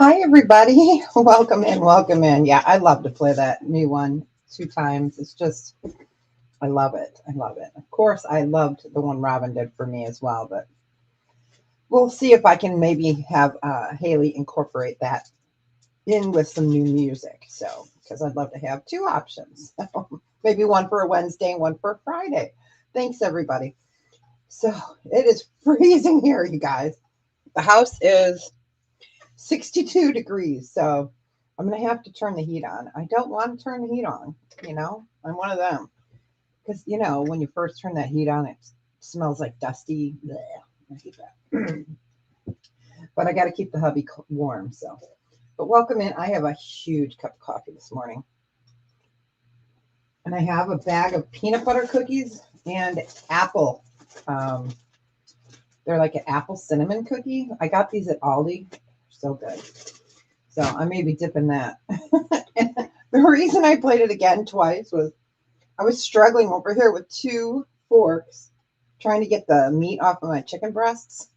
Hi, everybody. Welcome in. Welcome in. Yeah, I love to play that new one 2 times. It's just, I love it. I love it. Of course, I loved the one Robin did for me as well, but we'll see if I can maybe have Haley incorporate that in with some new music. So, because I'd love to have two options. Maybe one for a Wednesday and one for a Friday. Thanks, everybody. So, it is freezing here, you guys. The house is 62 degrees. So I'm going to have to turn the heat on. I don't want to turn the heat on, I'm one of them. Because, when you first turn that heat on, it smells like dusty. Blech. I hate that. But I got to keep the hubby warm. So, but welcome in. I have a huge cup of coffee this morning. And I have a bag of peanut butter cookies and apple. They're like an apple cinnamon cookie. I got these at Aldi. So good. So I may be dipping that. And the reason I played it again twice was I was struggling over here with 2 forks trying to get the meat off of my chicken breasts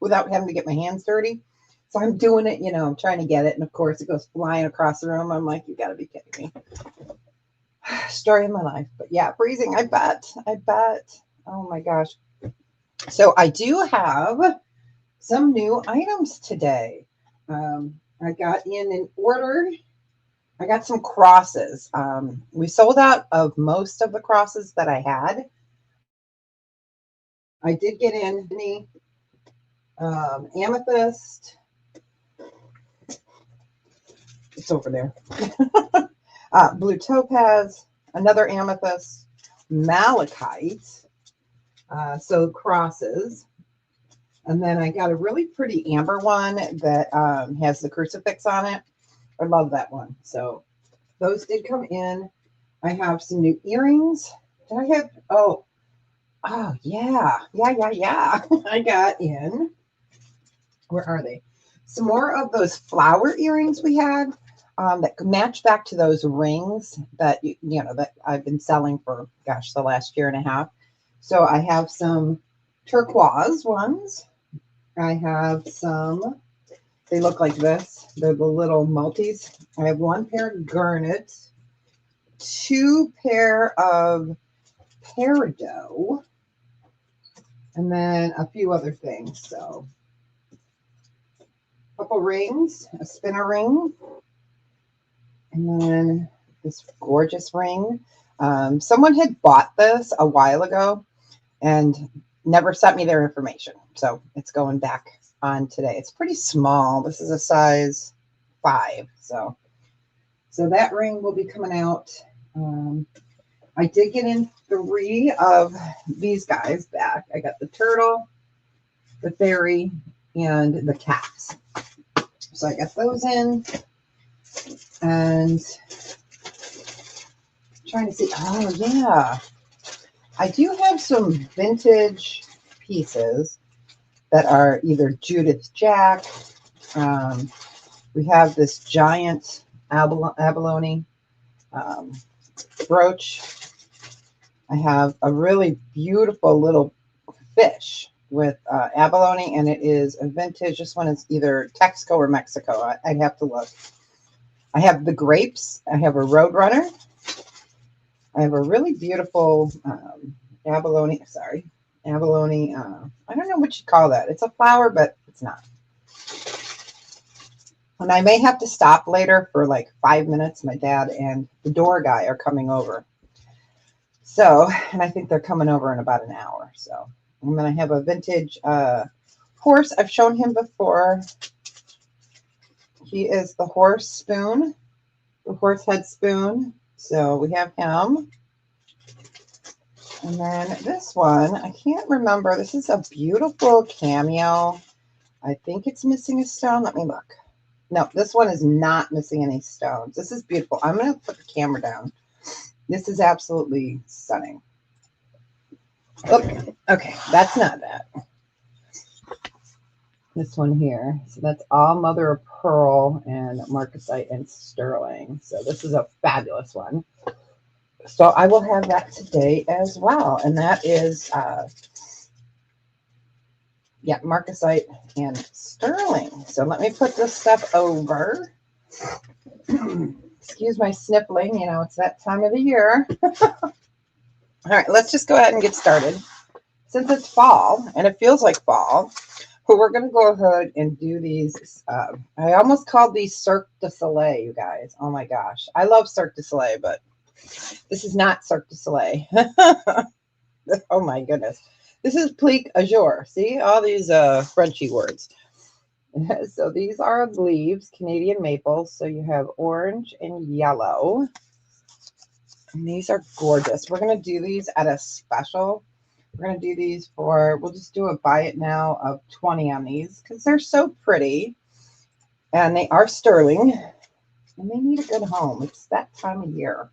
without having to get my hands dirty. So I'm doing it, I'm trying to get it. And of course it goes flying across the room. I'm like, you got to be kidding me. Story of my life. But yeah, freezing. I bet. Oh my gosh. So I do have some new items today. I got in an order. I got some crosses. We sold out of most of the crosses that I had. I did get in the amethyst. It's over there. Blue topaz, another amethyst, malachite. So crosses. And then I got a really pretty amber one that has the crucifix on it. I love that one. So those did come in. I have some new earrings. Did I have? Oh, yeah. I got in. Where are they? Some more of those flower earrings we had that match back to those rings that that I've been selling for the last year and a half. So I have some turquoise ones. I have some, they look like this. They're the little multis. I have 1 pair of garnet, 2 pair of peridot, and then a few other things. So a couple rings, a spinner ring, and then this gorgeous ring. Someone had bought this a while ago and never sent me their information. So it's going back on today. It's pretty small. This is a size 5. So that ring will be coming out. I did get in 3 of these guys back. I got the turtle, the fairy, and the cats. So I got those in. And trying to see. Oh, yeah. I do have some vintage pieces that are either Judith Jack. We have this giant abalone brooch. I have a really beautiful little fish with abalone, and it is a vintage. This one is either Texaco or Mexico. I'd have to look. I have the grapes. I have a Roadrunner. I have a really beautiful abalone. I don't know what you call that. It's a flower, but it's not. And I may have to stop later for like 5 minutes. My dad and the door guy are coming over. So, and I think they're coming over in about an hour. So, and then I have a vintage horse. I've shown him before. He is the horse spoon, the horse head spoon. So we have him. And then this one, I can't remember. This is a beautiful cameo. I think it's missing a stone. Let me look. No, this one is not missing any stones. This is beautiful. I'm going to put the camera down. This is absolutely stunning. Okay, that's not that. This one here. So that's all mother of pearl and marcasite and sterling. So this is a fabulous one. So I will have that today as well. And that is Yeah, marcasite and sterling. So let me put this stuff over. Excuse my sniffling, you know, it's that time of the year. All right, let's just go ahead and get started. Since it's fall and it feels like fall, we're going to go ahead and do these. I almost called these Cirque du Soleil, you guys. Oh my gosh. I love Cirque du Soleil, but this is not Cirque du Soleil. Oh my goodness. This is plique azure. See all these Frenchy words. So these are leaves, Canadian maples. So you have orange and yellow. And these are gorgeous. We're going to do these at a special. We're going to do these for, we'll just do a buy it now of 20 on these because they're so pretty. And they are sterling. And they need a good home. It's that time of year.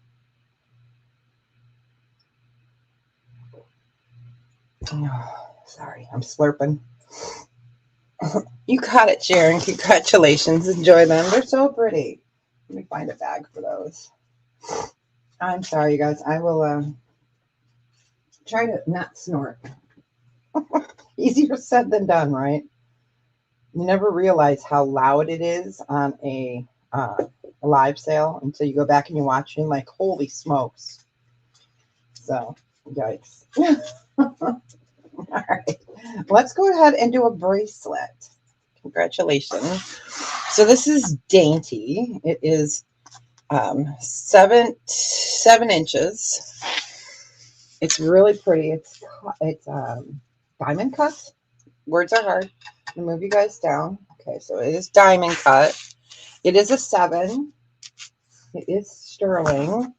Oh, sorry, I'm slurping. You got it, Sharon. Congratulations. Enjoy them. They're so pretty. Let me find a bag for those. I'm sorry, you guys. I will try to not snort. Easier said than done, right? You never realize how loud it is on a live sale until you go back and you watch it. Like, holy smokes. So, yikes. All right. Let's go ahead and do a bracelet. Congratulations. So this is dainty. It is 7 inches. It's really pretty. It's diamond cut. Words are hard. I'll move you guys down. Okay, so it is diamond cut. It is a 7. It is sterling.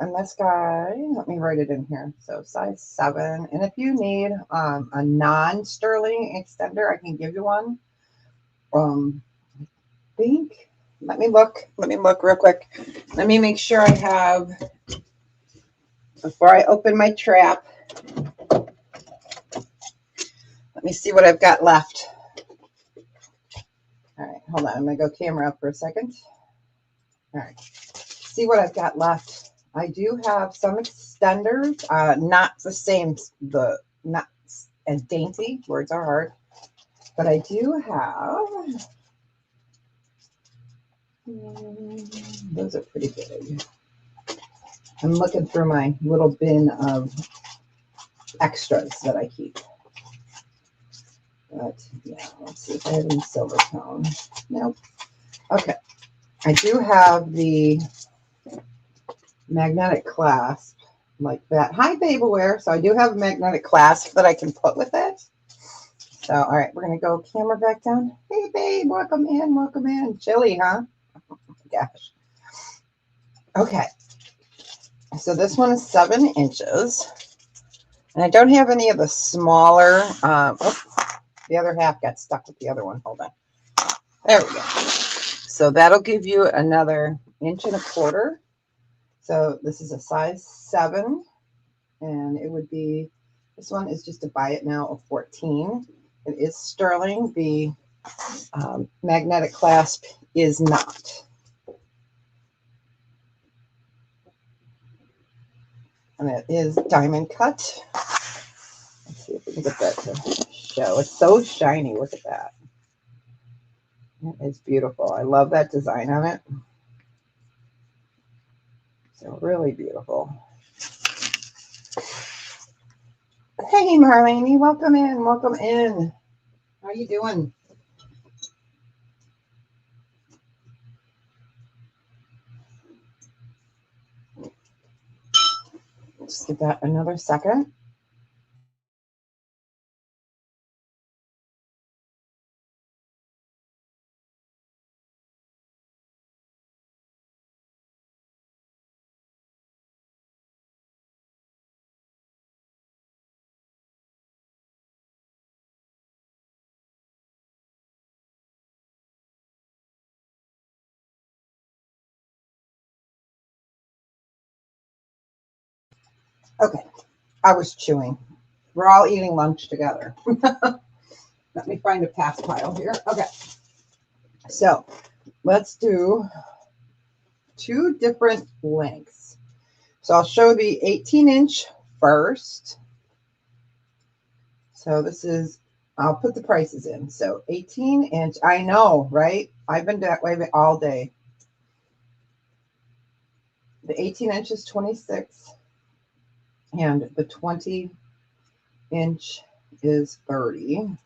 And this guy, let me write it in here. So size 7. And if you need a non-sterling extender, I can give you one. I think, let me look real quick. Let me make sure I have, before I open my trap, let me see what I've got left. All right, hold on. I'm going to go camera up for a second. All right, see what I've got left. I do have some extenders, not the same, not as dainty, words are hard, but I do have, those are pretty big. I'm looking through my little bin of extras that I keep. But yeah, let's see if I have any silver tone. Nope. Okay. I do have the magnetic clasp like that. Hi, Babyware. So I do have a magnetic clasp that I can put with it. So, all right, we're going to go camera back down. Hey, babe, welcome in, welcome in. Chilly, huh? Oh my gosh. Okay. So this one is 7 inches. And I don't have any of the smaller, the other half got stuck with the other one. Hold on. There we go. So that'll give you another 1.25 inches. So this is a size 7. And it would be, this one is just a buy it now of 14. It is sterling. The magnetic clasp is not. And it is diamond cut. Let's see if we can get that to show. It's so shiny. Look at that. It's beautiful. I love that design on it. So really beautiful. Hey, Marlene, welcome in. Welcome in. How are you doing? Just give that another second. Okay, I was chewing. We're all eating lunch together. Let me find a pass pile here. Okay, so let's do 2 different lengths. So I'll show the 18-inch first. So this is I'll put the prices in. So 18-inch. I know, right? I've been that way all day. The 18-inch is 26, and the 20-inch is 30.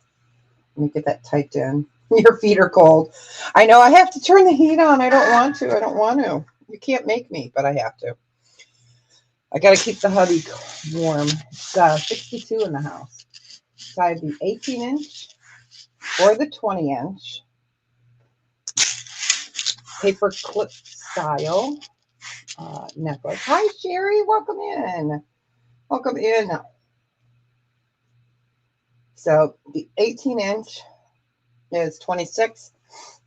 Let me get that typed in. Your feet are cold. I know I have to turn the heat on. I don't want to. I don't want to. You can't make me, but I have to. I got to keep the hubby warm. It's 62 in the house. So I have the 18-inch or the 20-inch paper clip style necklace. Hi, Sherry. Welcome in. Welcome in. So the 18-inch is 26.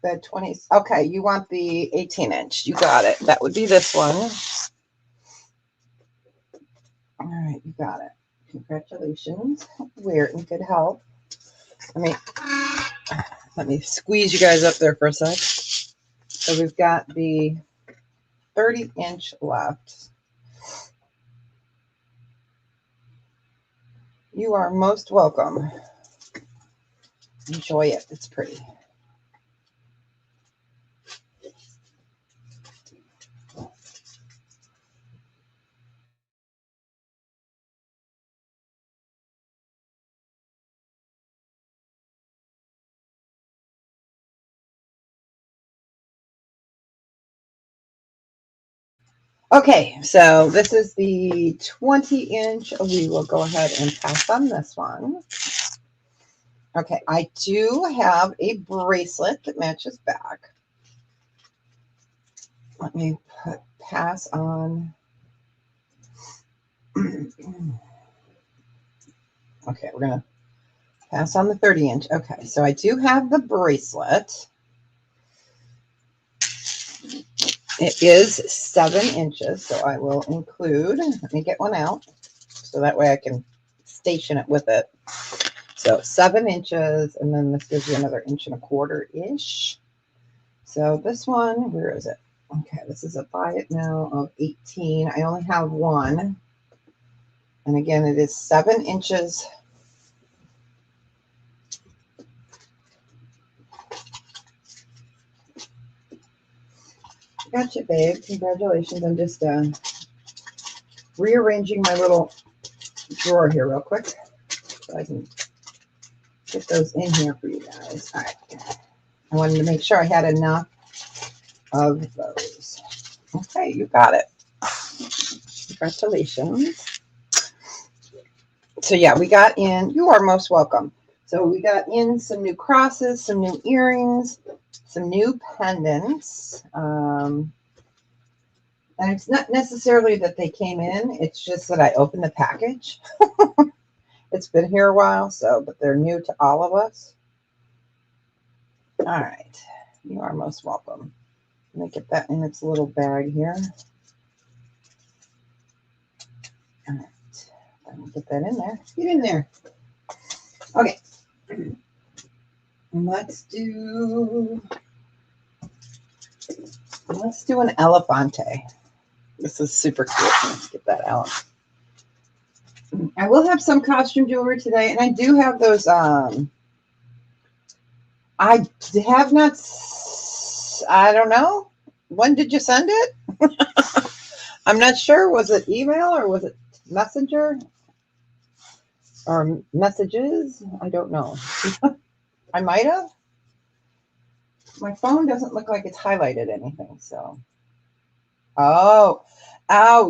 The 20. Okay, you want the 18-inch. You got it. That would be this one. All right, you got it. Congratulations. We're in good health. Let me squeeze you guys up there for a sec. So we've got the 30-inch left. You are most welcome. Enjoy it. It's pretty. Okay, so this is the 20-inch. We will go ahead and pass on this one. Okay, I do have a bracelet that matches back. Let me pass on. Okay, we're going to pass on the 30-inch. Okay, so I do have the bracelet. It is 7 inches, so I will include, let me get one out, so that way I can station it with it. So 7 inches, and then this gives you another 1.25 inches-ish. So this one, where is it? Okay, this is a buy it now of 18. I only have one. And again, it is 7 inches. Gotcha, babe. Congratulations. I'm just rearranging my little drawer here real quick so I can get those in here for you guys. All right. I wanted to make sure I had enough of those. Okay, you got it. Congratulations. So yeah, we got in, you are most welcome. So we got in some new crosses, some new earrings, some new pendants. And it's not necessarily that they came in, it's just that I opened the package. It's been here a while, but they're new to all of us. All right, you are most welcome. Let me get that in its little bag here. All right, let me get that in there. Get in there. Okay, let's do an elefante. This is super cute. Let's get that out. I will have some costume jewelry today, and I do have those. I have not. I don't know. When did you send it? I'm not sure. Was it email or was it messenger or messages? I don't know. I might have. My phone doesn't look like it's highlighted anything. So. Oh,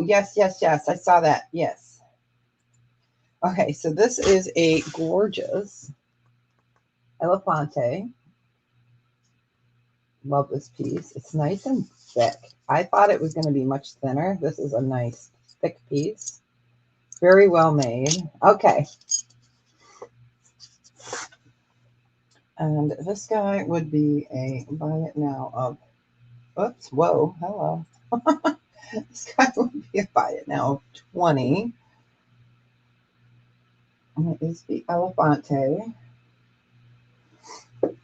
yes. I saw that. Yes. Okay, so this is a gorgeous elefante. Love this piece. It's nice and thick. I thought it was going to be much thinner. This is a nice thick piece. Very well made. Okay. And this guy would be a buy it now of, oops, whoa, hello. This guy would be a buy it now of 20. And it is the elefante. I'm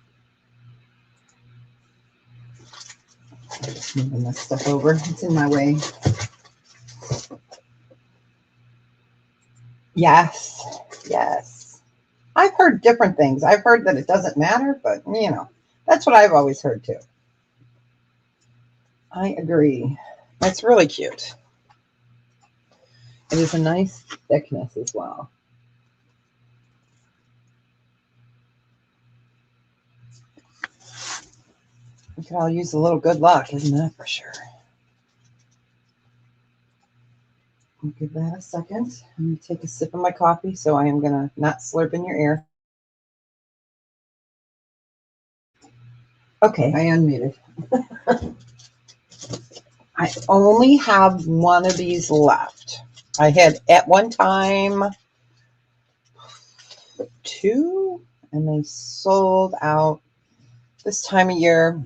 just moving this stuff over. It's in my way. Yes. I've heard different things. I've heard that it doesn't matter, but you know, that's what I've always heard too. I agree. It's really cute. It is a nice thickness as well. We could all use a little good luck, isn't that for sure? I'll give that a second. I'm going to take a sip of my coffee, so I am going to not slurp in your ear. Okay, I unmuted. I only have one of these left. I had at one time 2, and they sold out this time of year,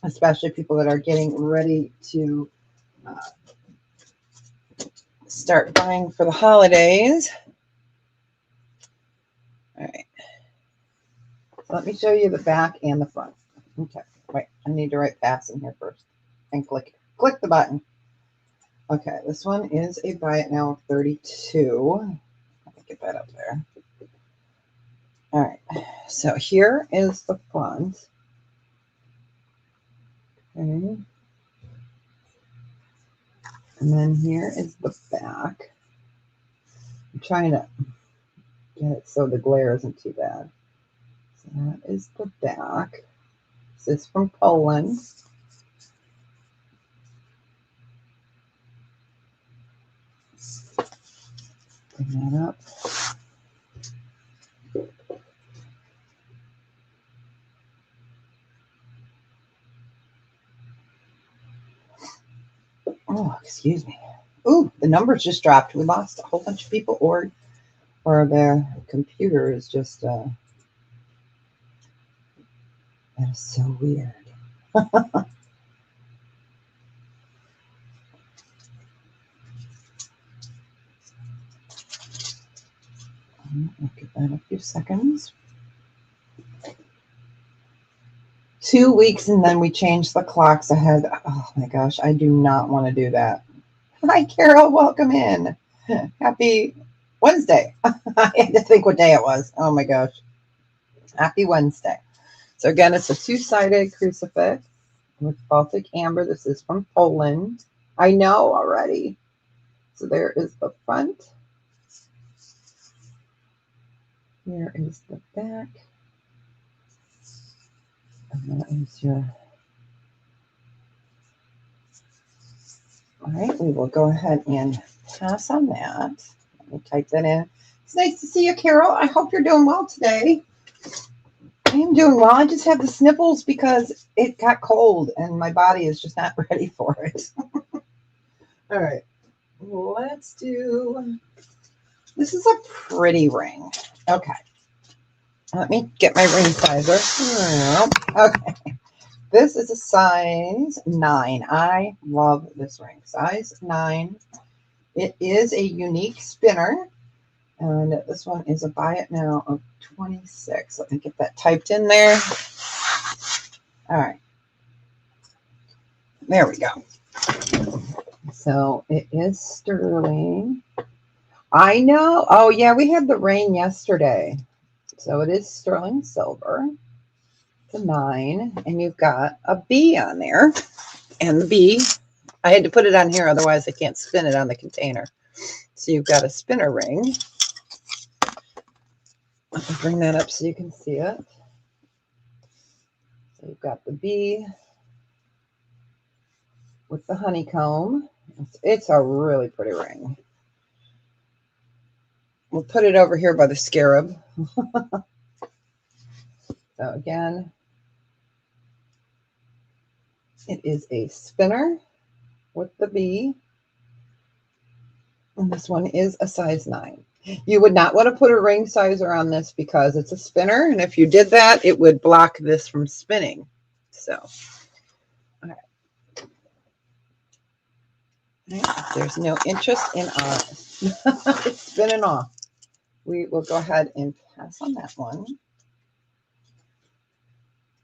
especially people that are getting ready to start buying for the holidays. All right. Let me show you the back and the front. Okay, wait, I need to write pass in here first and click the button. Okay, this one is a buy it now of 32. Let me get that up there. All right, so here is the front. Okay. And then here is the back. I'm trying to get it so the glare isn't too bad. So that is the back. This is from Poland. Bring that up. Oh, excuse me. Ooh, the numbers just dropped. We lost a whole bunch of people, or their computer is just, that is so weird. I'll give that a few seconds. 2 weeks and then we change the clocks ahead. Oh my gosh, I do not want to do that. Hi, Carol. Welcome in. Happy Wednesday. I had to think what day it was. Oh my gosh. Happy Wednesday. So again, it's a 2-sided crucifix with Baltic amber. This is from Poland. I know already. So there is the front. Here is the back. And that is your... All right, we will go ahead and pass on that. Let me type that in. It's nice to see you, Carol. I hope you're doing well today. I am doing well. I just have the sniffles because it got cold and my body is just not ready for it. All right, let's do... This is a pretty ring. Okay. Let me get my ring sizer. Okay. This is a size 9. I love this ring. Size 9. It is a unique spinner. And this one is a buy it now of 26. Let me get that typed in there. All right. There we go. So it is sterling. I know. Oh, yeah, we had the rain yesterday. So it is sterling silver. It's a 9. And you've got a B on there. And the B, I had to put it on here, otherwise I can't spin it on the container. So you've got a spinner ring. Let me bring that up so you can see it. So you've got the B with the honeycomb. It's a really pretty ring. We'll put it over here by the scarab. So again, it is a spinner with the B. And this one is a size 9. You would not want to put a ring sizer on this because it's a spinner. And if you did that, it would block this from spinning. So, all right. There's no interest in ours. It's spinning off. We will go ahead and pass on that one.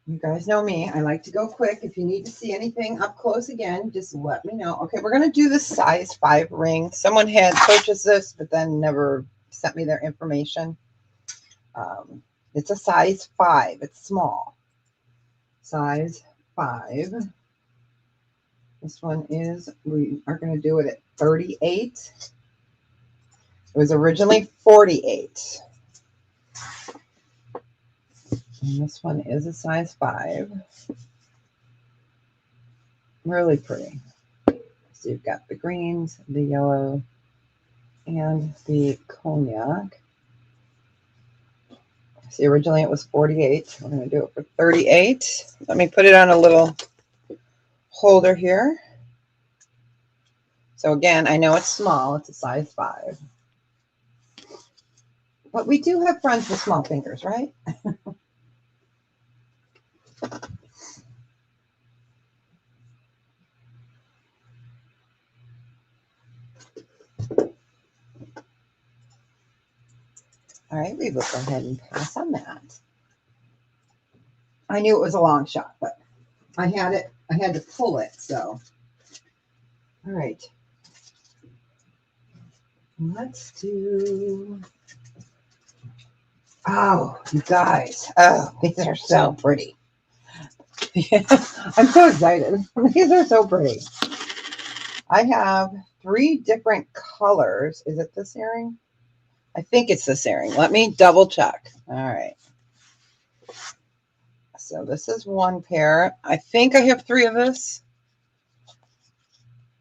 You guys know me. I like to go quick. If you need to see anything up close again, just let me know. Okay, we're going to do the size 5 ring. Someone had purchased this, but then never sent me their information. It's a size 5. It's small. Size 5. This one is, we are going to do it at 38. It was originally 48. And this one is a size 5. Really pretty. So you've got the greens, the yellow, and the cognac. See, originally it was 48. We're going to do it for 38. Let me put it on a little holder here. So again, I know it's small. It's a size 5. But we do have friends with small fingers, right? All right, we will go ahead and pass on that. I knew it was a long shot, but I had to pull it, so. All right. Let's do, oh, you guys. Oh, these are so pretty. I'm so excited. These are so pretty. I have 3 different colors. Is it this earring? I think it's this earring. Let me double check. All right. So this is one pair. I think I have 3 of this.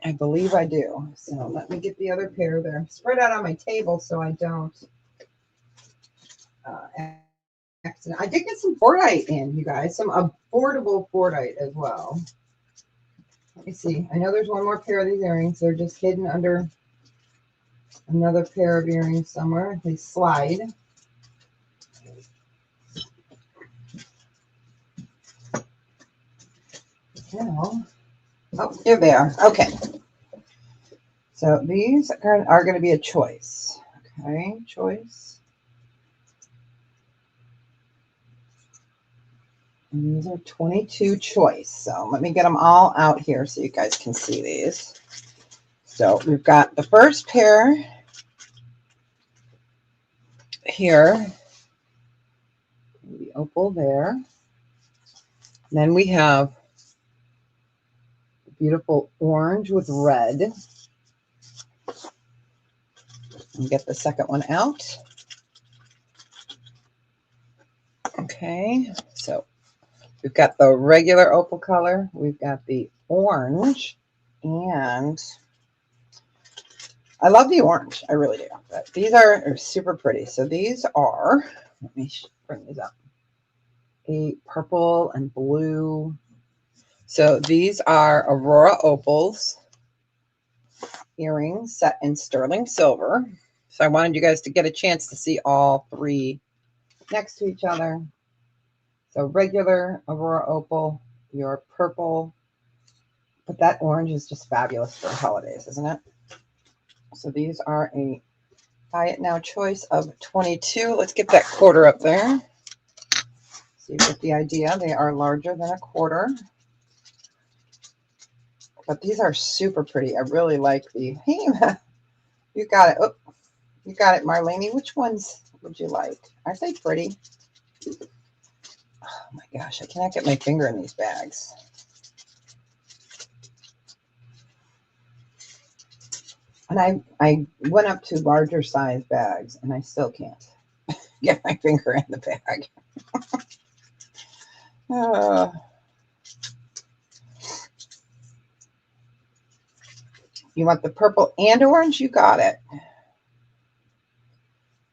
I believe I do. So let me get the other pair there. Spread out on my table so I don't accident. I did get some Fordite in, you guys. Some affordable Fordite as well. Let me see. I know there's one more pair of these earrings. They're just hidden under another pair of earrings somewhere. They slide. Now, oh, here they are. Okay. So these are going to be a choice. Okay, choice. And these are 22 choice. So let me get them all out here so you guys can see these. So we've got the first pair here. The opal there. And then we have beautiful orange with red. And get the second one out. Okay, so we've got the regular opal color. We've got the orange. And I love the orange. I really do. But these are super pretty. So these are, let me bring these up. A purple and blue. So these are Aurora opals earrings set in sterling silver. So I wanted you guys to get a chance to see all 3 next to each other. So regular Aurora opal, your purple, but that orange is just fabulous for the holidays, isn't it? So these are a buy it now choice of 22. Let's get that quarter up there. So you get the idea. They are larger than a quarter. But these are super pretty. I really like the, hey, you got it. Oh, you got it, Marlene. Which ones would you like? Aren't they pretty? Oh my gosh, I cannot get my finger in these bags. And I went up to larger size bags and I still can't get my finger in the bag. You want the purple and orange? You got it.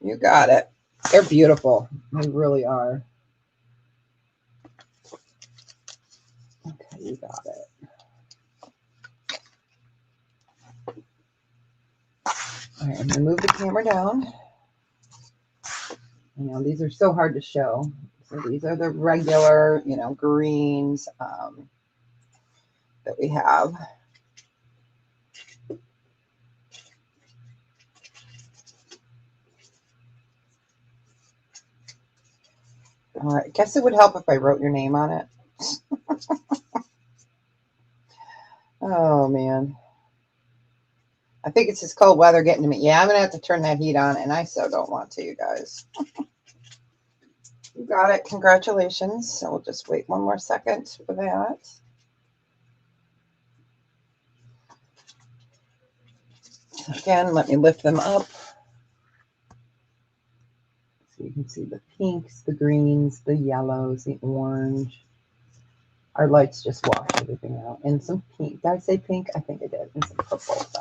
You got it. They're beautiful. They really are. Okay, you got it. All right, I'm going to move the camera down. You know, these are so hard to show. So these are the regular, you know, greens that we have. All right, I guess it would help if I wrote your name on it. Oh, man. I think it's this cold weather getting to me. Yeah, I'm going to have to turn that heat on, and I so don't want to, you guys. You got it. Congratulations. So we'll just wait one more second for that. Again, let me lift them up. So you can see the pinks, the greens, the yellows, the orange. Our lights just washed everything out. And some pink. Did I say pink? I think I did. And some purple. So,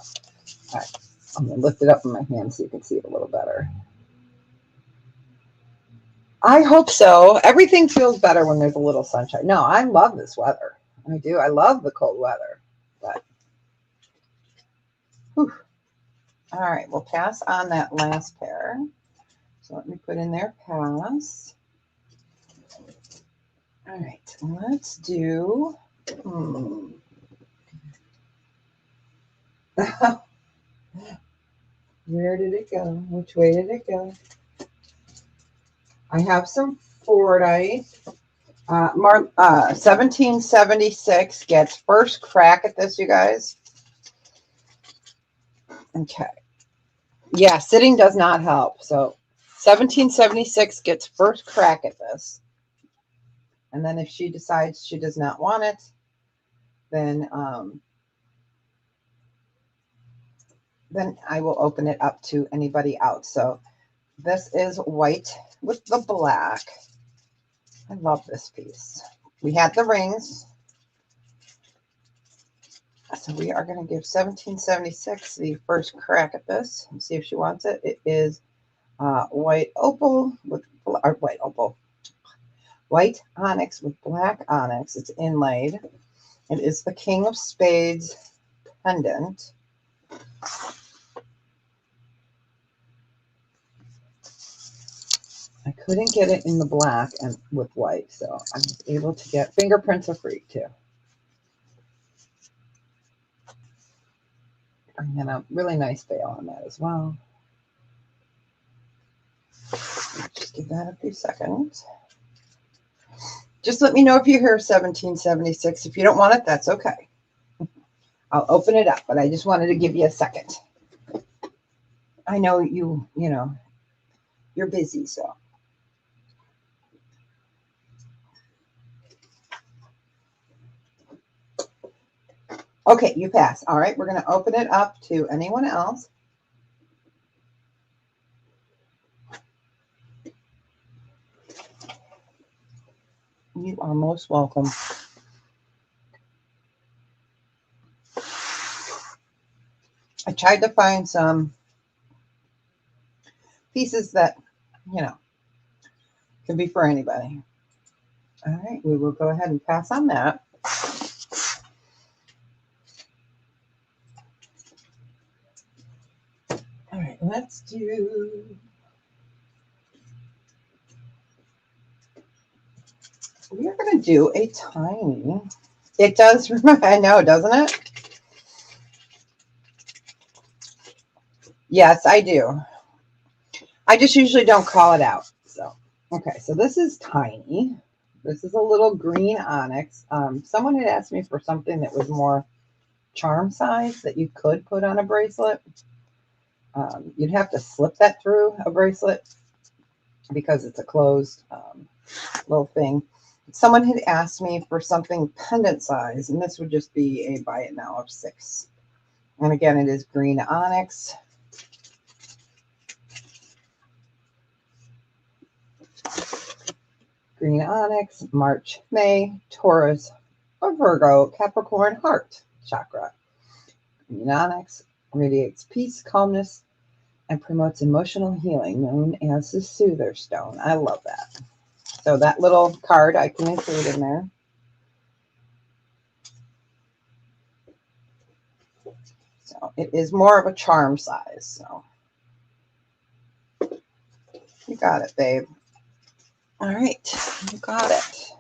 all right. I'm going to lift it up in my hand so you can see it a little better. I hope so. Everything feels better when there's a little sunshine. No, I love this weather. I do. I love the cold weather. But, whew. All right. We'll pass on that last pair. So let me put in there pass. All right. Let's do... Where did it go? Which way did it go? I have some Fordite. 1776 gets first crack at this, you guys. Okay. Yeah, sitting does not help. So 1776 gets first crack at this. And then if she decides she does not want it, then I will open it up to anybody else. So this is white with the black. I love this piece. We had the rings. So we are going to give 1776 the first crack at this and see if she wants it. It is white opal with white onyx with black onyx. It's inlaid. It is the King of Spades pendant. I couldn't get it in the black and with white, so I was able to get fingerprints are free too. And then a really nice veil on that as well. Just give that a few seconds. Just let me know if you hear 1776. If you don't want it, that's okay. I'll open it up, but I just wanted to give you a second. I know you're busy, so. Okay, you pass. All right, we're going to open it up to anyone else. You are most welcome. I tried to find some pieces that, can be for anybody. All right, we will go ahead and pass on that. All right, let's do... We are going to do a tiny... It does, I know, doesn't it? Yes, I do. I just usually don't call it out. So, okay, so this is tiny. This is a little green onyx. Someone had asked me for something that was more charm size that you could put on a bracelet. You'd have to slip that through a bracelet because it's a closed little thing. Someone had asked me for something pendant size, and this would just be a buy it now of 6. And again, it is green onyx. Green onyx, March, May, Taurus, or Virgo, Capricorn, heart chakra. Green onyx radiates peace, calmness, and promotes emotional healing, known as the Soother Stone. I love that. So that little card I can include in there. So it is more of a charm size. So you got it, babe. All right, you got it.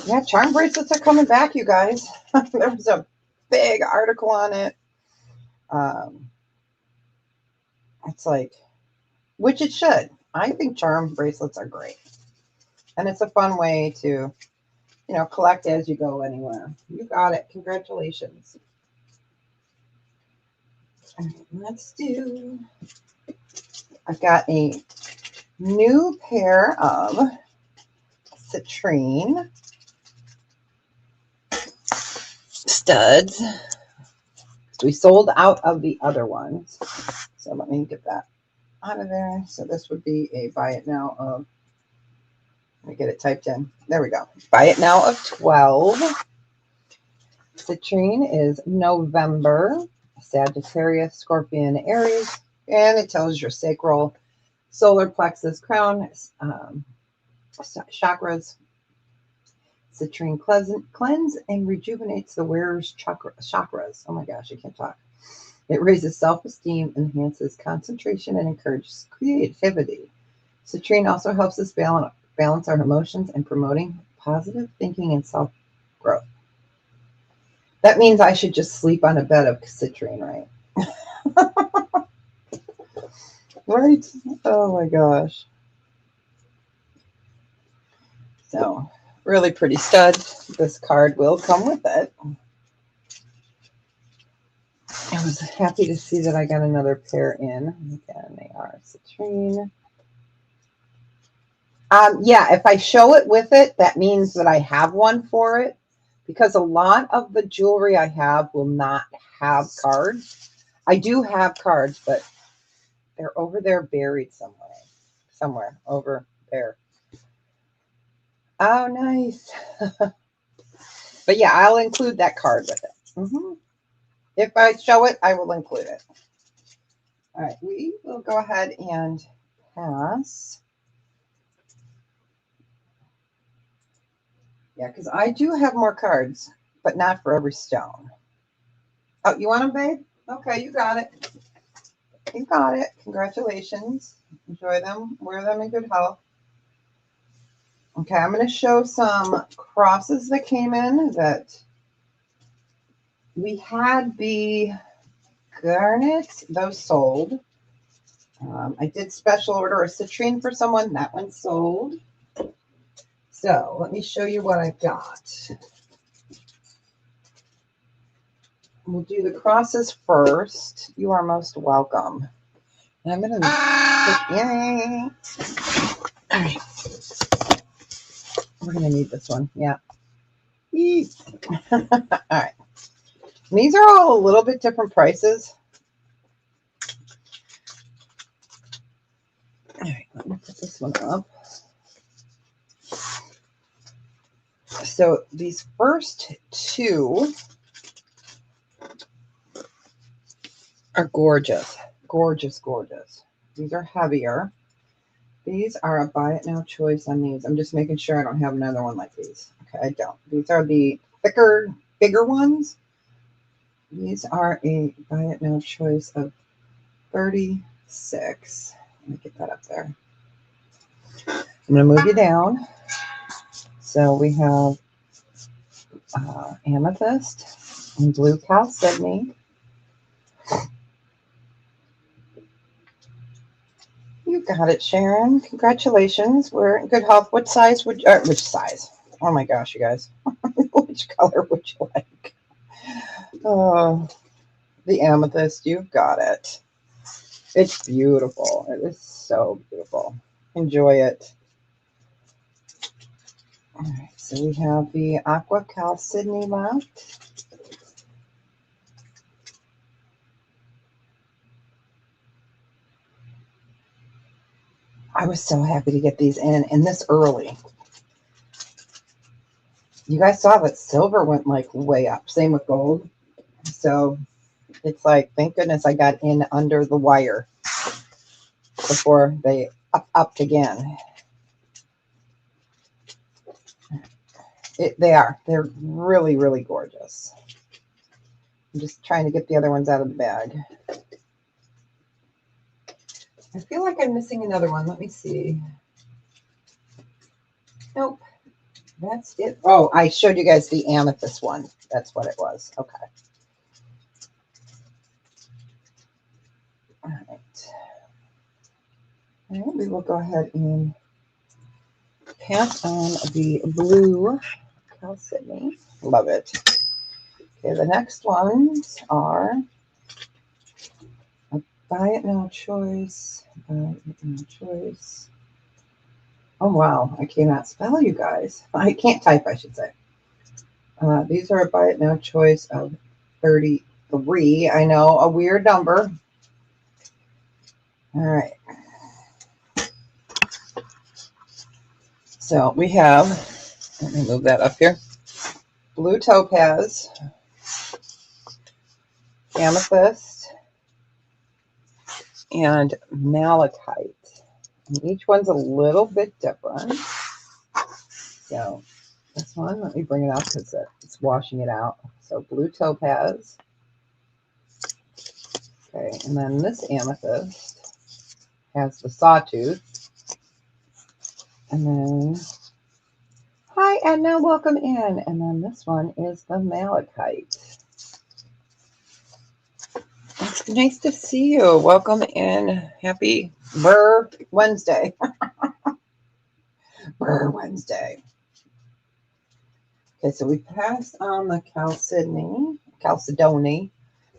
Yeah, charm bracelets are coming back, you guys. There was a big article on it. It's like, which it should. I think charm bracelets are great. And it's a fun way to, collect as you go anywhere. You got it. Congratulations. All right, let's do, I've got a new pair of citrine studs. We sold out of the other ones. So let me get that out of there. So this would be a buy it now of, let me get it typed in. There we go. Buy it now of 12. Citrine is November, Sagittarius, Scorpion, Aries, and it tells your sacral, solar plexus, crown, chakras. Citrine cleanse and rejuvenates the wearer's chakras. Oh my gosh, I can't talk. It raises self-esteem, enhances concentration, and encourages creativity. Citrine also helps us balance our emotions and promoting positive thinking and self-growth. That means I should just sleep on a bed of citrine, right? Right? Oh my gosh. So, really pretty stud. This card will come with it. I was happy to see that I got another pair in. Again, they are citrine. Yeah, if I show it with it, that means that I have one for it, because a lot of the jewelry I have will not have cards. I do have cards, but they're over there buried somewhere over there. Oh, nice. But yeah, I'll include that card with it. If I show it, I will include it. All right, we will go ahead and pass. Yeah, because I do have more cards, but not for every stone. Oh, you want them, babe? Okay, you got it. You got it. Congratulations. Enjoy them. Wear them in good health. Okay, I'm going to show some crosses that came in that we had the garnet. Those sold. I did special order a citrine for someone. That one sold. So let me show you what I got. We'll do the crosses first. You are most welcome. And I'm going to, yay. All right. We're going to need this one. Yeah. All right. These are all a little bit different prices. All right, let me put this one up. So these first two are gorgeous. Gorgeous, gorgeous. These are heavier. These are a buy it now choice on these. I'm just making sure I don't have another one like these. Okay, I don't. These are the thicker, bigger ones. These are a buy it now choice of 36. Let me get that up there. I'm going to move you down. So we have amethyst and blue chalcedony. You got it, Sharon. Congratulations. We're in good health. What size would you, which size? Oh my gosh, you guys. Which color would you like? Oh, the amethyst. You've got it. It's beautiful. It is so beautiful. Enjoy it. All right, so we have the aqua chalcedony left. I was so happy to get these in and this early. You guys saw that silver went like way up. Same with gold. So it's like, thank goodness I got in under the wire before they upped again. They're really, really gorgeous. I'm just trying to get the other ones out of the bag. I feel like I'm missing another one. Let me see. Nope. That's it. Oh, I showed you guys the amethyst one. That's what it was. Okay. All right. All right, we will go ahead and pass on the blue chalcedony. Love it. Okay, the next ones are a buy it now choice. Buy it now choice. Oh, wow. I cannot spell, you guys. I can't type, I should say. These are a buy it now choice of 33. I know, a weird number. All right. So we have, let me move that up here. Blue topaz, amethyst, and malachite. And each one's a little bit different. So this one, let me bring it up because it's washing it out. So blue topaz. Okay, and then this amethyst has the sawtooth. And then, hi Edna, welcome in. And then this one is the malachite. It's nice to see you. Welcome in. Happy Burr Wednesday. Burr Wednesday. Okay, so we passed on the Chalcedony.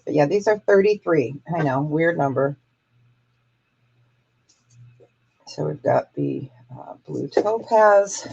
But yeah, these are 33. I know, weird number. So we've got the blue topaz.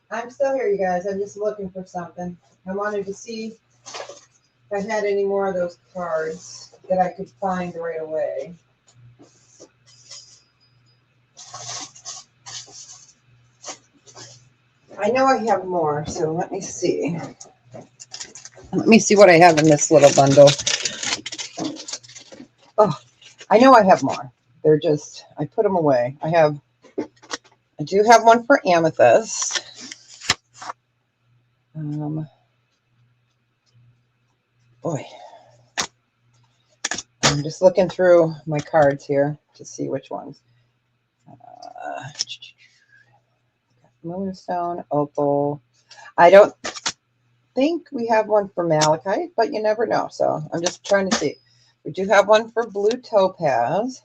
I'm still here, you guys. I'm just looking for something. I wanted to see if I had any more of those cards that I could find right away. I know I have more, so let me see. Let me see what I have in this little bundle. Oh, I know I have more. They're just, I put them away. I do have one for amethyst. Boy, I'm just looking through my cards here to see which ones. Moonstone, opal. I don't think we have one for malachite, but you never know. So I'm just trying to see. We do have one for blue topaz.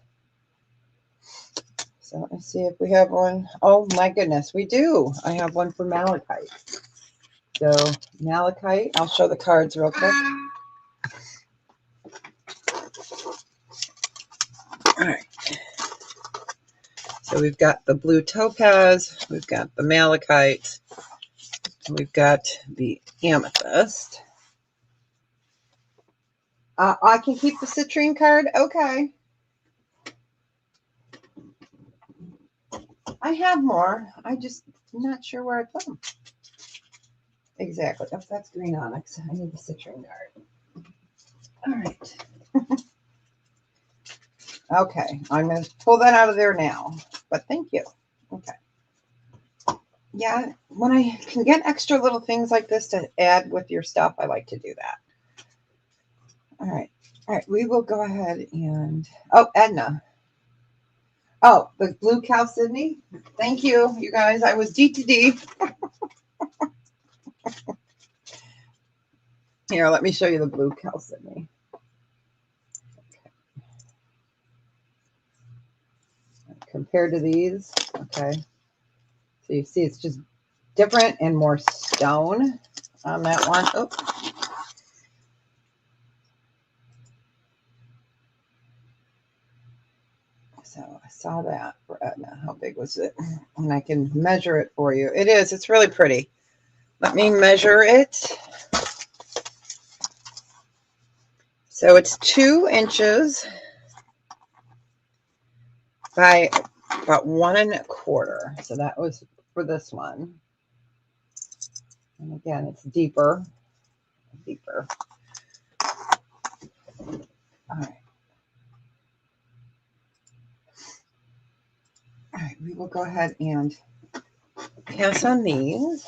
So let me see if we have one. Oh my goodness, we do. I have one for malachite. So malachite, I'll show the cards real quick. All right. So we've got the blue topaz, we've got the malachite, and we've got the amethyst. I can keep the citrine card. Okay. I have more. I just not sure where I put them. Exactly. Oh, that's green onyx. I need the citrine card. All right. Okay. I'm going to pull that out of there now. But thank you. Okay. Yeah. When I can get extra little things like this to add with your stuff, I like to do that. All right. All right. We will go ahead and... Oh, Edna. Oh, the blue Chalcedony. Thank you, you guys. I was D2D. Here, let me show you the blue Chalcedony. Compared to these, okay. So you see it's just different and more stone on that one. Oh. So I saw that for Edna. How big was it? And I can measure it for you. It is. It's really pretty. Let me measure it. So it's 2 inches by about 1 1/4. So that was for this one. And again, it's deeper. All right. All right, we will go ahead and pass on these.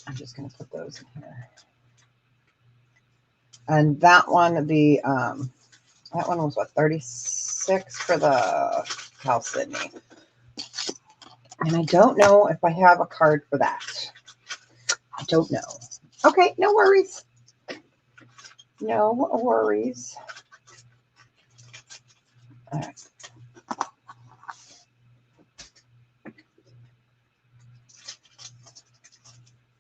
I'm just going to put those in here. And that one, the That one was what, 36 for the Cal Sydney. And I don't know if I have a card for that. I don't know. Okay, no worries. No worries. All right.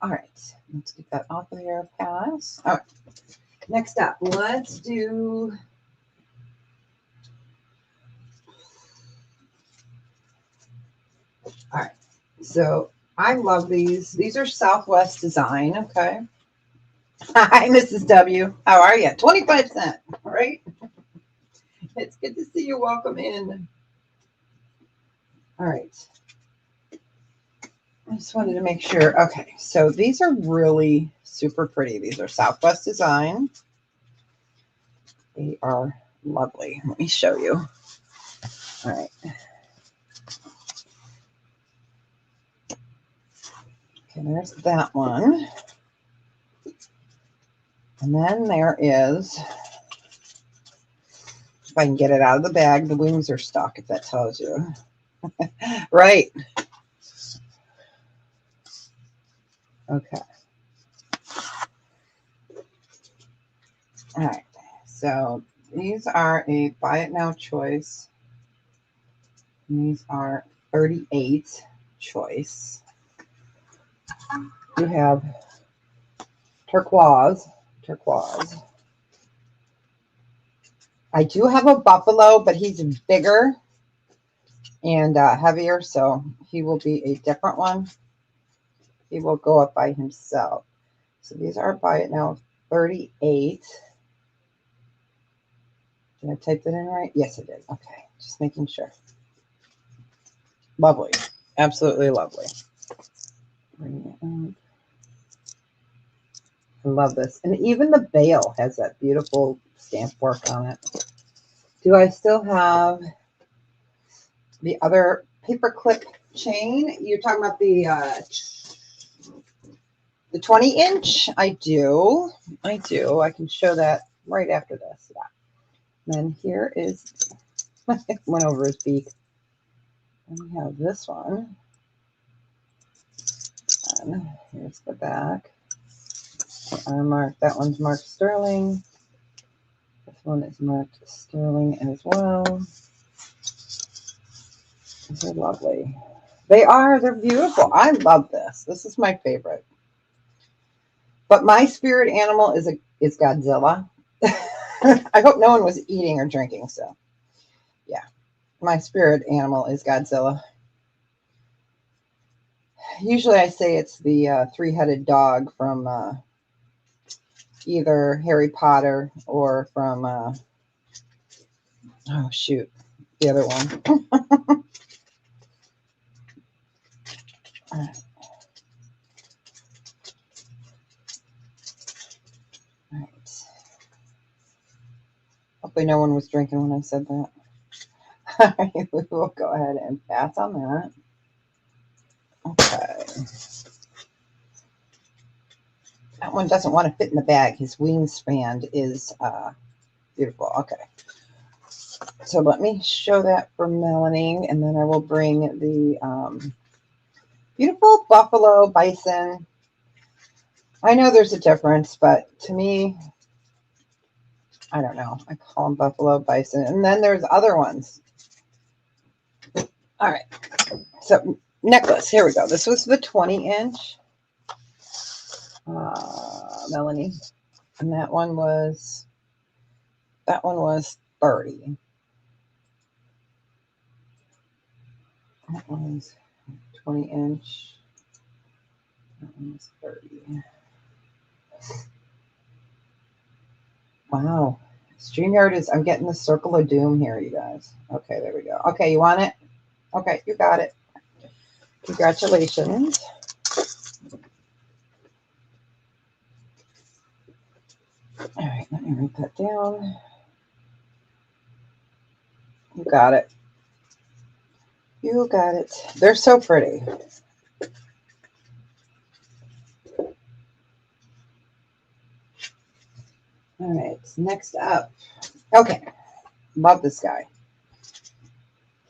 All right. Let's get that off of there. Pass. All right. Next up, let's do. All right. So I love these. These are Southwest design. Okay. Hi, Mrs. W. How are you? 25 cents. All right. It's good to see you. Welcome in. All right. I just wanted to make sure. Okay. So these are really super pretty. These are Southwest design. They are lovely. Let me show you. All right. Okay, there's that one. And then there is, if I can get it out of the bag, the wings are stuck, if that tells you. Right. Okay. All right. So these are a buy it now choice. And these are 38 choice. You have turquoise. I do have a buffalo, but he's bigger and heavier, so he will be a different one. He will go up by himself. So these are buy it now 38. Did I type that in right? Yes, I did. Okay, just making sure. Lovely. Absolutely lovely. I love this. And even the veil has that beautiful stamp work on it. Do I still have the other paperclip chain? You're talking about the 20-inch? I do. I can show that right after this. Yeah. Then here is, went over his beak. And we have this one. And here's the back. They are marked. That one's marked sterling. This one is marked sterling as well. These are lovely. They are. They're beautiful. I love this. This is my favorite. But my spirit animal is Godzilla. I hope no one was eating or drinking. So, yeah, my spirit animal is Godzilla. Usually, I say it's the three-headed dog from either Harry Potter or from oh shoot, the other one. All right. Hopefully no one was drinking when I said that. All right, we will go ahead and pass on that. Okay. That one doesn't want to fit in the bag. His wingspan is beautiful. Okay. So let me show that for Melanie, and then I will bring the beautiful buffalo bison. I know there's a difference, but to me, I don't know. I call them buffalo bison. And then there's other ones. All right. So necklace. Here we go. This was the 20-inch. Melanie. And that one was 30. That one's 20-inch. That one's 30. Wow. StreamYard is, I'm getting the circle of doom here, you guys. Okay, there we go. Okay, you want it? Okay, you got it. Congratulations. All right, let me write that down. You got it. You got it. They're so pretty. All right, next up. Okay, Love this guy.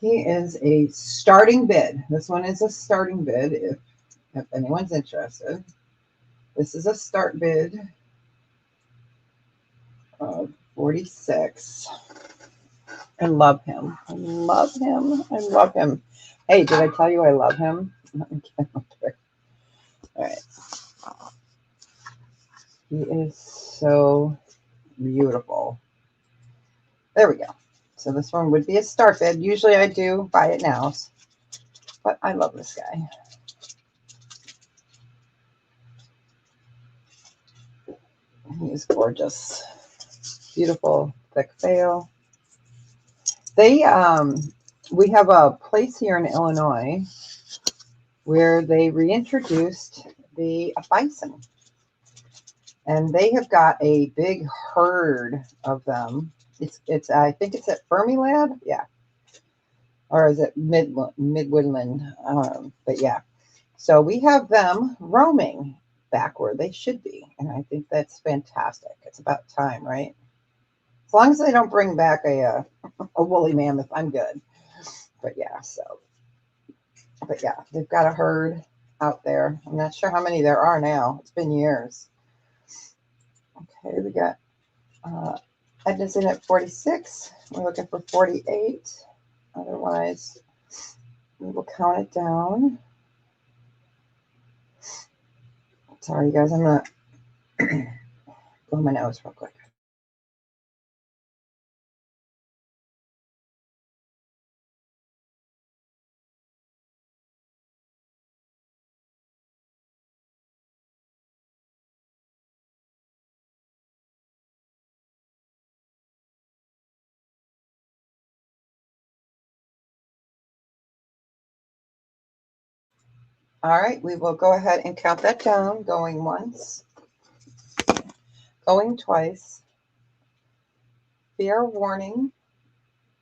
He is a starting bid. This one is a starting bid if anyone's interested. This is a start bid of 46. I love him. I love him. I love him. Hey, did I tell you I love him? Let me get him up there. All right. He is so beautiful. There we go. So this one would be a start bid. Usually I do buy it now, but I love this guy. He is gorgeous. Beautiful thick veil. We have a place here in Illinois where they reintroduced the bison. And they have got a big herd of them. It's I think it's at Fermilab, yeah, or is it Midwoodland? But yeah, so we have them roaming back where they should be, and I think that's fantastic. It's about time, right? As long as they don't bring back a woolly mammoth, I'm good. But yeah, they've got a herd out there. I'm not sure how many there are now. It's been years. Okay, we got Edison at 46. We're looking for 48. Otherwise, we will count it down. Sorry, you guys. I'm going to blow my nose real quick. All right, we will go ahead and count that down. Going once, going twice. Fair warning.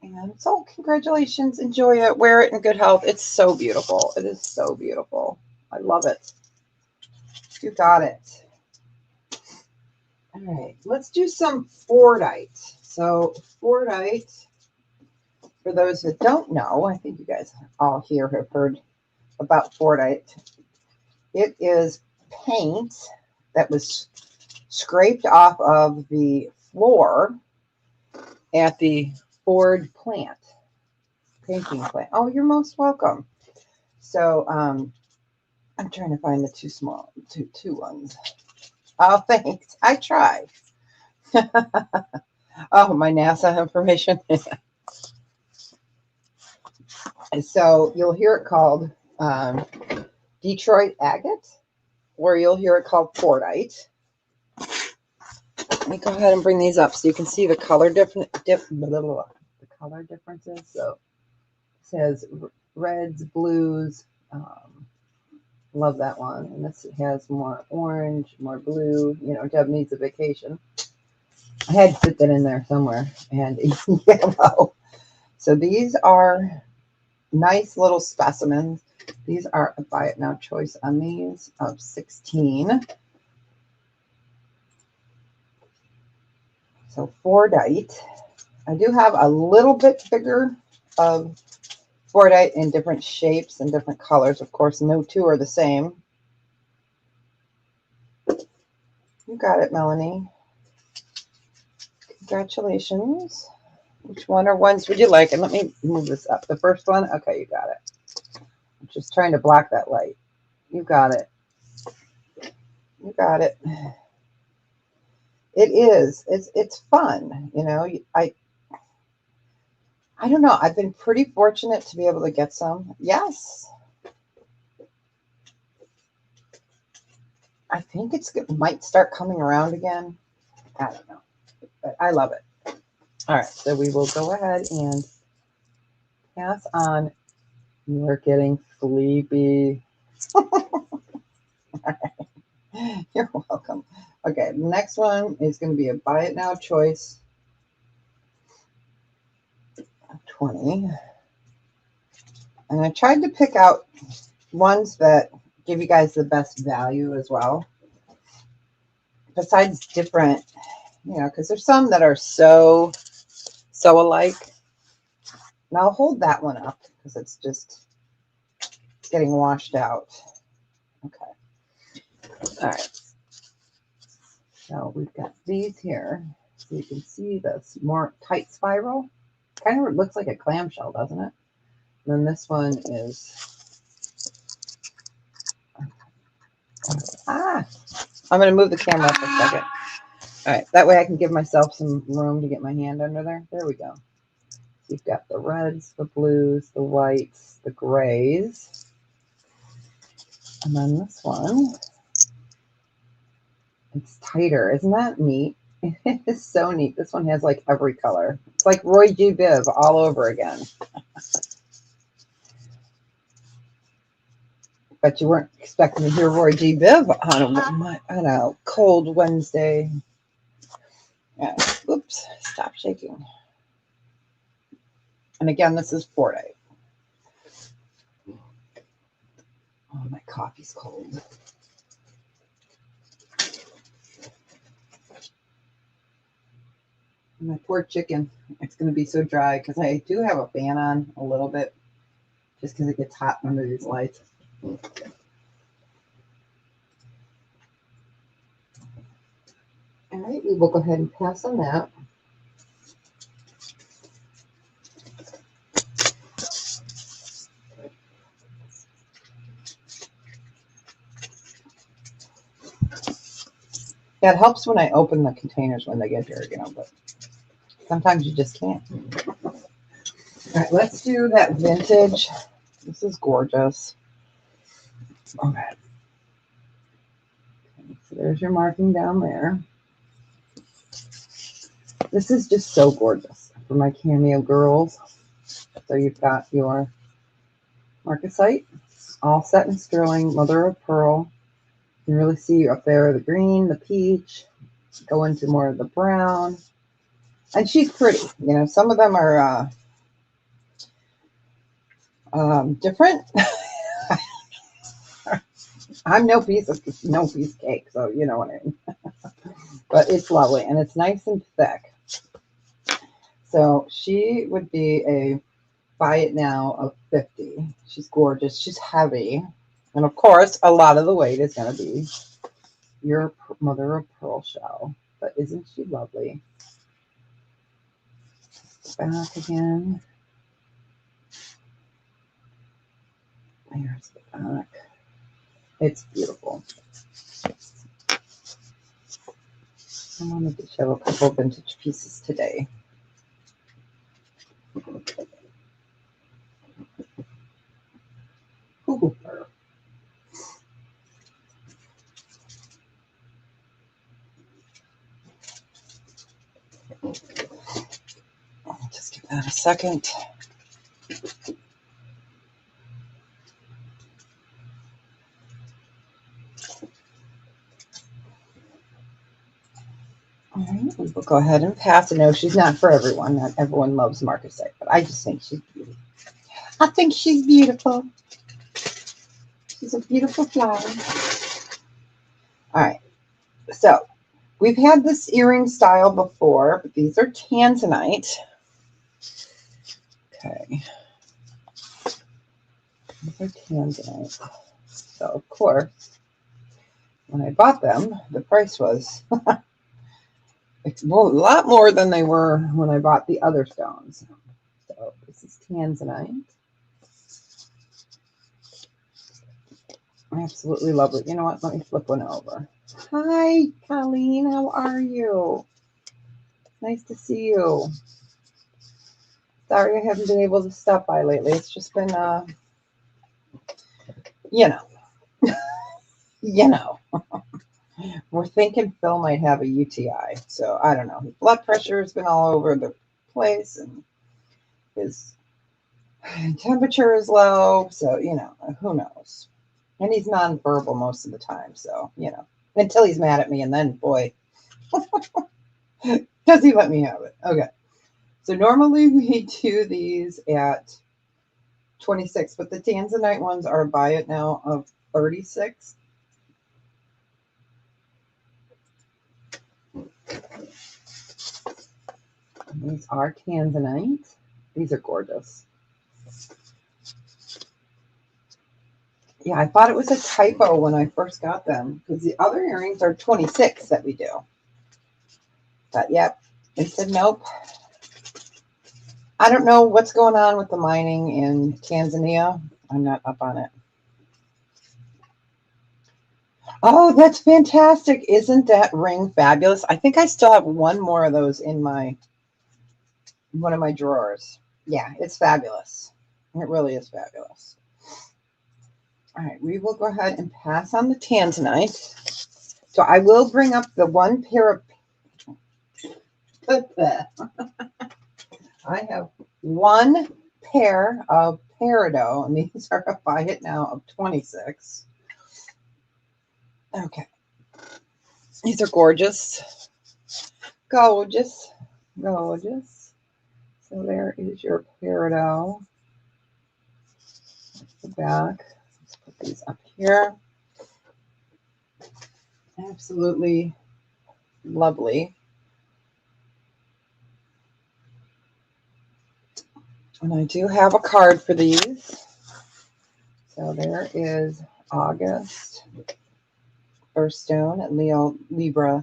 And so, congratulations. Enjoy it. Wear it in good health. It's so beautiful. It is so beautiful. I love it. You got it. All right, let's do some Fordite. So, Fordite, for those that don't know, I think you guys all here have heard about Fordite. It is paint that was scraped off of the floor at the Ford plant, painting plant. Oh, you're most welcome. So I'm trying to find the two ones. Oh, thanks. I try. Oh, my NASA information. And so you'll hear it called Detroit agate, or you'll hear it called Fordite. Let me go ahead and bring these up so you can see the color the color differences. So it says reds, blues. Love that one. And this has more orange, more blue. You know, Deb needs a vacation. I had to put that in there somewhere. And yellow. So these are nice little specimens. These are a buy it now choice on these of 16. So Fordite. I do have a little bit bigger of Fordite in different shapes and different colors. Of course, no two are the same. You got it, Melanie. Congratulations. Which one or ones would you like? And let me move this up. The first one? Okay, you got it. I'm just trying to block that light. You got it. You got it. It is. It's fun. You know, I don't know. I've been pretty fortunate to be able to get some. Yes. I think it might start coming around again. I don't know. But I love it. All right. So we will go ahead and pass on. You're getting sleepy. All right. You're welcome. Okay. The next one is going to be a buy it now choice. 20. And I tried to pick out ones that give you guys the best value as well. Besides different, you know, because there's some that are so so alike. And I'll hold that one up because it's just getting washed out. Okay. All right. So we've got these here. So you can see this more tight spiral. Kind of looks like a clamshell, doesn't it? And then this one is, I'm going to move the camera up a second. All right. That way I can give myself some room to get my hand under there. There we go. So you've got the reds, the blues, the whites, the grays. And then this one, it's tighter. Isn't that neat? It is so neat. This one has like every color. It's like Roy G. Biv all over again. But you weren't expecting to hear Roy G. Biv on a cold Wednesday. Yeah. Oops, stop shaking. And again, this is 4-day. Oh, my coffee's cold. My poor chicken. It's going to be so dry because I do have a fan on a little bit just because it gets hot under these lights. All right, we will go ahead and pass on that. Yeah, it helps when I open the containers when they get here, but sometimes you just can't. All right, let's do that vintage. This is gorgeous. Okay. So there's your marking down there. This is just so gorgeous for my cameo girls. So you've got your marcasite, all set in sterling, mother of pearl. You can really see up there the green, the peach, go into more of the brown. And she's pretty. Some of them are different. I'm no piece cake, so you know what I mean. But it's lovely, and it's nice and thick. So she would be a buy it now of 50. She's gorgeous. She's heavy. And of course, a lot of the weight is going to be your mother of pearl shell. But isn't she lovely? Back again. There's the back. It's beautiful. I wanted to show a couple vintage pieces today. Ooh. I'll just give that a second. All right, we'll go ahead and pass it. No, she's not for everyone. Not everyone loves marcasite, but I just think she's beautiful. I think she's beautiful. She's a beautiful flower. All right, so we've had this earring style before, but these are tanzanite. Okay. These are tanzanite. So, of course, when I bought them, the price was a lot more than they were when I bought the other stones. So, this is tanzanite. Absolutely lovely. You know what? Let me flip one over. Hi, Colleen. How are you? Nice to see you. Sorry I haven't been able to stop by lately. It's just been, We're thinking Phil might have a UTI. So I don't know. His blood pressure has been all over the place and his temperature is low. So, who knows? And he's nonverbal most of the time. So, until he's mad at me. And then, boy, does he let me have it. Okay. So normally we do these at 26, but the tanzanite ones are buy it now of 36. These are tanzanite. These are gorgeous. Yeah, I thought it was a typo when I first got them because the other earrings are 26 that we do. But yep, they said nope. I don't know what's going on with the mining in Tanzania. I'm not up on it. Oh, that's fantastic. Isn't that ring fabulous? I think I still have one more of those in one of my drawers. Yeah, it's fabulous. It really is fabulous. All right, we will go ahead and pass on the tanzanite. So I will bring up the one pair of I have one pair of peridot, and these are a buy it now of 26. Okay. These are gorgeous. Gorgeous. Gorgeous. So there is your peridot. The back. Let's put these up here. Absolutely lovely. And I do have a card for these. So there is August, Birthstone, and Leo, Libra,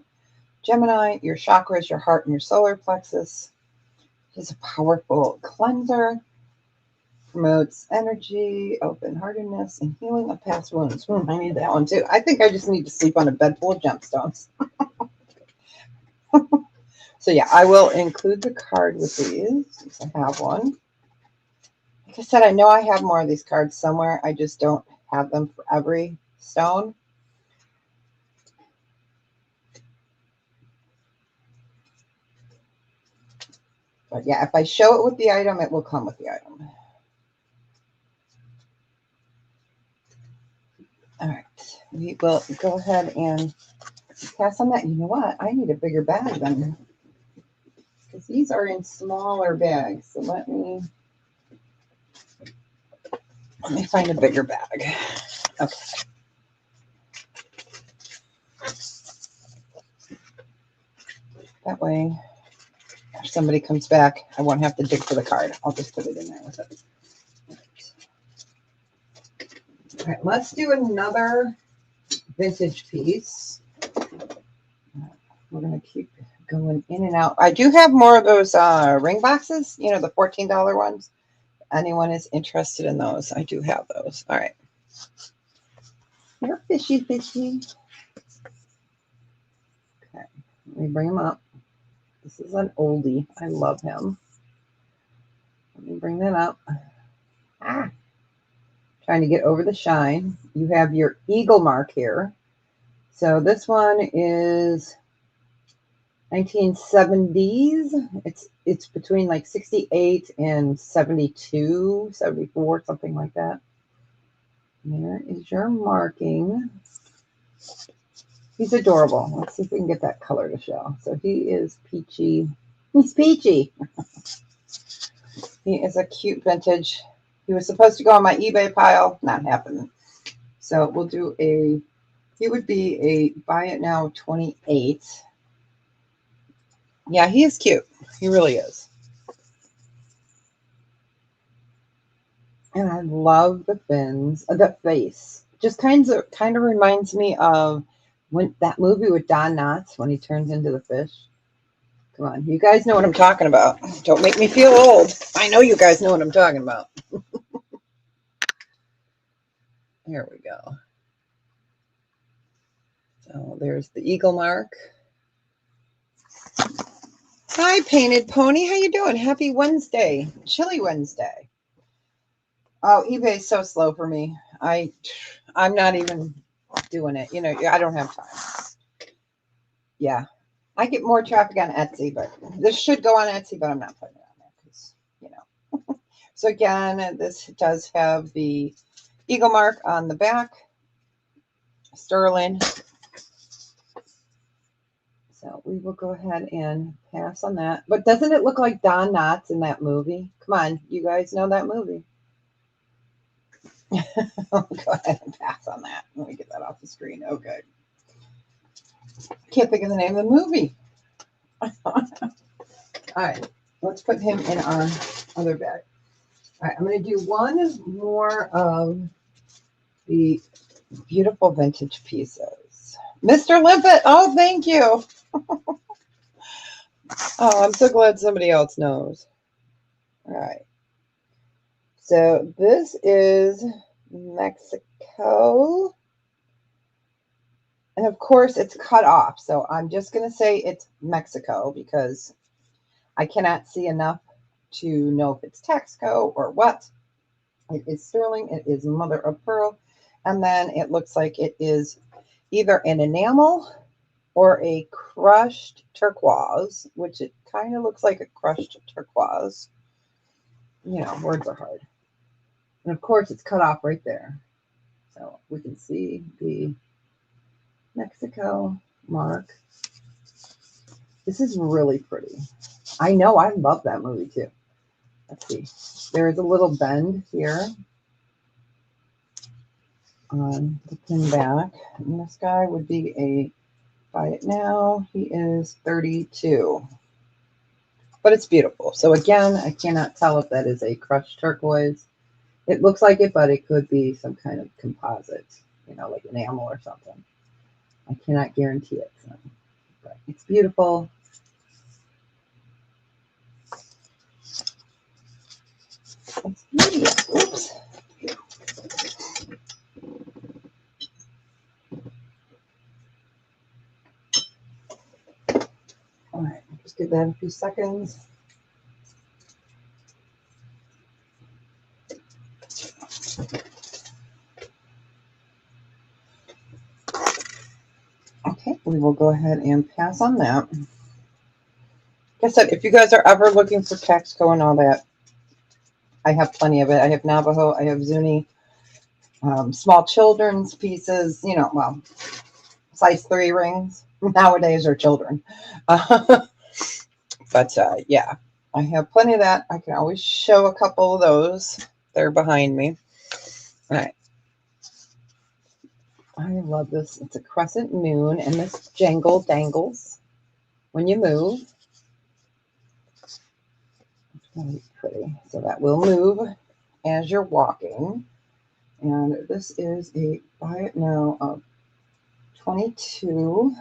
Gemini, your chakras, your heart, and your solar plexus. It is a powerful cleanser. Promotes energy, open-heartedness, and healing of past wounds. I need that one too. I think I just need to sleep on a bed full of gemstones. So yeah, I will include the card with these since I have one. Like I said, I know I have more of these cards somewhere. I just don't have them for every stone. But yeah, if I show it with the item, it will come with the item. All right, we will go ahead and pass on that. You know what? I need a bigger bag than because these are in smaller bags. So let me find a bigger bag. Okay. That way, if somebody comes back, I won't have to dig for the card. I'll just put it in there with it. All right, let's do another vintage piece. We're going to keep going in and out. I do have more of those ring boxes, you know, the $14 ones. Anyone is interested in those, I do have those. All right. They're fishy, fishy. Okay, let me bring them up. This is an oldie. I love him. Let me bring that up. Trying to get over the shine. You have your eagle mark here. So this one is 1970s. It's between like 68 and 72, 74, something like that. And there is your marking. He's adorable. Let's see if we can get that color to show. So he is peachy. He's peachy. He is a cute vintage. He was supposed to go on my eBay pile. Not happening. So we'll do he would be a buy it now 28. Yeah, he is cute. He really is. And I love the fins, the face. Just kind of reminds me of when that movie with Don Knotts when he turns into the fish. Come on, you guys know what I'm talking about. Don't make me feel old. I know you guys know what I'm talking about. Here we go. So there's the eagle mark. Hi, Painted Pony. How you doing? Happy Wednesday. Chilly Wednesday. Oh, eBay is so slow for me. I'm not even doing it. You know, I don't have time. Yeah. I get more traffic on Etsy, but this should go on Etsy, but I'm not putting it on there because, you know. So again, this does have the eagle mark on the back. Sterling. So we will go ahead and pass on that. But doesn't it look like Don Knotts in that movie? Come on, you guys know that movie. I'll go ahead and pass on that. Let me get that off the screen. Okay. Can't think of the name of the movie. All right. Let's put him in our other bag. All right, I'm going to do one more of the beautiful vintage pieces. Mr. Limpet, oh, thank you. Oh, I'm so glad somebody else knows. All right. So this is Mexico. And of course, it's cut off. So I'm just going to say it's Mexico because I cannot see enough to know if it's Texaco or what. It is sterling. It is mother of pearl. And then it looks like it is either an enamel or a crushed turquoise, which it kind of looks like a crushed turquoise. You know, words are hard. And of course, it's cut off right there. So we can see the Mexico mark. This is really pretty. I know, I love that movie too. Let's see. There's a little bend here on the pin back. And this guy would be a, buy it now, he is 32. But it's beautiful. So again, I cannot tell if that is a crushed turquoise. It looks like it, but it could be some kind of composite, you know, like enamel or something. I cannot guarantee it. So, but it's beautiful. It's beautiful. Oops. All right, just give that a few seconds. Okay, we will go ahead and pass on that. Like I said, if you guys are ever looking for Texaco and all that, I have plenty of it. I have Navajo, I have Zuni, small children's pieces, you know, well, size 3 rings. Nowadays are children. But yeah, I have plenty of that. I can always show a couple of those. They're behind me. All right. I love this. It's a crescent moon, and this jangle dangles when you move. It's really pretty. So that will move as you're walking. And this is a buy it now of 22.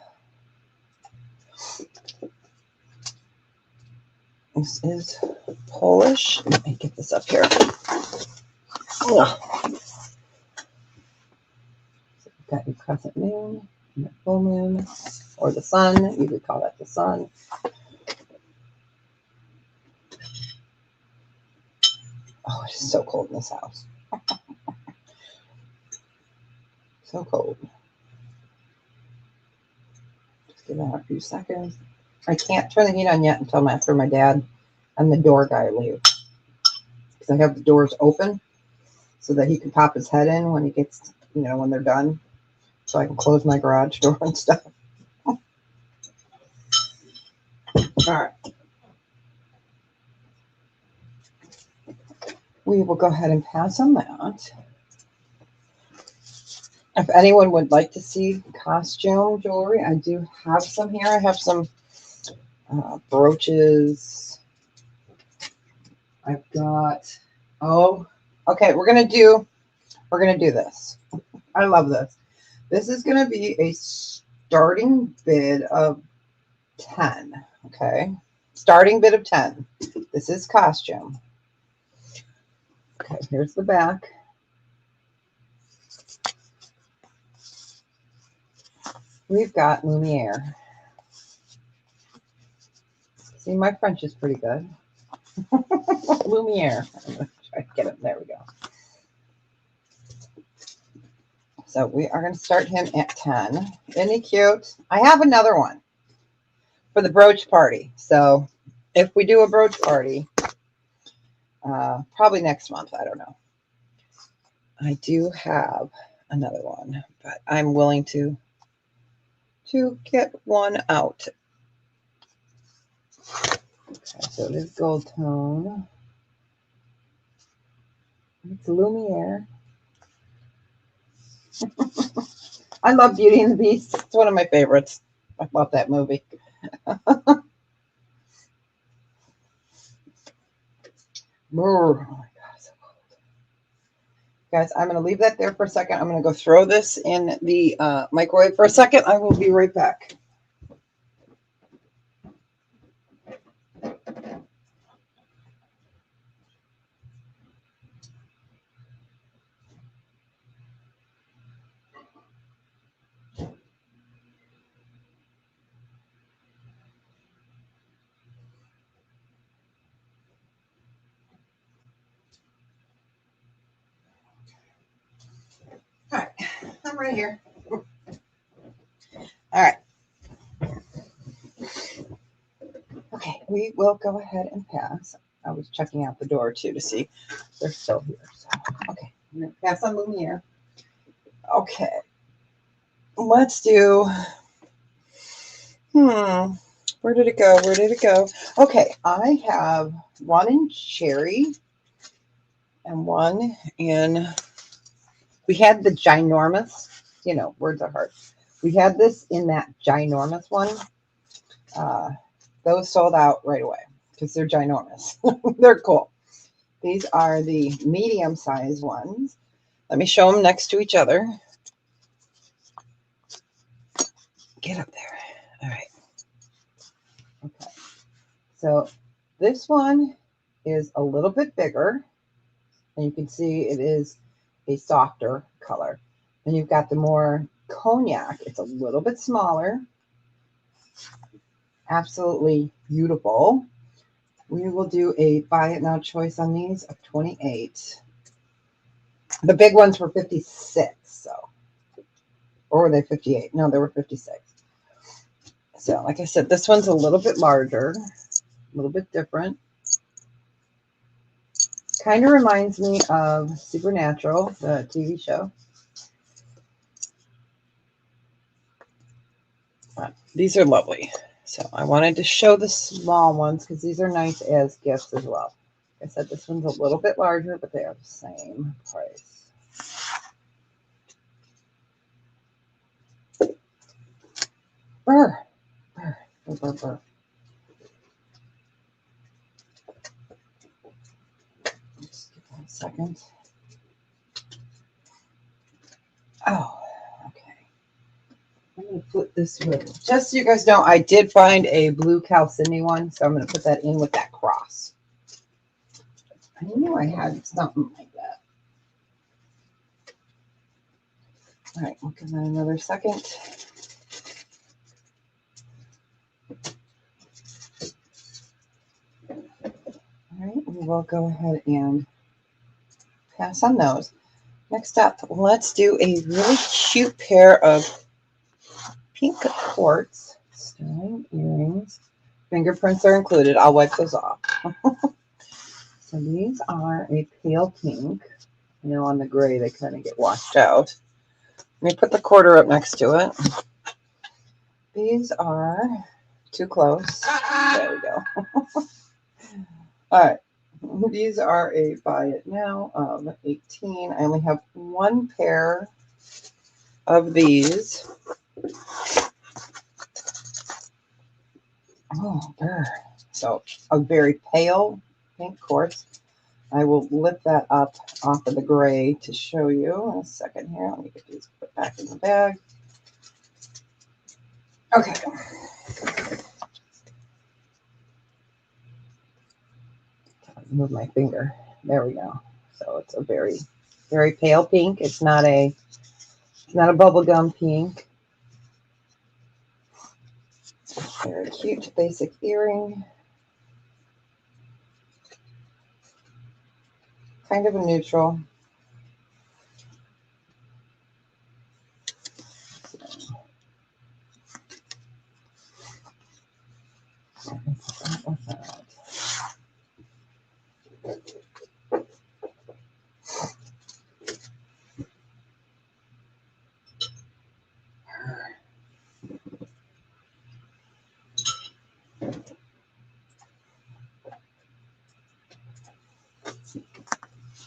This is Polish. Let me get this up here. Ugh. So you've got your crescent moon and your full moon, or the sun. You could call that the sun. Oh, it is so cold in this house. So cold. Just give that a few seconds. I can't turn the heat on yet until after my dad and the door guy leave. Because I have the doors open so that he can pop his head in when he gets, you know, when they're done. So I can close my garage door and stuff. All right. We will go ahead and pass on that. If anyone would like to see costume jewelry, I do have some here. I have some brooches. I've got, oh, okay, we're gonna do this. I love this. This is gonna be a starting bid of 10. Okay, starting bid of 10. This is costume. Okay, here's the back. We've got Lumiere. See, my French is pretty good. Lumiere. I'm gonna try to get it. There we go. So we are going to start him at 10. Isn't he cute? I have another one for the brooch party. So if we do a brooch party, probably next month, I don't know. I do have another one, but I'm willing to get one out. Okay, so it is gold tone. It's Lumiere. I love Beauty and the Beast. It's one of my favorites. I love that movie. Oh my God, so cold. Guys, I'm going to leave that there for a second. I'm going to go throw this in the microwave for a second. I will be right back. All right, I'm right here. All right. Okay, we will go ahead and pass. I was checking out the door too to see if they're still here. So, okay, I'm going to pass on Lumiere. Okay, let's do, where did it go? Where did it go? Okay, I have one in cherry and one in, we had the ginormous, words are hard. We had this in that ginormous one. Those sold out right away because they're ginormous. They're cool. These are the medium-sized ones. Let me show them next to each other. Get up there. All right. Okay. So this one is a little bit bigger. And you can see it is a softer color. And you've got the more cognac. It's a little bit smaller. Absolutely beautiful. We will do a buy it now choice on these of 28. The big ones were 56. So, or were they 58? No, they were 56. So, like I said, this one's a little bit larger, a little bit different. Kind of reminds me of Supernatural, the TV show. These are lovely. So I wanted to show the small ones because these are nice as gifts as well. Like I said, this one's a little bit larger, but they are the same price. Burr, burr, burr, burr, burr. Just give that a second. Oh, okay. I'm going to put this with, just so you guys know, I did find a blue Calcini one, so I'm going to put that in with that cross. I knew I had something like that. All right, we'll give that another second. All right, we will go ahead and pass on those. Next up, let's do a really cute pair of pink quartz sterling earrings. Fingerprints are included. I'll wipe those off. So these are a pale pink. On the gray, they kind of get washed out. Let me put the quarter up next to it. These are too close. There we go. All right. These are a buy it now of 18. I only have one pair of these. Oh, there. So a very pale pink quartz. I will lift that up off of the gray to show you in a second here. Let me get these put back in the bag. Okay. Move my finger. There we go. So it's a very, very pale pink. It's not a bubblegum pink. Very cute basic earring. Kind of a neutral.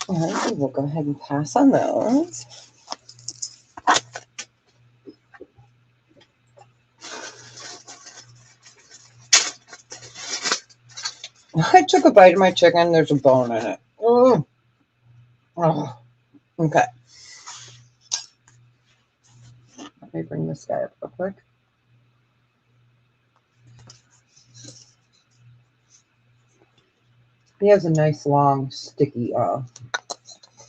All right, we'll go ahead and pass on those. I took a bite of my chicken. There's a bone in it. Oh, okay. Let me bring this guy up real quick. He has a nice long sticky all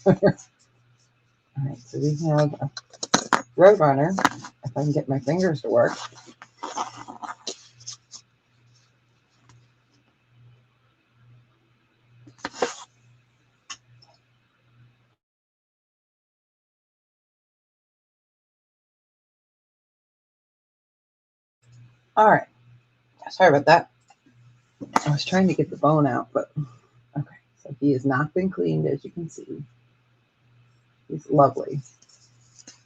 right, so we have a Roadrunner, if I can get my fingers to work. All right, sorry about that. I was trying to get the bone out, but okay. So he has not been cleaned, as you can see. He's lovely.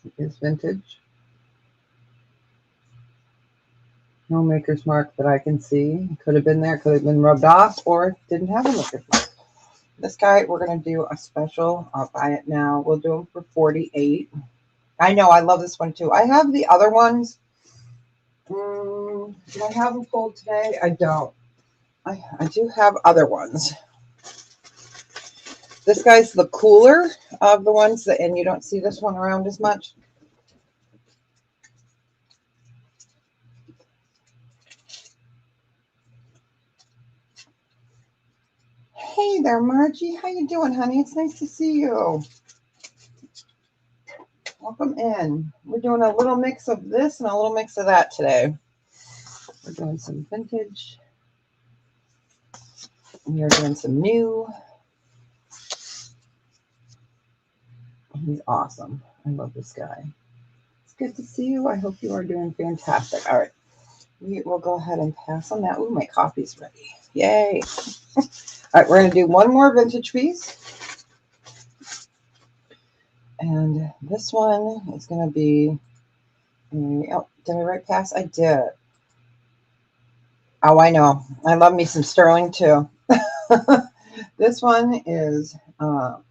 He is vintage. No maker's mark that I can see. Could have been there, could have been rubbed off, or didn't have a maker's mark. This guy, we're going to do a special. I'll buy it now. We'll do him for 48. I know, I love this one too. I have the other ones. Do I have them pulled today? I don't. I do have other ones. This guy's the cooler of the ones that, and you don't see this one around as much. Hey there, Margie. How you doing, honey? It's nice to see you. Welcome in. We're doing a little mix of this and a little mix of that today. We're doing some vintage. We are doing some new. He's awesome. I love this guy. It's good to see you. I hope you are doing fantastic. All right. We will go ahead and pass on that. Ooh, my coffee's ready. Yay. All right, we're going to do one more vintage piece. And this one is going to be, oh, did I write pass? I did. Oh, I know. I love me some sterling too. This one is, we'll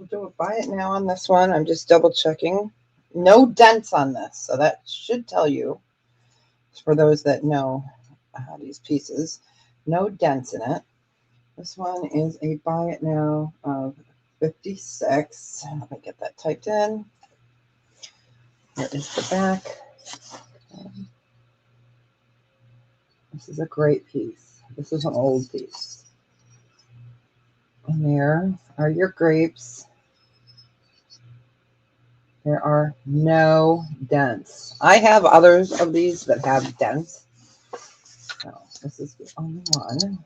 do a buy it now on this one. I'm just double checking. No dents on this. So that should tell you, for those that know these pieces, no dents in it. This one is a buy it now of 56. Let me get that typed in. Here is the back. This is a great piece. This is an old piece. And there are your grapes. There are no dents. I have others of these that have dents. So this is the only one that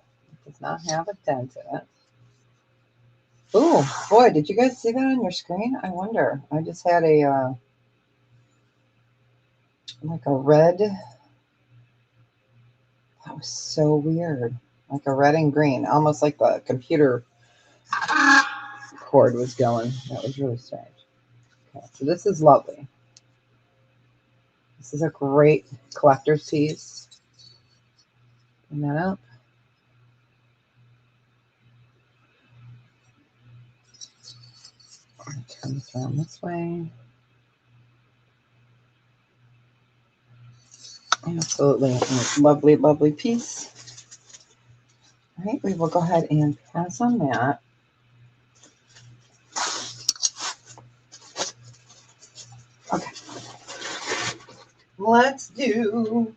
does not have a dent in it. Oh, boy, did you guys see that on your screen? I wonder. I just had a, like a red. That was so weird. Like a red and green, almost like the computer cord was going. That was really strange. Okay, so this is lovely. This is a great collector's piece. Bring that up. Turn this around this way. Absolutely lovely, lovely piece. All right, we will go ahead and pass on that. Okay. Let's do,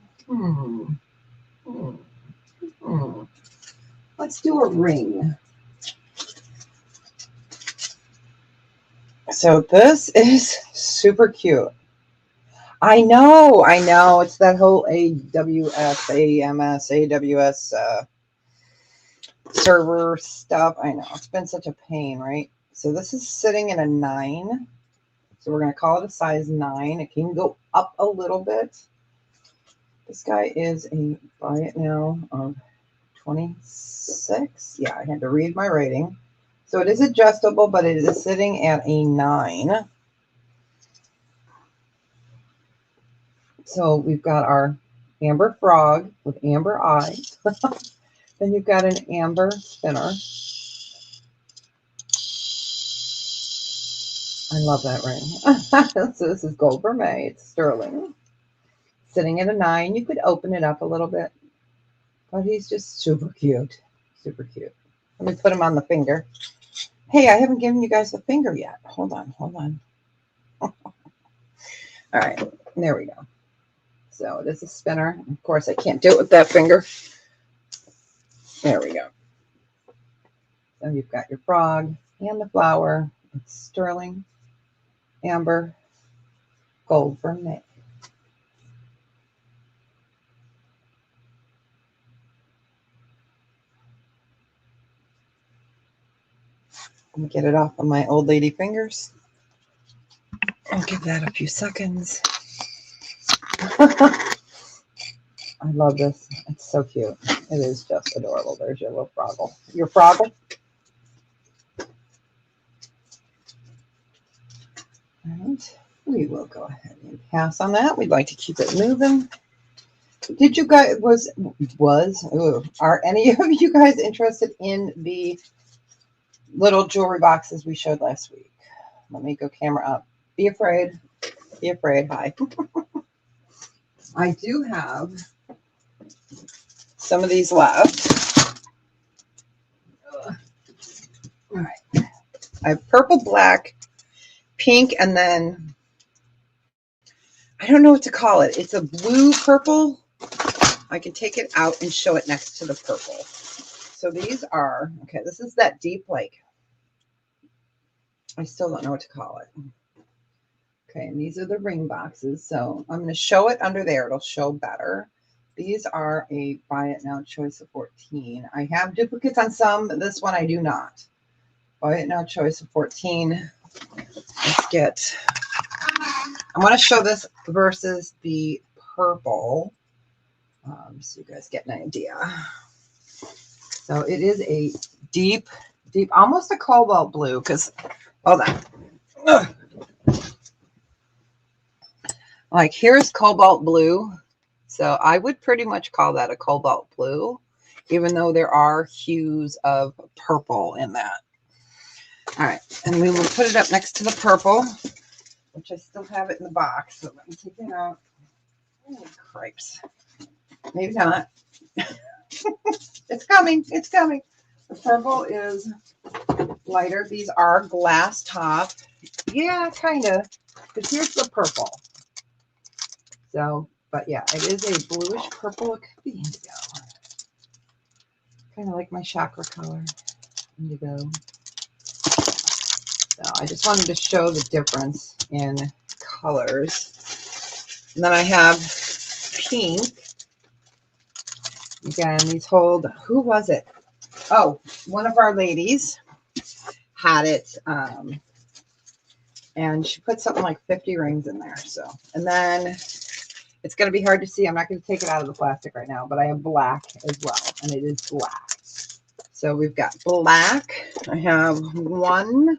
let's do a ring. So this is super cute. I know. It's that whole AWS, AMS, AWS server stuff. I know. It's been such a pain, right? So this is sitting in a 9. So we're going to call it a size 9. It can go up a little bit. This guy is a buy it now of 26. Yeah, I had to read my rating. So it is adjustable, but it is sitting at a 9. So we've got our amber frog with amber eyes. Then you've got an amber spinner. I love that ring. So this is gold vermeil. It's sterling. Sitting at a 9. You could open it up a little bit, but he's just super cute. Super cute. Let me put them on the finger. Hey, I haven't given you guys the finger yet. Hold on, hold on. All right, there we go. So it is a spinner. Of course, I can't do it with that finger. There we go. So you've got your frog and the flower. It's sterling, amber, gold for May. Let me get it off of my old lady fingers. I'll give that a few seconds. I love this. It's so cute. It is just adorable. There's your little froggle. Your froggle. And we will go ahead and pass on that. We'd like to keep it moving. Did you guys, are any of you guys interested in the little jewelry boxes we showed last week? Let me go camera up. Be afraid. Be afraid. Hi. I do have some of these left. All right. I have purple, black, pink, and then I don't know what to call it. It's a blue purple. I can take it out and show it next to the purple. So these are, okay, this is that deep, like, I still don't know what to call it. Okay, and these are the ring boxes. So I'm going to show it under there. It'll show better. These are a buy it now choice of 14. I have duplicates on some, but this one I do not. Buy it now choice of 14. Let's get, I want to show this versus the purple. So you guys get an idea. So it is a deep, almost a cobalt blue, because, hold on. Ugh. Like here's cobalt blue. So I would pretty much call that a cobalt blue, even though there are hues of purple in that. All right, and we will put it up next to the purple, which I still have it in the box. So let me take it out. Oh, cripes. Maybe not. It's coming. It's coming. The purple is lighter. These are glass top. Yeah, kind of. Because here's the purple. So, but yeah, it is a bluish purple. It could be indigo. Kind of like my chakra color. Indigo. So I just wanted to show the difference in colors. And then I have pink. Again, these hold, who was it? Oh, one of our ladies had it, and she put something like 50 rings in there. So, and then it's going to be hard to see. I'm not going to take it out of the plastic right now, but I have black as well, and it is black. So we've got black. I have one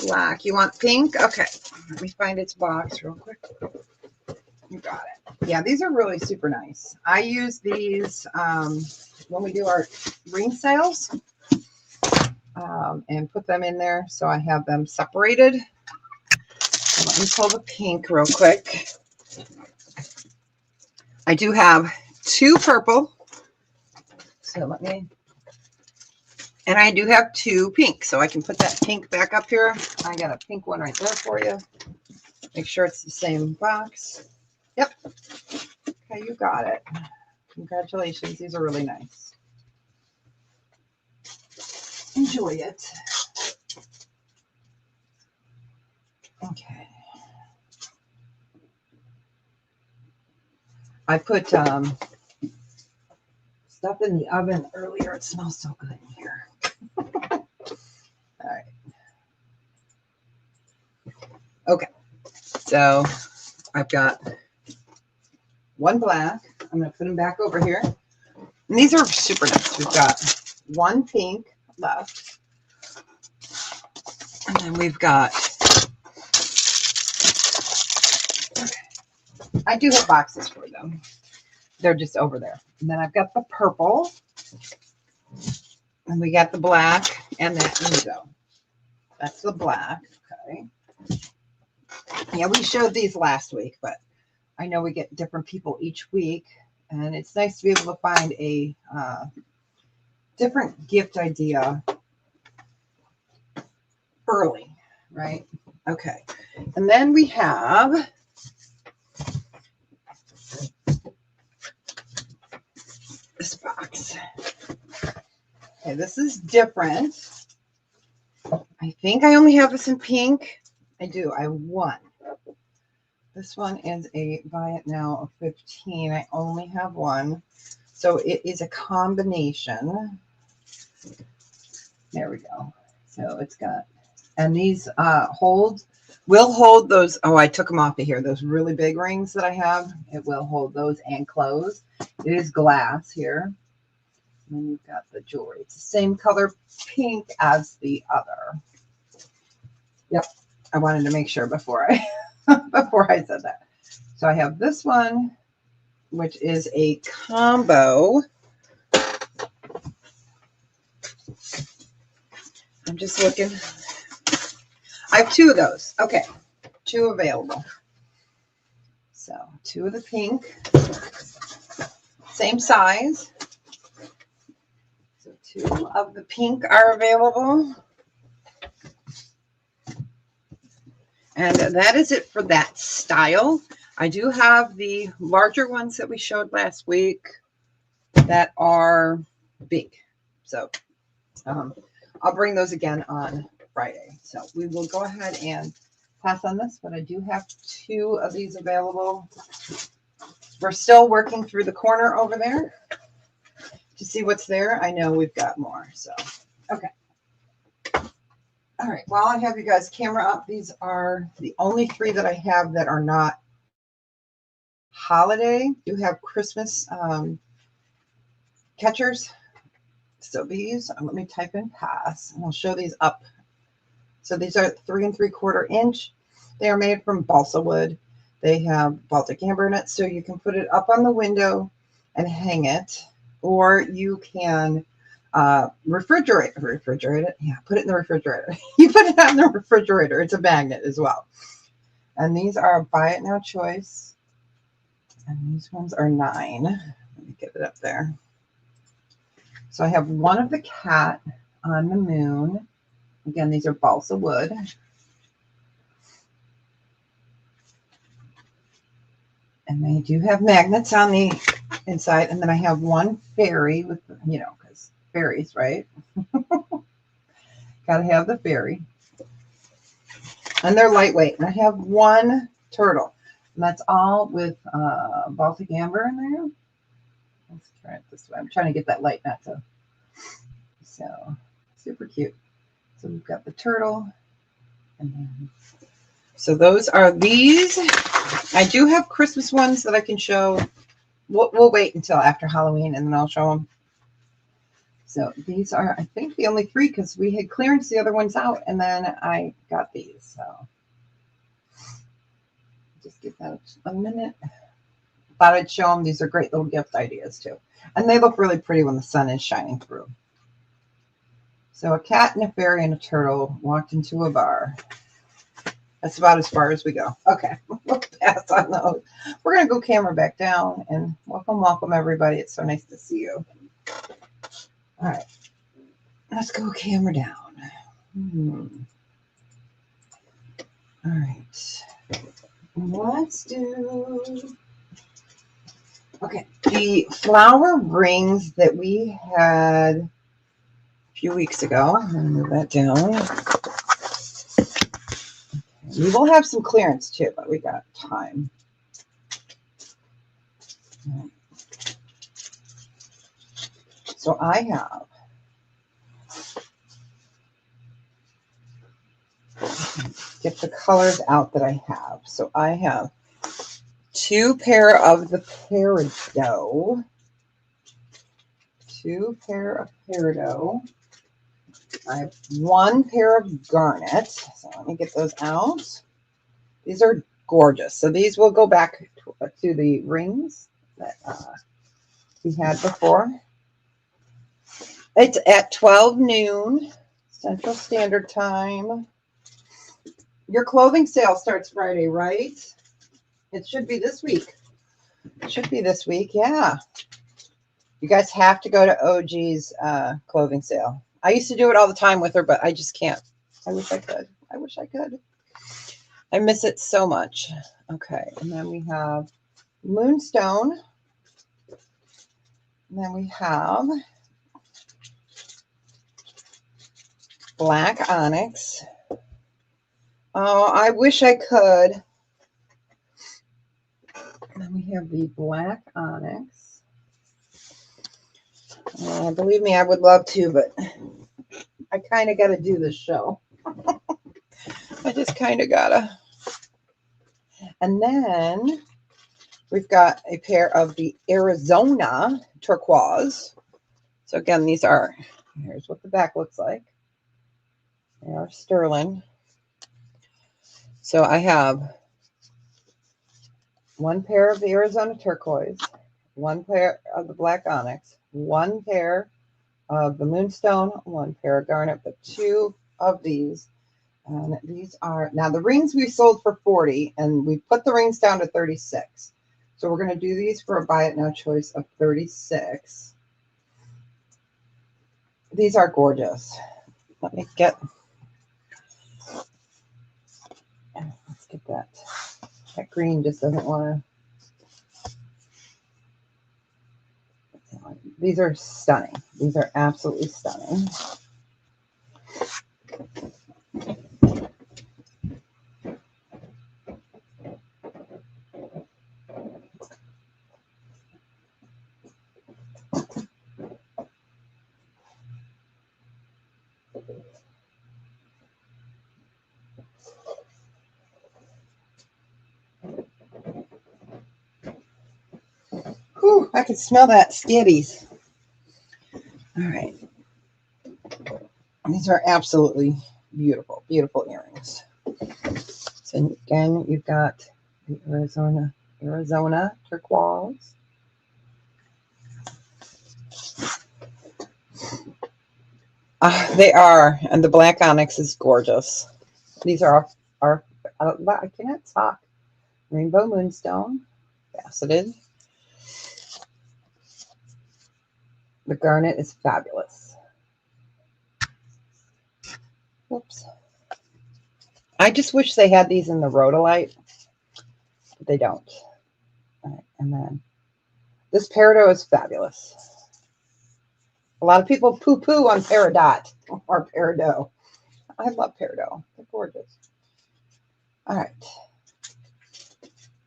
black. You want pink? Okay. Let me find its box real quick. You got it. Yeah, these are really super nice. I use these when we do our ring sales and put them in there. So I have them separated. So let me pull the pink real quick. I do have two purple. So let me, and I do have two pink. So I can put that pink back up here. I got a pink one right there for you. Make sure it's the same box. Yep. Okay, you got it. Congratulations. These are really nice. Enjoy it. Okay. I put stuff in the oven earlier. It smells so good in here. All right. Okay. So I've got one black. I'm going to put them back over here. And these are super nice. We've got one pink left. And then we've got, okay. I do have boxes for them. They're just over there. And then I've got the purple. And we got the black and that indigo. That's the black. Okay. Yeah, we showed these last week, but I know we get different people each week. And it's nice to be able to find a different gift idea early, right? Okay. And then we have this box. Okay, this is different. I think I only have this in pink. I do. I have one. This one is a buy it now of 15. I only have one. So it is a combination. There we go. So it's got, and these will hold those. Oh, I took them off of here. Those really big rings that I have, it will hold those and close. It is glass here. And then you've got the jewelry. It's the same color pink as the other. Yep. I wanted to make sure before I before I said that. So I have this one, which is a combo. I'm just looking. I have two of those. Okay. Two available. So two of the pink. Same size. So two of the pink are available. And that is it for that style. I do have the larger ones that we showed last week that are big. So I'll bring those again on Friday. So we will go ahead and pass on this, but I do have two of these available. We're still working through the corner over there to see what's there. I know we've got more. So, okay. All right, while I have you guys camera up, these are the only three that I have that are not holiday. You have Christmas catchers. So these, let me type in pass, and I'll show these up. So these are 3 3/4 inch. They are made from balsa wood. They have Baltic amber in it, so you can put it up on the window and hang it, or you can refrigerate it. Yeah, put it in the refrigerator. You put it on the refrigerator. It's a magnet as well. And these are a buy it now choice. And these ones are 9. Let me get it up there. So I have one of the cat on the moon. Again, these are balsa wood. And they do have magnets on the inside. And then I have one fairy with, you know, because fairies, right? Got to have the fairy. And they're lightweight. And I have one turtle. And that's all with Baltic amber in there. Let's try it this way. I'm trying to get that light not to. So, super cute. So we've got the turtle. And then, so those are these. I do have Christmas ones that I can show. We'll wait until after Halloween and then I'll show them. So these are, I think, the only 3 because we had clearance the other ones out and then I got these. So just give that a minute. Thought I'd show them. These are great little gift ideas too. And they look really pretty when the sun is shining through. So a cat and a fairy and a turtle walked into a bar. That's about as far as we go. Okay, we'll pass on those. We're going to go camera back down and welcome everybody. It's so nice to see you. All right, let's go camera down. All right, let's do, okay, the flower rings that we had a few weeks ago. I'm going to move that down. We will have some clearance too, but we got time. So I have get the colors out that I have. So I have 2 pair of the peridot. 2 pair of peridot. I have 1 pair of garnet. So let me get those out. These are gorgeous. So these will go back to the rings that we had before. It's at 12 noon Central Standard Time. Your clothing sale starts Friday, right? It should be this week. It should be this week, yeah. You guys have to go to OG's clothing sale. I used to do it all the time with her, but I just can't. I wish I could. I wish I could. I miss it so much. Okay, and then we have Moonstone. And then we have Black Onyx. Oh, I wish I could. And then we have the Black Onyx. Believe me, I would love to, but I kind of got to do this show. I just kind of got to. And then we've got a pair of the Arizona turquoise. So again, these are, here's what the back looks like. They are sterling. So I have one pair of the Arizona turquoise, one pair of the Black Onyx, one pair of the Moonstone, one pair of garnet, but two of these. And these are, now the rings we sold for 40 and we put the rings down to 36. So we're going to do these for a buy it now choice of 36. These are gorgeous. Let me get, let's get that. That green just doesn't want to. These are stunning. These are absolutely stunning. Whew, I can smell that skitties. All right. These are absolutely beautiful, beautiful earrings. So again, you've got the Arizona turquoise. They are, and the Black Onyx is gorgeous. These are I cannot talk. Rainbow Moonstone, faceted. The garnet is fabulous. Whoops. I just wish they had these in the rhodolite, but they don't. All right, and then this peridot is fabulous. A lot of people poo-poo on peridot or peridot. I love peridot. They're gorgeous. All right.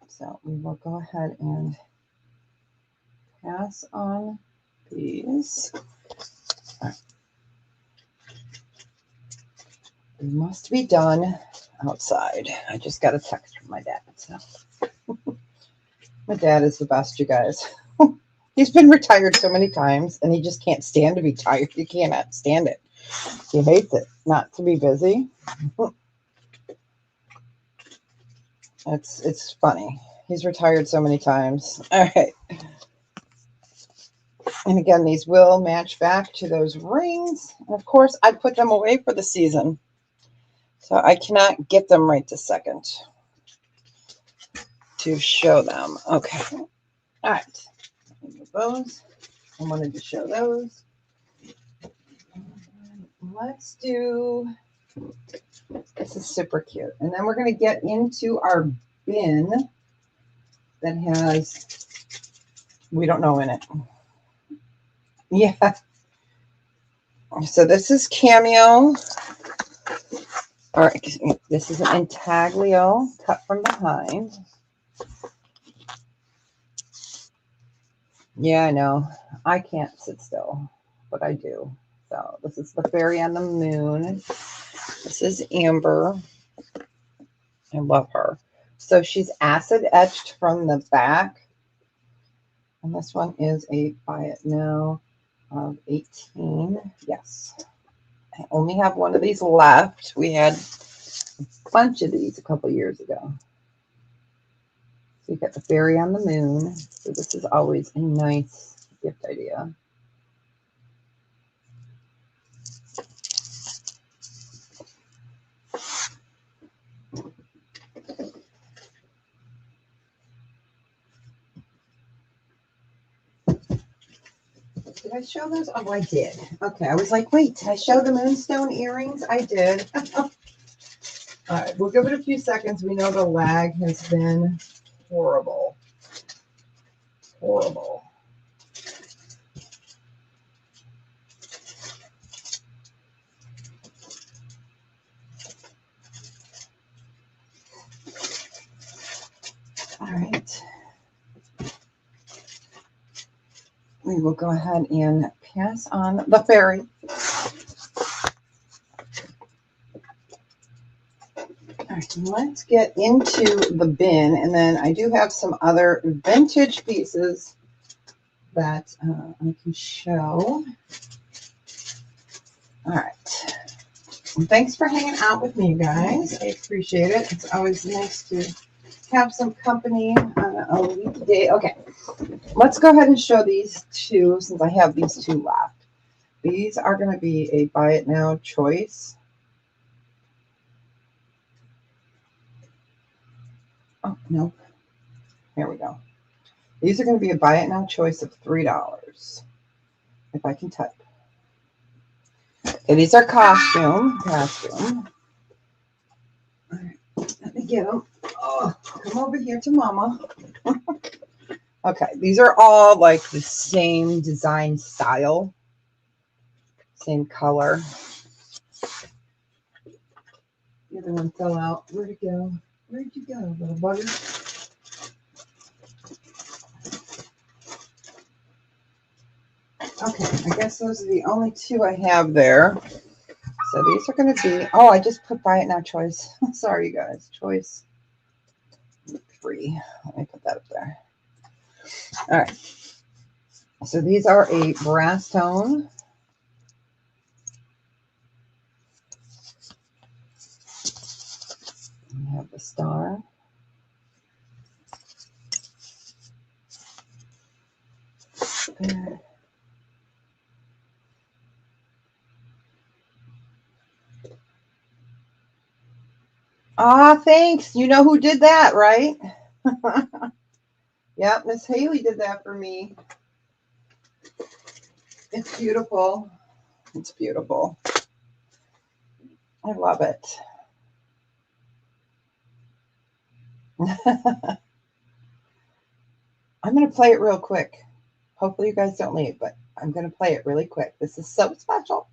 So we will go ahead and pass on these. All right. We must be done outside. I just got a text from my dad. So. My dad is the best, you guys. He's been retired so many times, and he just can't stand to be tired. He cannot stand it. He hates it, not to be busy. It's funny. He's retired so many times. All right. And again, these will match back to those rings. And of course, I put them away for the season. So I cannot get them right this second to show them. Okay. All right. Move those. I wanted to show those. Let's do, this is super cute. And then we're going to get into our bin that has, we don't know in it. Yeah. So this is Cameo, or this is an intaglio cut from behind. Yeah, I know. I can't sit still, but I do. So this is the Fairy on the Moon. This is Amber. I love her. So she's acid etched from the back. And this one is a buy it now of 18. Yes. I only have one of these left. We had a bunch of these a couple years ago. So you've got the Fairy on the Moon. So this is always a nice gift idea. Did I show those? Oh, I did. Okay, I was like, wait, did I show the moonstone earrings? I did. All right, we'll give it a few seconds. We know the lag has been horrible. Horrible. All right. We will go ahead and pass on the fairy. All right, let's get into the bin, and then I do have some other vintage pieces that I can show. All right. And thanks for hanging out with me, guys. I appreciate it. It's always nice to have some company on a weekday. Okay, let's go ahead and show these two since I have these two left. These are going to be a buy it now choice. Oh, no. There we go. These are going to be a buy it now choice of $3. If I can type. Okay, these are costume. All right, let me get them. Oh, come over here to mama. Okay, these are all like the same design style. Same color. The other one fell out. Where'd it go? Where'd you go, little bugger? Okay, I guess those are the only two I have there. So these are going to be, oh, I just put buy it now choice. Sorry, you guys. Choice 3. Let me put that up there. All right. So these are a brass tone. We have the star. There. Ah, thanks. You know who did that, right? Yep, Miss Haley did that for me. It's beautiful. It's beautiful. I love it. I'm going to play it real quick. Hopefully you guys don't leave, but I'm going to play it really quick. This is so special.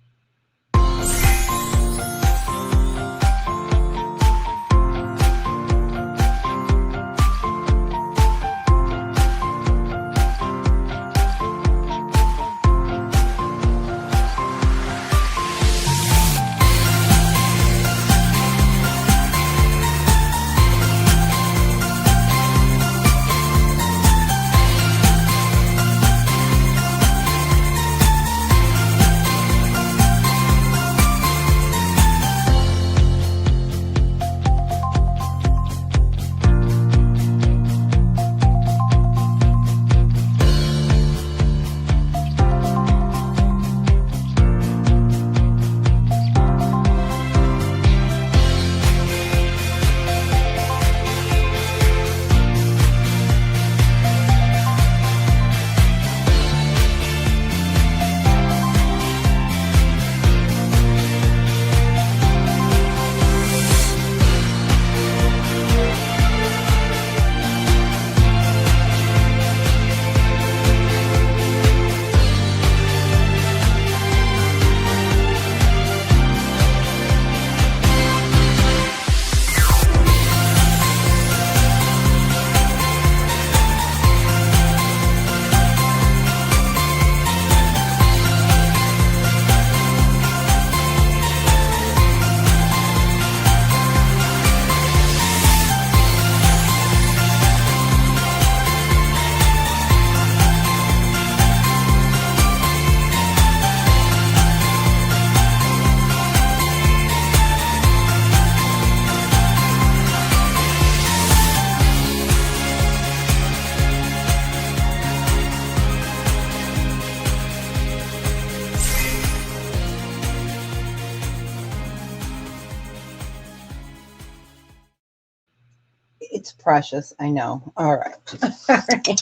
It's precious. I know. All right. All right.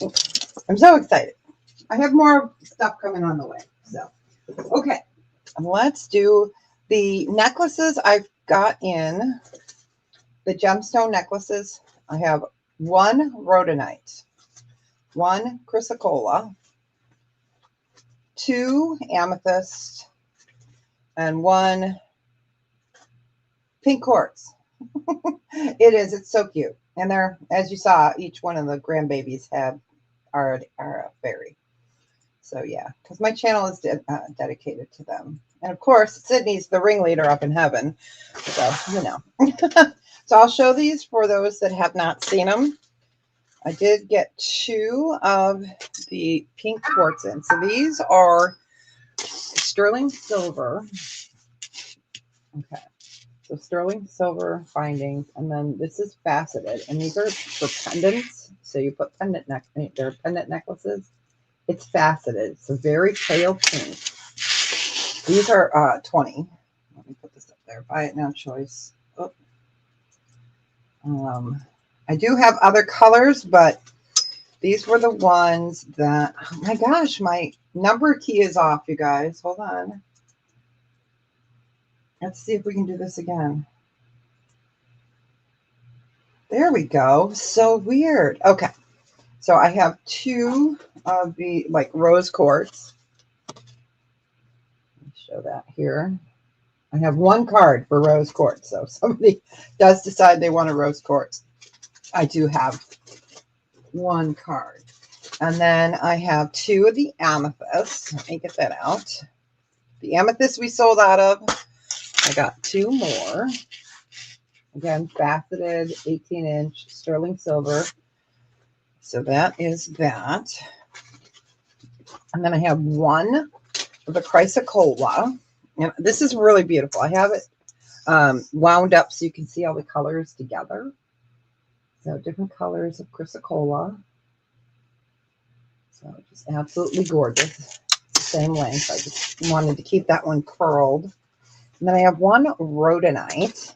I'm so excited. I have more stuff coming on the way. So, okay, let's do the necklaces I've got in. The gemstone necklaces. I have one rhodonite, one chrysocolla, two amethyst, and one pink quartz. It's so cute. And they're, as you saw, each one of the grandbabies are a fairy. So yeah, because my channel is dedicated to them. And of course, Sydney's the ringleader up in heaven. So, you know. So I'll show these for those that have not seen them. I did get two of the pink quartz in. So these are sterling silver. Okay. So sterling silver bindings, and then this is faceted, and these are for pendants. So you put they're pendant necklaces. It's faceted. It's a very pale pink. These are 20. Let me put this up there. Buy it now choice. Oh. I do have other colors, but these were the ones that, oh my gosh, my number key is off, you guys. Hold on. Let's see if we can do this again. There we go. So weird. Okay. So I have two of the like rose quartz. Let me show that here. I have one card for rose quartz. So if somebody does decide they want a rose quartz, I do have one card. And then I have two of the amethysts. Let me get that out. The amethyst we sold out of. I got two more. Again, faceted 18-inch sterling silver. So that is that. And then I have one of the chrysocolla. And this is really beautiful. I have it wound up so you can see all the colors together. So different colors of chrysocolla. So just absolutely gorgeous. Same length. I just wanted to keep that one curled. And then I have one rhodonite.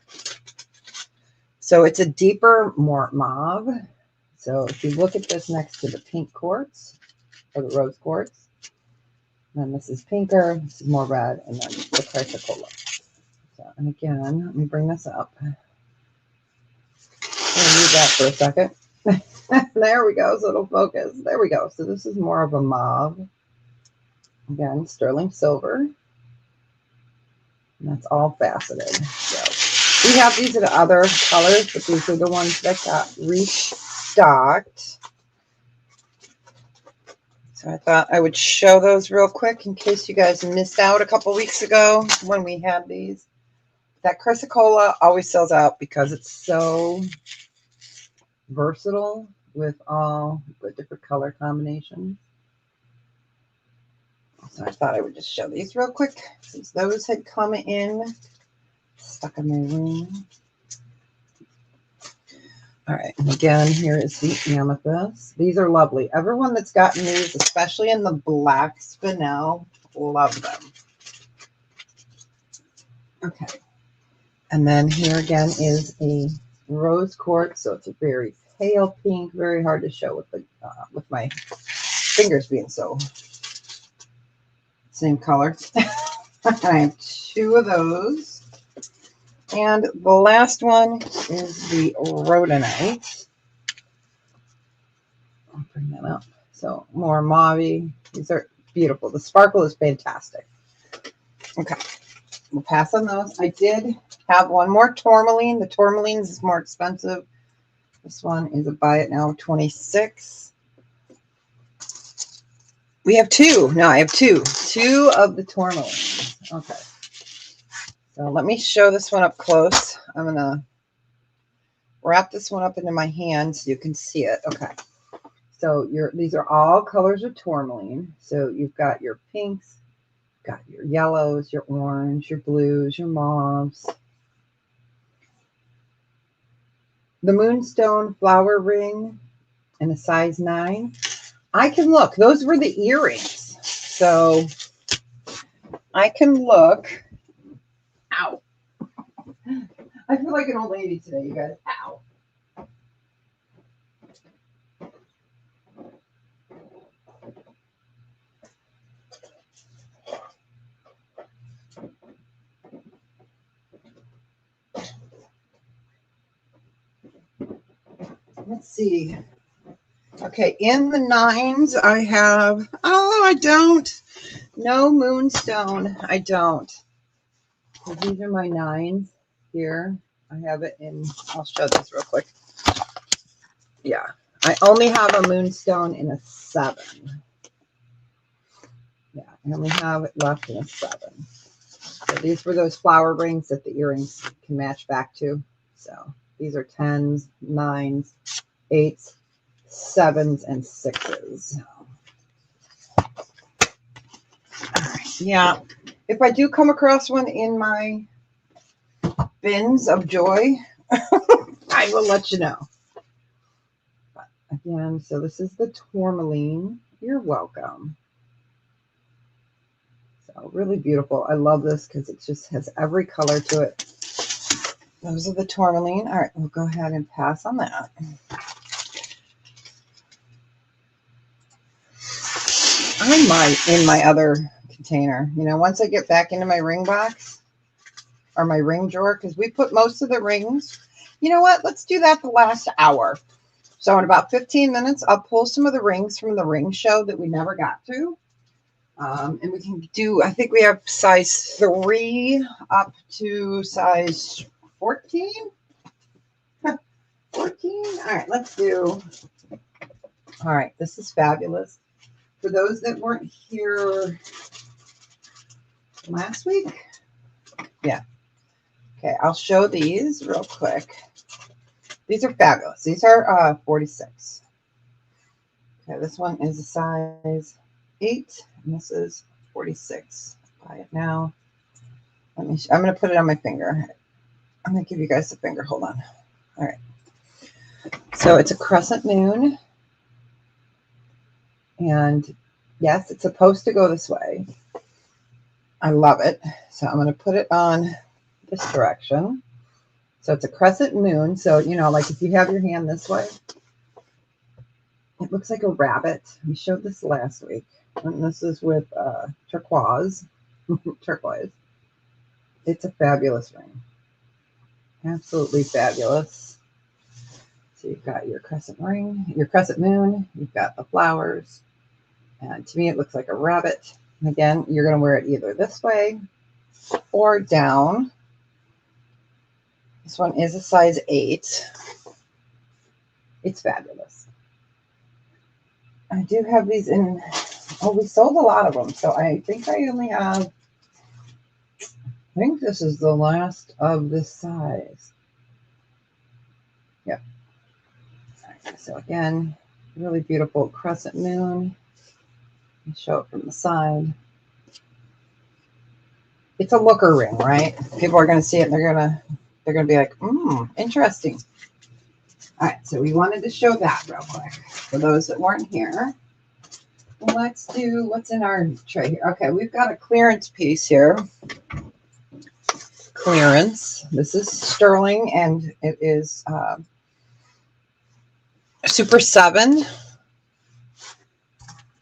So it's a deeper, more mauve. So if you look at this next to the pink quartz, or the rose quartz, then this is pinker, this is more red, and then the chrysocolla. So, and again, let me bring this up. I'm going to use that for a second. There we go, so it'll focus. There we go. So this is more of a mauve. Again, sterling silver. And that's all faceted. So we have these in other colors, but these are the ones that got restocked. So I thought I would show those real quick in case you guys missed out a couple weeks ago when we had these. That chrysocolla always sells out because it's so versatile with all the different color combinations. So I thought I would just show these real quick since those had come in, stuck in my room. All right, and again, here is the amethyst. These are lovely. Everyone that's gotten these, especially in the black spinel, love them. Okay, and then here again is a rose quartz. So it's a very pale pink, very hard to show with my fingers being so same color. I have two of those. And the last one is the rhodonite. I'll bring that up. So more mauve. These are beautiful. The sparkle is fantastic. Okay, we'll pass on those. I did have one more tourmaline. The tourmalines is more expensive. This one is a buy it now 26. We have two. No, I have two. Two of the tourmalines. Okay. So let me show this one up close. I'm going to wrap this one up into my hand so you can see it. Okay. So these are all colors of tourmaline. So you've got your pinks, got your yellows, your orange, your blues, your mauves. The moonstone flower ring in a size 9. I can look. Those were the earrings. So I can look. Ow. I feel like an old lady today, you guys. Ow. Let's see. Okay, in the 9s, I have, oh, I don't. No moonstone. I don't. So these are my 9s here. I have it in, I'll show this real quick. Yeah, I only have a moonstone in a 7. Yeah, I only have it left in a 7. So these were those flower rings that the earrings can match back to. So these are 10s, 9s, 8s, 7s, and 6s. All right. Yeah, if I do come across one in my bins of joy, I will let you know. But again, so this is the tourmaline. You're welcome. So really beautiful. I love this because it just has every color to it. Those are the tourmaline. All right, we'll go ahead and pass on that. I might in my other container. You know, once I get back into my ring box or my ring drawer, because we put most of the rings. You know what? Let's do that the last hour. So in about 15 minutes, I'll pull some of the rings from the ring show that we never got to. And we can do, I think we have size 3 up to size 14. 14. All right, let's do. All right, this is fabulous. For those that weren't here last week, yeah. Okay, I'll show these real quick. These are fabulous. These are 46. Okay, this one is a size 8, and this is 46. Buy it now. I'm going to put it on my finger. I'm going to give you guys the finger. Hold on. All right. So it's a crescent moon. And yes, it's supposed to go this way. I love it. So I'm going to put it on this direction. So it's a crescent moon. So, you know, like if you have your hand this way, it looks like a rabbit. We showed this last week. And this is with turquoise. Turquoise. It's a fabulous ring. Absolutely fabulous. So you've got your crescent ring, your crescent moon. You've got the flowers. And to me, it looks like a rabbit. And again, you're going to wear it either this way or down. This one is a size 8. It's fabulous. I do have these in, oh, we sold a lot of them. So I think I only have, I think this is the last of this size. Yep. Right, so again, really beautiful crescent moon. Show it from the side. It's a looker ring, right? People are going to see it and they're going to be like, interesting. All right, so we wanted to show that real quick for those that weren't here. Let's do what's in our tray here. Okay, we've got a clearance piece here. Clearance. This is sterling, and it is Super 7.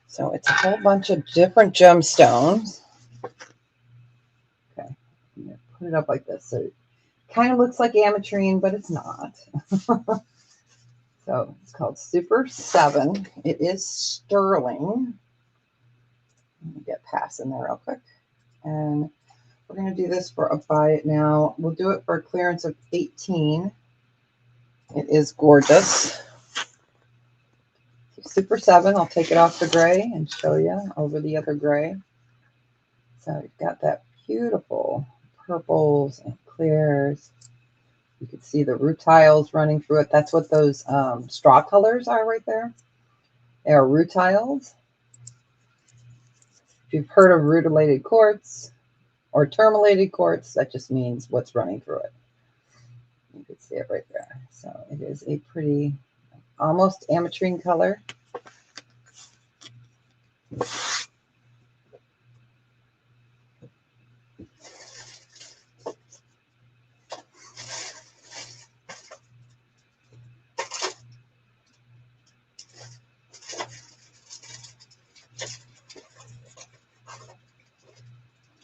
So it's a whole bunch of different gemstones. Okay, I'm going to put it up like this. So it kind of looks like ametrine, but it's not. So it's called Super 7. It is sterling. Let me get past in there real quick. And we're going to do this for a buy it now. We'll do it for a clearance of 18. It is gorgeous. Super 7. I'll take it off the gray and show you over the other gray. So you've got that beautiful purples and clears. You can see the rutiles running through it. That's what those straw colors are right there. They are rutiles. If you've heard of rutilated quartz or tourmalated quartz, that just means what's running through it. You can see it right there. So it is a pretty, almost ametrine color.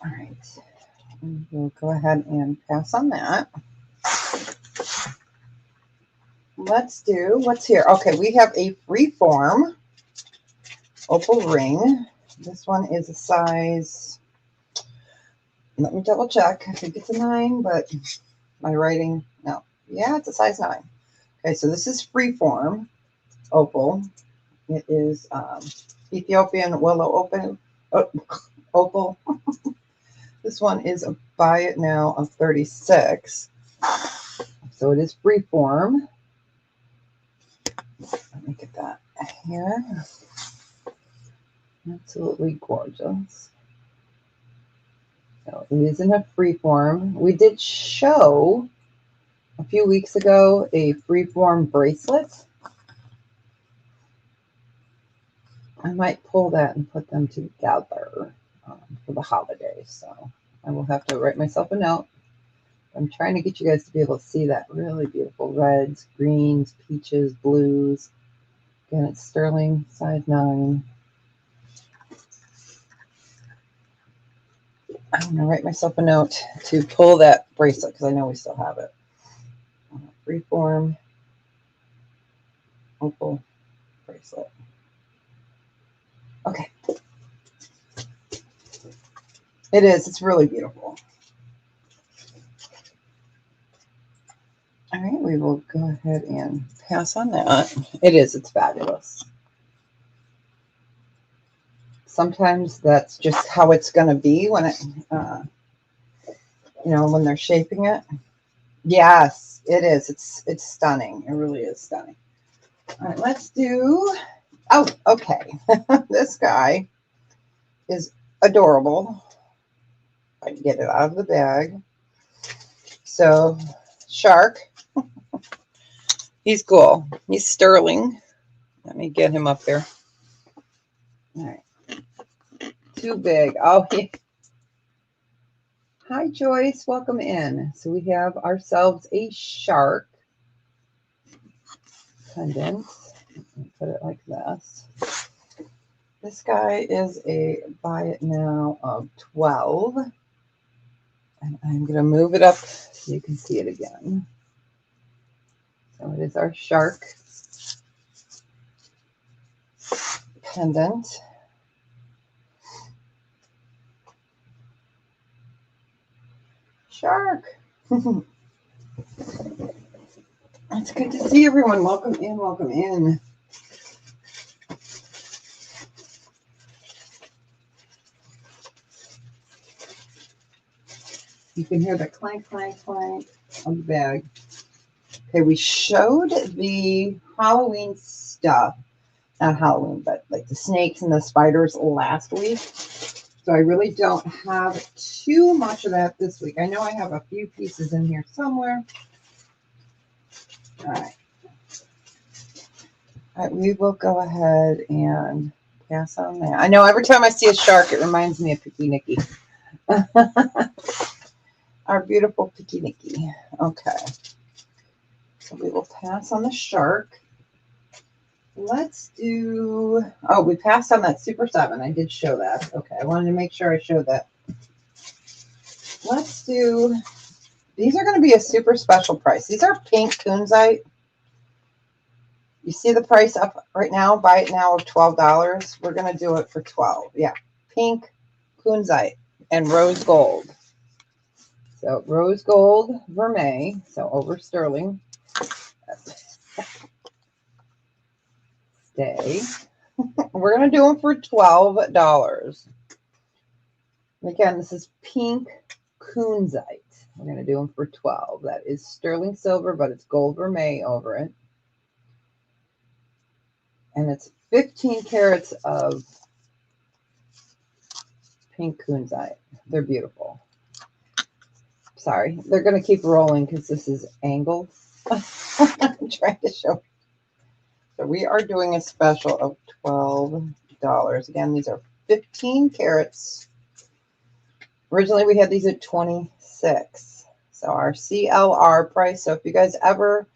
All right, we'll go ahead and pass on that. let's do, what's here? Okay, we have a Freeform opal ring. This one is a size, let me double check. I think it's a 9, but my writing, no. Yeah, it's a size 9. Okay, so this is Freeform opal. It is Ethiopian willow opal. This one is a buy it now of 36. So it is Freeform. Let me get that here. Absolutely gorgeous. So it is in a Freeform. We did show a few weeks ago a Freeform bracelet. I might pull that and put them together for the holidays. So I will have to write myself a note. I'm trying to get you guys to be able to see that really beautiful reds, greens, peaches, blues. Again, it's sterling, size 9. I'm going to write myself a note to pull that bracelet because I know we still have it. Freeform opal bracelet. Okay. It is. It's really beautiful. All right. We will go ahead and pass on that. It is. It's fabulous. Sometimes that's just how it's going to be when it, when they're shaping it. Yes, it is. It's stunning. It really is stunning. All right. Let's do. Oh, okay. This guy is adorable. I can get it out of the bag. So, shark. He's cool. He's sterling. Let me get him up there. All right. Too big. Oh, hi, Joyce. Welcome in. So we have ourselves a shark pendant. Put it like this. This guy is a buy it now of 12. And I'm going to move it up so you can see it again. So it is our shark pendant. Shark. It's good to see everyone. Welcome in. Welcome in. You can hear the clank, clank, clank of the bag. Okay, we showed the Halloween stuff. Not Halloween, but like the snakes and the spiders last week. So I really don't have too much of that this week. I know I have a few pieces in here somewhere. All right. All right, we will go ahead and pass on that. I know every time I see a shark, it reminds me of Picky Nicky. Our beautiful Picky Nicky. Okay. So we will pass on the shark. Let's do, oh, we passed on that Super 7. I did show that. Okay, I wanted to make sure I showed that. Let's do, these are going to be a super special price. These are pink kunzite. You see the price up right now? Buy it now of $12. We're going to do it for 12. Yeah, pink kunzite and rose gold. So rose gold vermeil, so over sterling. Stay. We're going to do them for $12. Again, this is pink kunzite. We're going to do them for 12. That is sterling silver, but it's gold vermeil over it. And it's 15 carats of pink kunzite. They're beautiful. Sorry, they're going to keep rolling because this is angled. I'm trying to show. So we are doing a special of $12. Again, these are 15 carats. Originally, we had these at 26. So our CLR price. So if you guys ever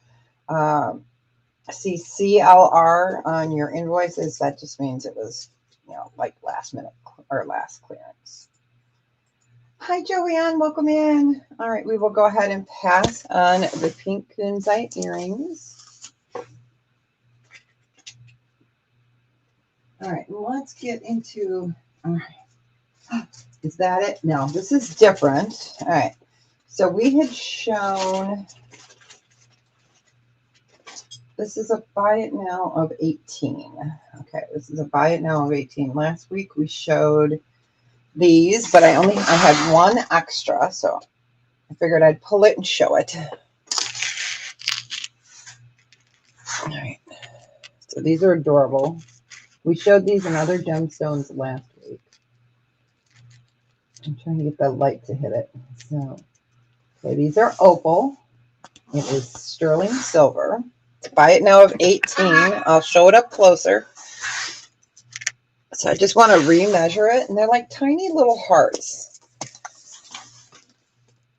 see CLR on your invoices, that just means it was, like last minute or last clearance. Hi, Joanne. Welcome in. All right, we will go ahead and pass on the pink kunzite earrings. All right, let's get into, all right. Is that it? No, this is different. All right. So we had shown, this is a buy it now of 18. Okay, this is a buy it now of 18. Last week we showed these, but I had one extra, so I figured I'd pull it and show it. All right. So these are adorable. We showed these in other gemstones last week. I'm trying to get the light to hit it. So, okay, these are opal. It is sterling silver. Buy it now of 18. I'll show it up closer. So I just want to remeasure it, and they're like tiny little hearts.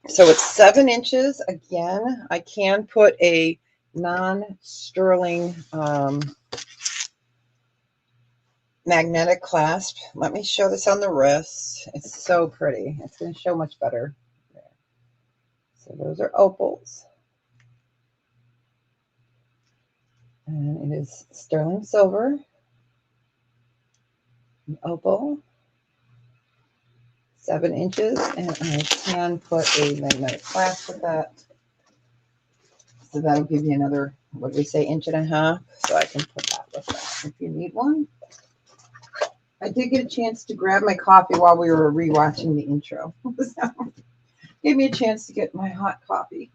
So it's 7 inches. Again, I can put a non-sterling magnetic clasp. Let me show this on the wrist. It's so pretty. It's going to show much better. There. So those are opals. And it is sterling silver, opal, 7 inches, and I can put a magnetic clasp with that. So that'll give you another, what do we say, 1.5 inches? So I can put that with that if you need one. I did get a chance to grab my coffee while we were rewatching the intro. So, gave me a chance to get my hot coffee.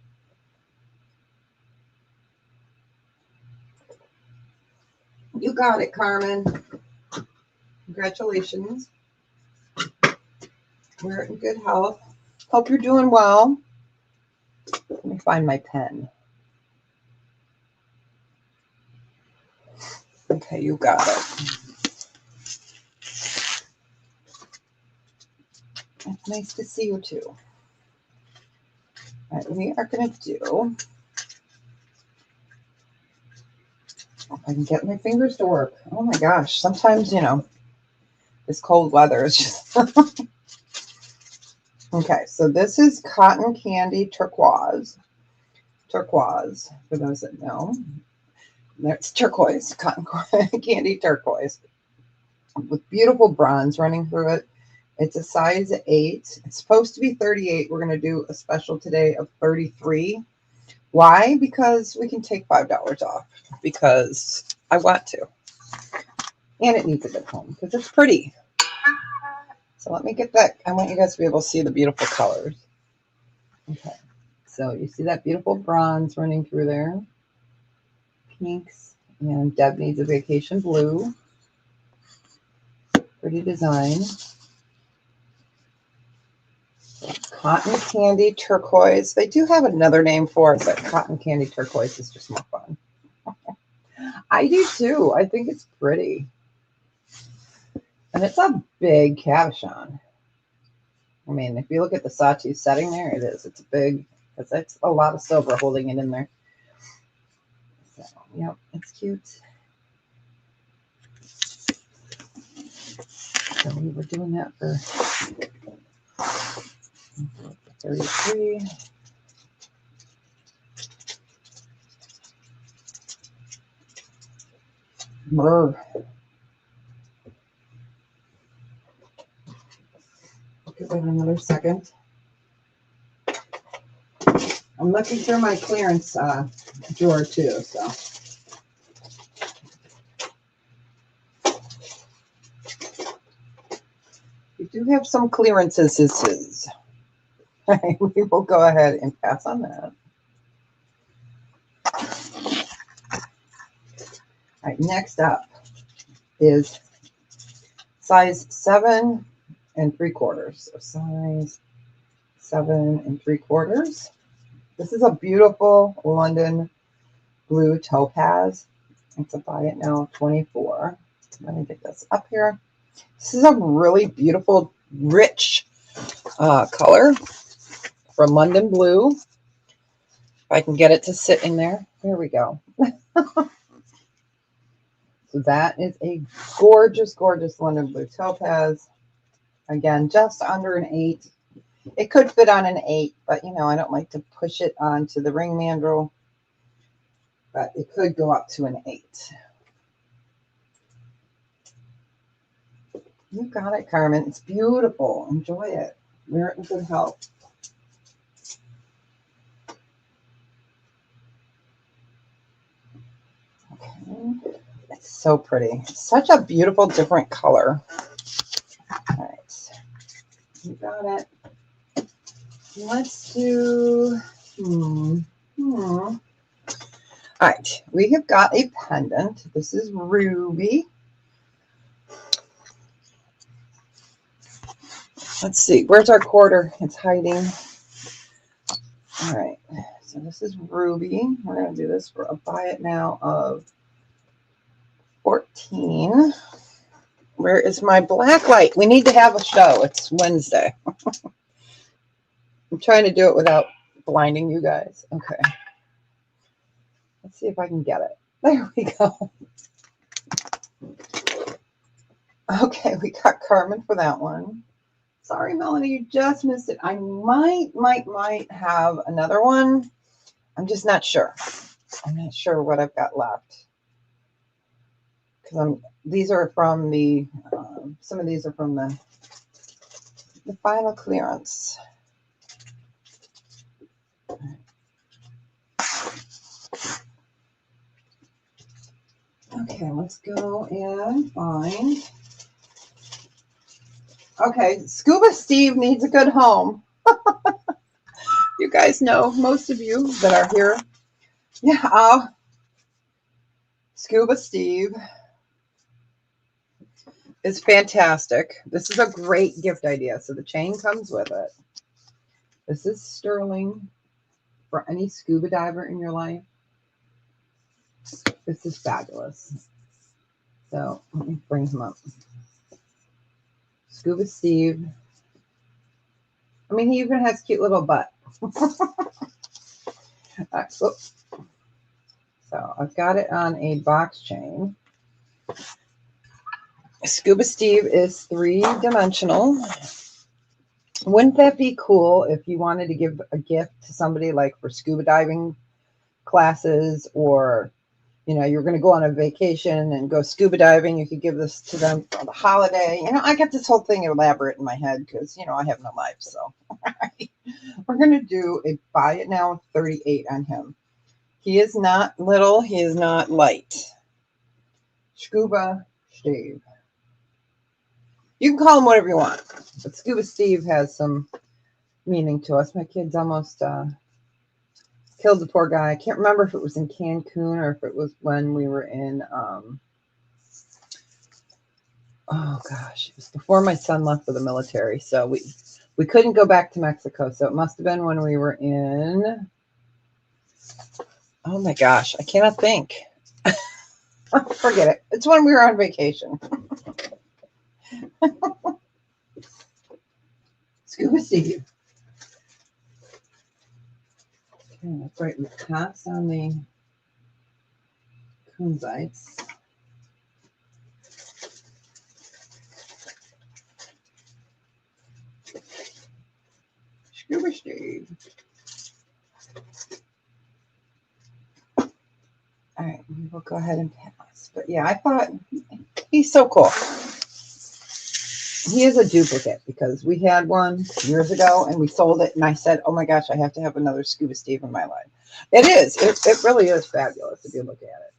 You got it, Carmen. Congratulations. We're in good health. Hope you're doing well. Let me find my pen. Okay, you got it. It's nice to see you too. All right, we are going to do, if I can get my fingers to work. Oh my gosh, sometimes, this cold weather is just. Okay, so this is cotton candy turquoise. Turquoise, for those that know. It's turquoise, cotton candy turquoise, with beautiful bronze running through it. It's a size 8. It's supposed to be 38. We're going to do a special today of 33. Why? Because we can take $5 off. Because I want to. And it needs a good home because it's pretty. So let me get that. I want you guys to be able to see the beautiful colors. Okay. So you see that beautiful bronze running through there. Pinks. And Deb needs a vacation blue. Pretty design. Cotton candy turquoise. They do have another name for it, but cotton candy turquoise is just more fun. I do too. I think it's pretty. And it's a big cabochon. I mean, if you look at the Saatchi setting there, it is. It's big. It's a lot of silver holding it in there. So, yep, it's cute. So we were doing that for 33. Brr. Give it another second. I'm looking through my clearance drawer too, so. We do have some clearances. We will go ahead and pass on that. All right, next up is size 7 3/4. So size 7 3/4. This is a beautiful London blue topaz. It's a buy it now 24. Let me get this up here. This is a really beautiful, rich color from London blue. If I can get it to sit in there. There we go. So that is a gorgeous, gorgeous London blue topaz. Again, just under an 8. It could fit on an 8, but I don't like to push it onto the ring mandrel. But it could go up to an 8. You got it, Carmen. It's beautiful. Enjoy it. Wear it in good health. Okay. It's so pretty. Such a beautiful, different color. All right. You got it. Let's do... All right. We have got a pendant. This is ruby. Let's see. Where's our quarter? It's hiding. All right. So this is ruby. We're going to do this for a buy it now of 14. Where is my black light? We need to have a show. It's Wednesday. I'm trying to do it without blinding you guys. Okay. Let's see if I can get it. There we go. Okay, we got Carmen for that one. Sorry, Melanie, you just missed it. I might have another one. I'm just not sure. I'm not sure what I've got left. Because these are from the, some of these are from the final clearance. Okay, let's go and find. Okay, Scuba Steve needs a good home. You guys know, most of you that are here. Yeah, Scuba Steve is fantastic. This is a great gift idea. So the chain comes with it. This is sterling for any scuba diver in your life. This is fabulous. So let me bring him up. Scuba Steve. I mean, he even has a cute little butt. Right, so I've got it on a box chain. Scuba Steve is 3-dimensional. Wouldn't that be cool if you wanted to give a gift to somebody like for scuba diving classes, or you're going to go on a vacation and go scuba diving? You could give this to them for the holiday. I got this whole thing elaborate in my head because I have no life. So we're going to do a buy it now 38 on him. He is not little. He is not light. Scuba Steve. You can call him whatever you want, but Scuba Steve has some meaning to us. My kids almost killed the poor guy. I can't remember if it was in Cancun or if it was when we were in, oh gosh, it was before my son left for the military. So we couldn't go back to Mexico. So it must have been when we were in, oh my gosh, I cannot think. Forget it. It's when we were on vacation. Scuba Steve. Okay, that's right. We pass on the kunzites. Scuba Steve. All right, we'll go ahead and pass. But yeah, I thought he's so cool. He is a duplicate because we had one years ago and we sold it, and I said, oh my gosh, I have to have another Scuba Steve in my life. It is. It really is fabulous if you look at it.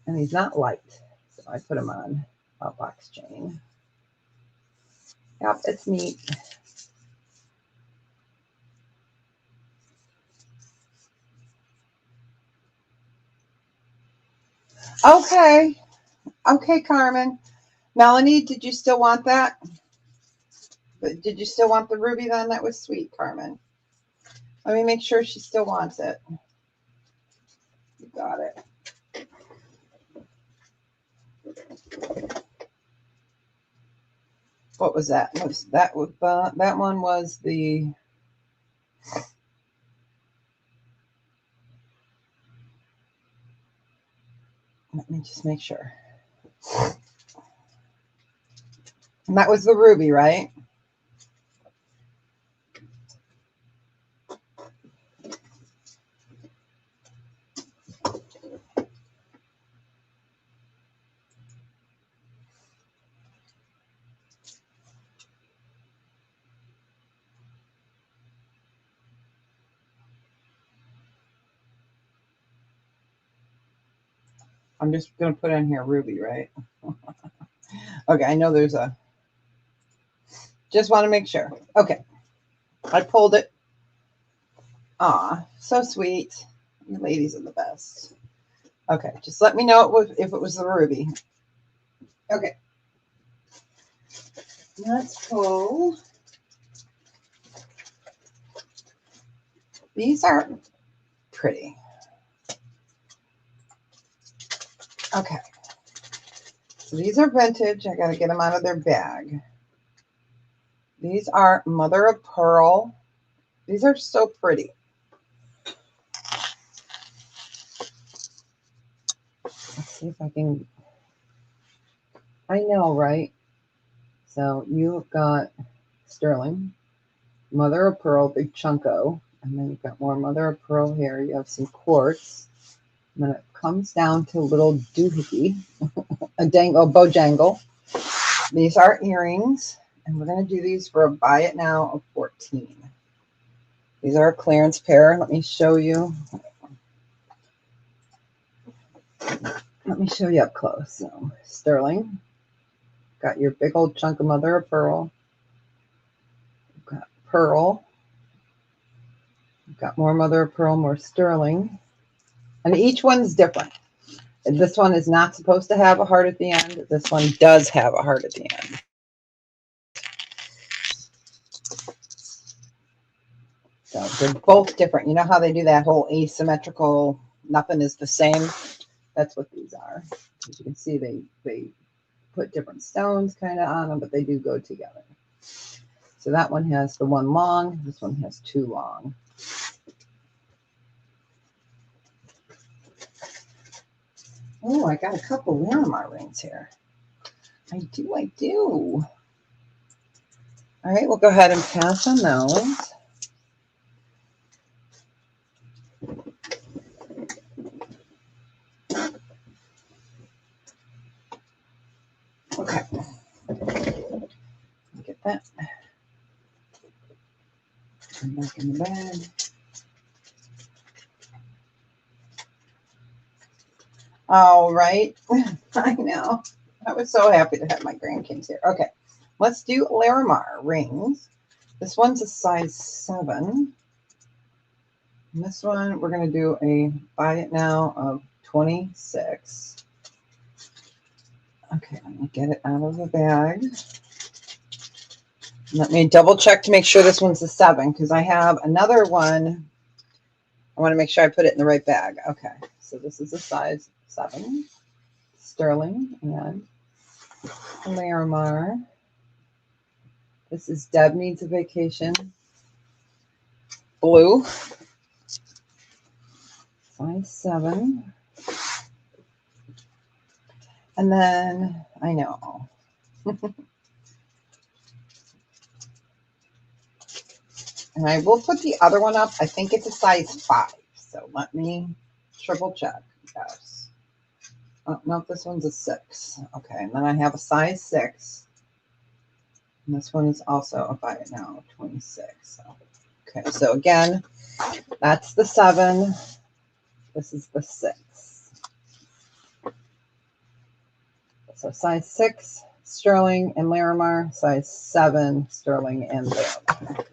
And he's not light, so I put him on a box chain. Yep, it's neat. Okay. Okay, Carmen. Melanie, did you still want that? But did you still want the ruby then? That was sweet, Carmen. Let me make sure she still wants it. You got it. What was that? That one was the... Let me just make sure. And that was the ruby, right? I'm just going to put in here ruby, right? Okay, I know there's a, just want to make sure. Okay, I pulled it. Aw, so sweet. You ladies are the best. Okay, just let me know if it was the ruby. Okay, let's pull. These are pretty. Okay, so these are vintage. I got to get them out of their bag. These are mother of pearl. These are so pretty. Let's see if I can. I know, right? So you've got sterling, mother of pearl, big chunko, and then you've got more mother of pearl here. You have some quartz. And then it comes down to a little doohickey, a bojangle. These are earrings, and we're going to do these for a buy it now of 14. These are a clearance pair. Let me show you. Let me show you up close. So sterling, got your big old chunk of mother of pearl. You've got pearl. You've got more mother of pearl, more sterling. And each one's different. This one is not supposed to have a heart at the end. This one does have a heart at the end. So they're both different. You know how they do that whole asymmetrical, nothing is the same? That's what these are. As you can see, they put different stones kind of on them, but they do go together. So that one has the one long. This one has two long. Oh, I got a couple Larimar rings here. I do. All right, we'll go ahead and pass on those. Okay. Get that. Put back in the bag. All right. I know. I was so happy to have my grandkids here. Okay. Let's do Larimar rings. This one's a size 7. And this one, we're going to do a buy it now of 26. Okay, let me get it out of the bag. Let me double check to make sure this one's a 7 because I have another one. I want to make sure I put it in the right bag. Okay, so this is a size 7. Sterling and Larimar. This is Deb Needs a Vacation. Blue. Size 7. And then, I know. And I will put the other one up. I think it's a size 5. So let me triple check. Yes. Oh, no, this one's a 6. Okay, and then I have a size 6. And this one is also a buy it now, 26. So, okay, so again, that's the 7. This is the 6. So size 6, sterling and Larimar. Size 7, sterling and Larimar.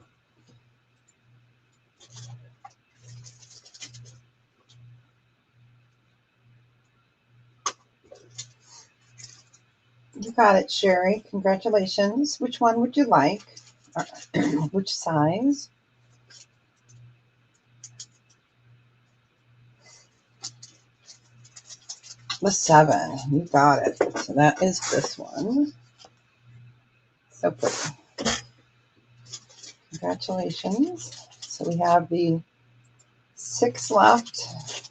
You got it, Sherry. Congratulations. Which one would you like? Which size? The 7. You got it. So that is this one. So pretty. Congratulations. So we have the 6 left.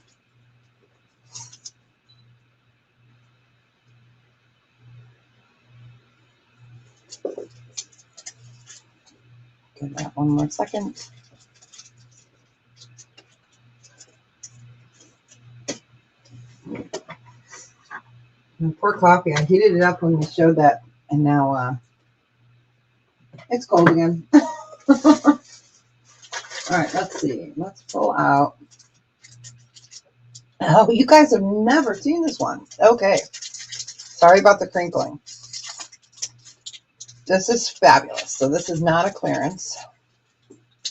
Give that one more second. And pour coffee. I heated it up when we showed that, and now it's cold again. All right, let's see. Let's pull out Oh, you guys have never seen this one. Okay. Sorry about the crinkling. This is fabulous. So this is not a clearance.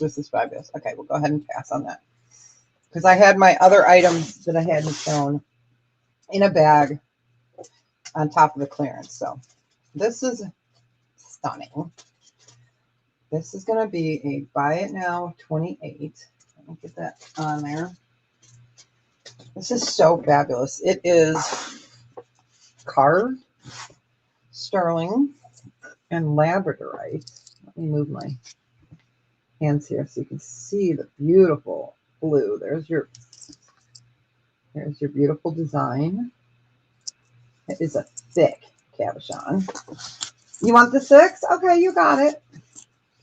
This is fabulous. Okay, we'll go ahead and pass on that. Because I had my other items that I hadn't shown in a bag on top of the clearance. So this is stunning. This is going to be a buy it now 28. Let me get that on there. This is so fabulous. It is carved sterling and labradorite. Let me move my hands here so you can see the beautiful blue. There's your beautiful design. It is a thick cabochon. You want the 6? Okay, you got it.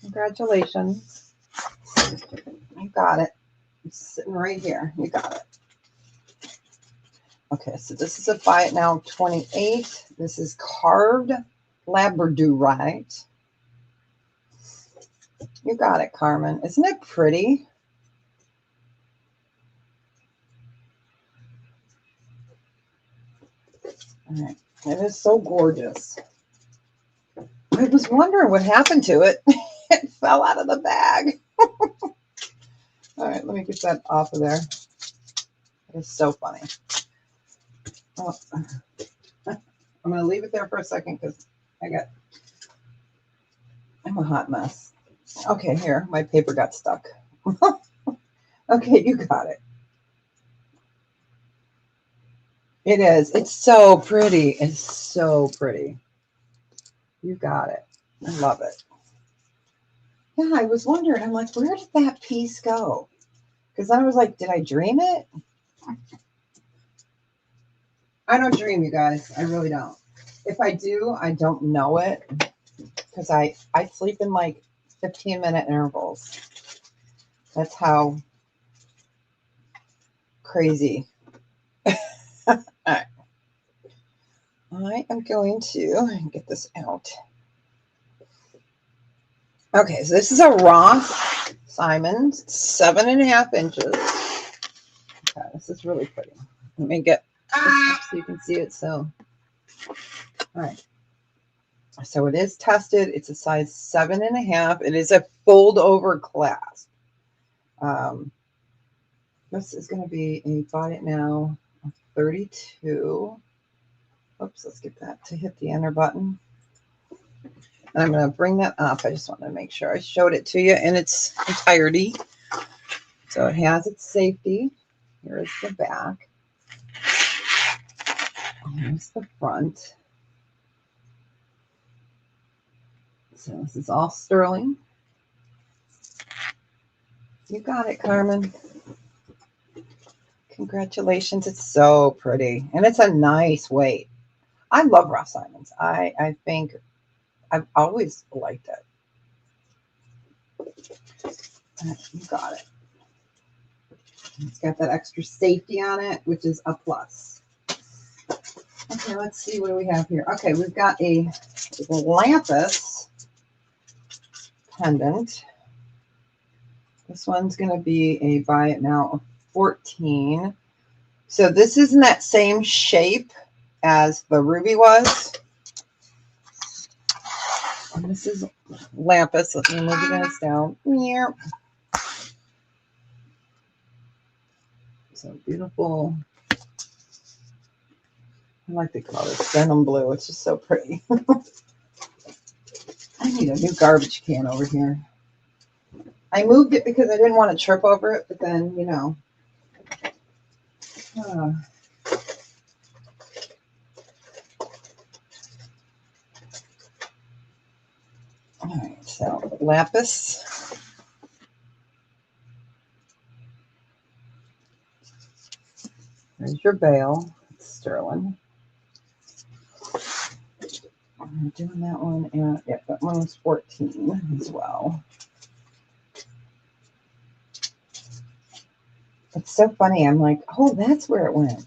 Congratulations. You got it. It's sitting right here. You got it. Okay, so this is a buy it now 28. This is carved labradorite. You got it, Carmen. Isn't it pretty? All right. It is so gorgeous. I was wondering what happened to it. It fell out of the bag. All right, let me get that off of there. It's so funny. Oh, I'm going to leave it there for a second because I'm a hot mess. Okay, here, my paper got stuck. Okay, you got it. It is. It's so pretty. It's so pretty. You got it. I love it. Yeah, I was wondering. I'm like, where did that piece go? Because I was like, did I dream it? I don't dream, you guys. I really don't. If I do, I don't know it because I sleep in like 15-minute intervals. That's how crazy. All right. I am going to get this out. Okay, so this is a Ross Simons, 7.5 inches. Okay, this is really pretty. Let me get this up so you can see it. So, all right. So it is tested. It's a size 7.5. It is a fold over clasp. This is going to be a buy it now 32. Oops, let's get that to hit the enter button. And I'm going to bring that up. I just wanted to make sure I showed it to you in its entirety. So it has its safety. Here is the back. Here's the front. So this is all sterling. You got it, Carmen. Congratulations. It's so pretty. And it's a nice weight. I love Ross Simons. I think I've always liked it. You got it. It's got that extra safety on it, which is a plus. Okay, let's see. What do we have here? Okay, we've got a Lampus pendant. This one's going to be a buy it now 14. So this is in that same shape as the ruby was. And this is Lampus. Let me move you guys down. Here. So beautiful. I like the color. It's denim blue. It's just so pretty. I need a new garbage can over here. I moved it because I didn't want to trip over it, but then, you know. All right, so Lapis. There's your bail. It's sterling. I'm doing that one. And yeah, that one was 14 as well. It's so funny. I'm like, oh, that's where it went.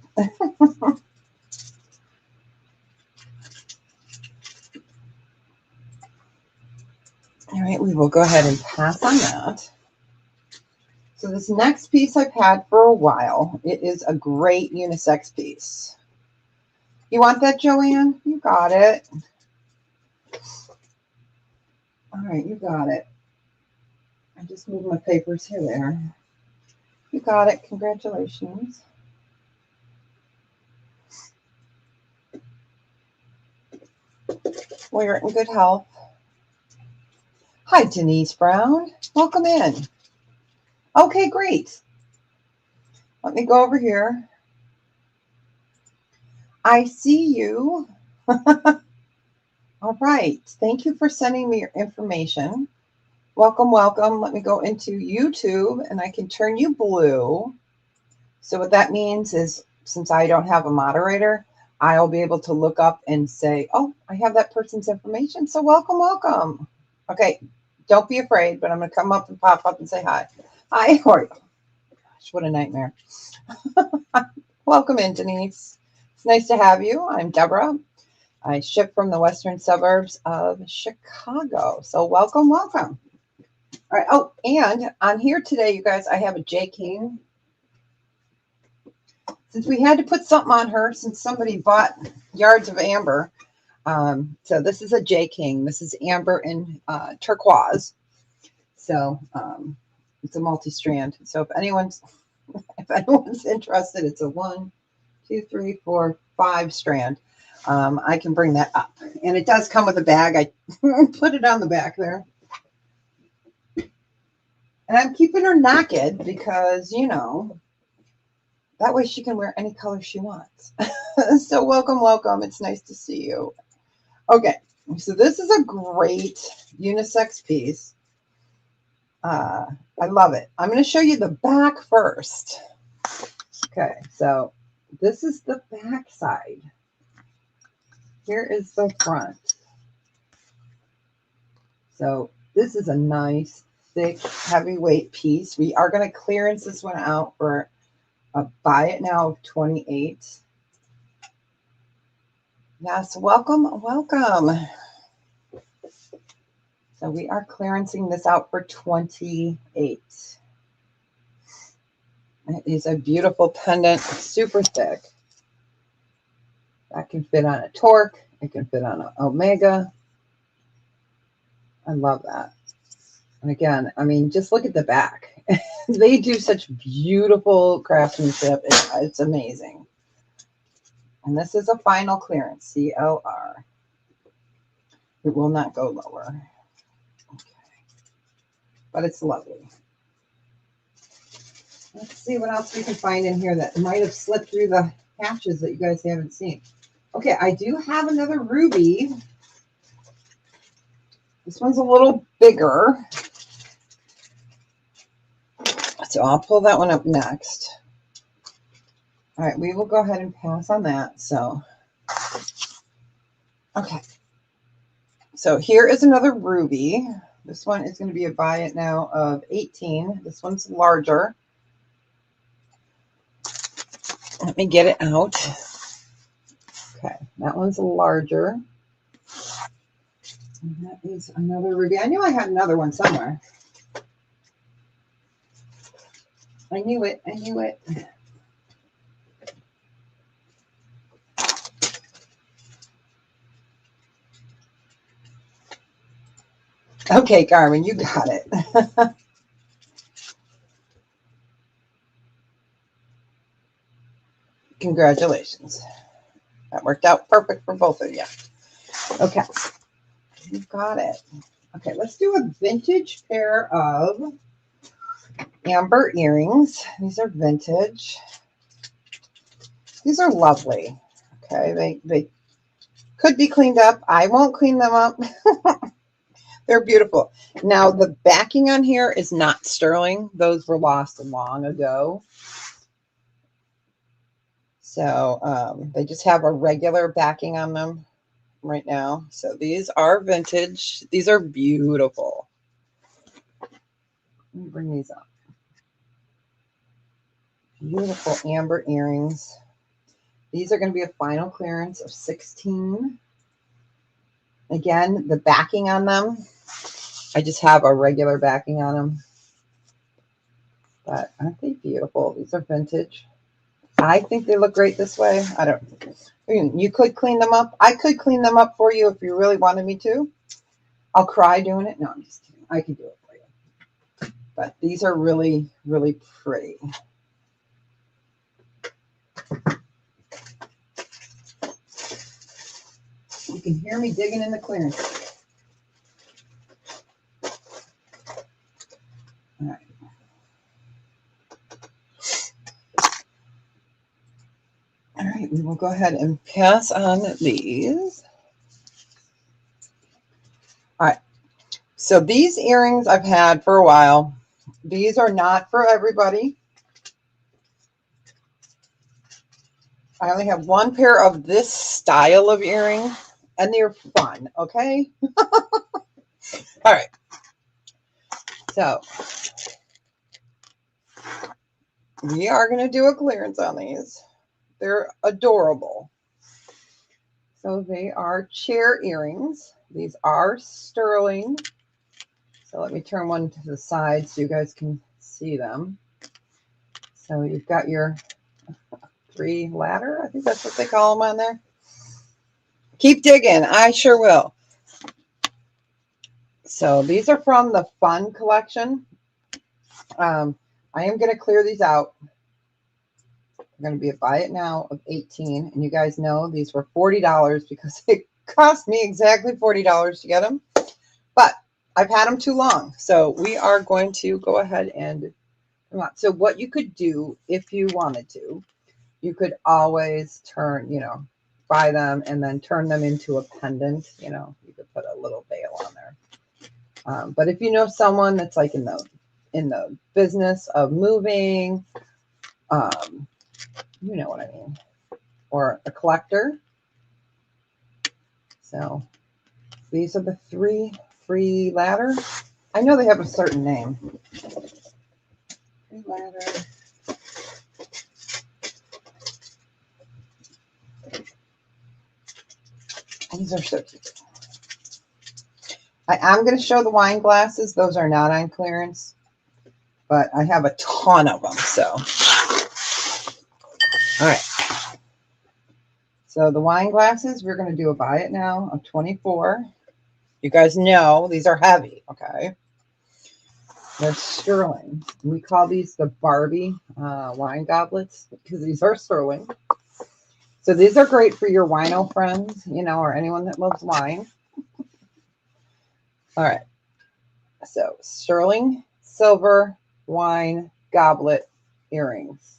All right, we will go ahead and pass on that. So this next piece I've had for a while. It is a great unisex piece. You want that, Joanne? You got it. All right, you got it. I just moved my papers here, there. You got it. Congratulations. Well, you're in good health. Hi, Denise Brown. Welcome in. Okay, great. Let me go over here. I see you. All right. Thank you for sending me your information. Welcome, welcome. Let me go into YouTube and I can turn you blue. So what that means is since I don't have a moderator, I'll be able to look up and say, oh, I have that person's information. So welcome, welcome. Okay, don't be afraid, but I'm going to come up and pop up and say hi. Hi, how are you? Gosh, what a nightmare. Welcome in, Denise. It's nice to have you. I'm Deborah. I ship from the western suburbs of Chicago. So welcome, welcome. All right. Oh, and on here today, you guys, I have a J. King. Since we had to put something on her, since somebody bought yards of amber. So this is a J. King. This is amber and turquoise. So it's a multi-strand. So if anyone's interested, it's a 1, 2, 3, 4, 5 strand. I can bring that up. And it does come with a bag. I put it on the back there. And I'm keeping her naked because, you know, that way she can wear any color she wants. So welcome, welcome. It's nice to see you. Okay, so this is a great unisex piece. I love it. I'm going to show you the back first. Okay, so this is the back side. Here is the front. So this is a nice, thick, heavyweight piece. We are going to clearance this one out for a buy it now of 28. Yes, welcome, welcome. So we are clearancing this out for 28. It is a beautiful pendant, super thick. That can fit on a Torque. It can fit on an Omega. I love that. And again, I mean, just look at the back. They do such beautiful craftsmanship. It's amazing. And this is a final clearance, CLR. It will not go lower. Okay. But it's lovely. Let's see what else we can find in here that might have slipped through the hatches that you guys haven't seen. Okay, I do have another ruby. This one's a little bigger. So I'll pull that one up next. All right, we will go ahead and pass on that. So, okay. So here is another ruby. This one is going to be a buy it now of 18. This one's larger. Let me get it out. Okay, that one's larger. And that is another ruby. I knew I had another one somewhere. I knew it. I knew it. Okay, Carmen, you got it. Congratulations. That worked out perfect for both of you. Okay, you got it. Okay, let's do a vintage pair of amber earrings. These are vintage. These are lovely. Okay, they could be cleaned up. I won't clean them up. They're beautiful. Now, the backing on here is not sterling. Those were lost long ago. So they just have a regular backing on them right now. So these are vintage. These are beautiful. Let me bring these up. Beautiful amber earrings. These are going to be a final clearance of 16. Again, the backing on them, I just have a regular backing on them. But aren't they beautiful? These are vintage. I think they look great this way. I don't. You could clean them up. I could clean them up for you if you really wanted me to. I'll cry doing it. No, I'm just kidding. I can do it for you. But these are really, really pretty. You can hear me digging in the clearance. All right. All right, we will go ahead and pass on these. All right. So these earrings I've had for a while. These are not for everybody. I only have one pair of this style of earring, and they're fun, okay? All right. So we are going to do a clearance on these. They're adorable. So they are chair earrings. These are sterling. So let me turn one to the side so you guys can see them. So you've got your 3 ladder. I think that's what they call them on there. Keep digging. I sure will. So these are from the Fun collection. I am going to clear these out. They're going to be a buy it now of $18. And you guys know these were $40 because it cost me exactly $40 to get them. But I've had them too long. So we are going to go ahead and come on. So what you could do if you wanted to, you could always turn, buy them and then turn them into a pendant. You could put a little veil on there. But if you know someone that's like in the business of moving, you know what I mean, or a collector. So these are the 3 free ladder. I know they have a certain name. Free ladder. These are so cute. I am going to show the wine glasses. Those are not on clearance, but I have a ton of them. So, all right. So the wine glasses, we're going to do a buy it now of $24. You guys know these are heavy, okay? They're sterling. We call these the Barbie wine goblets because these are sterling. So these are great for your wino friends, or anyone that loves wine. All right. So sterling, silver, wine, goblet, earrings.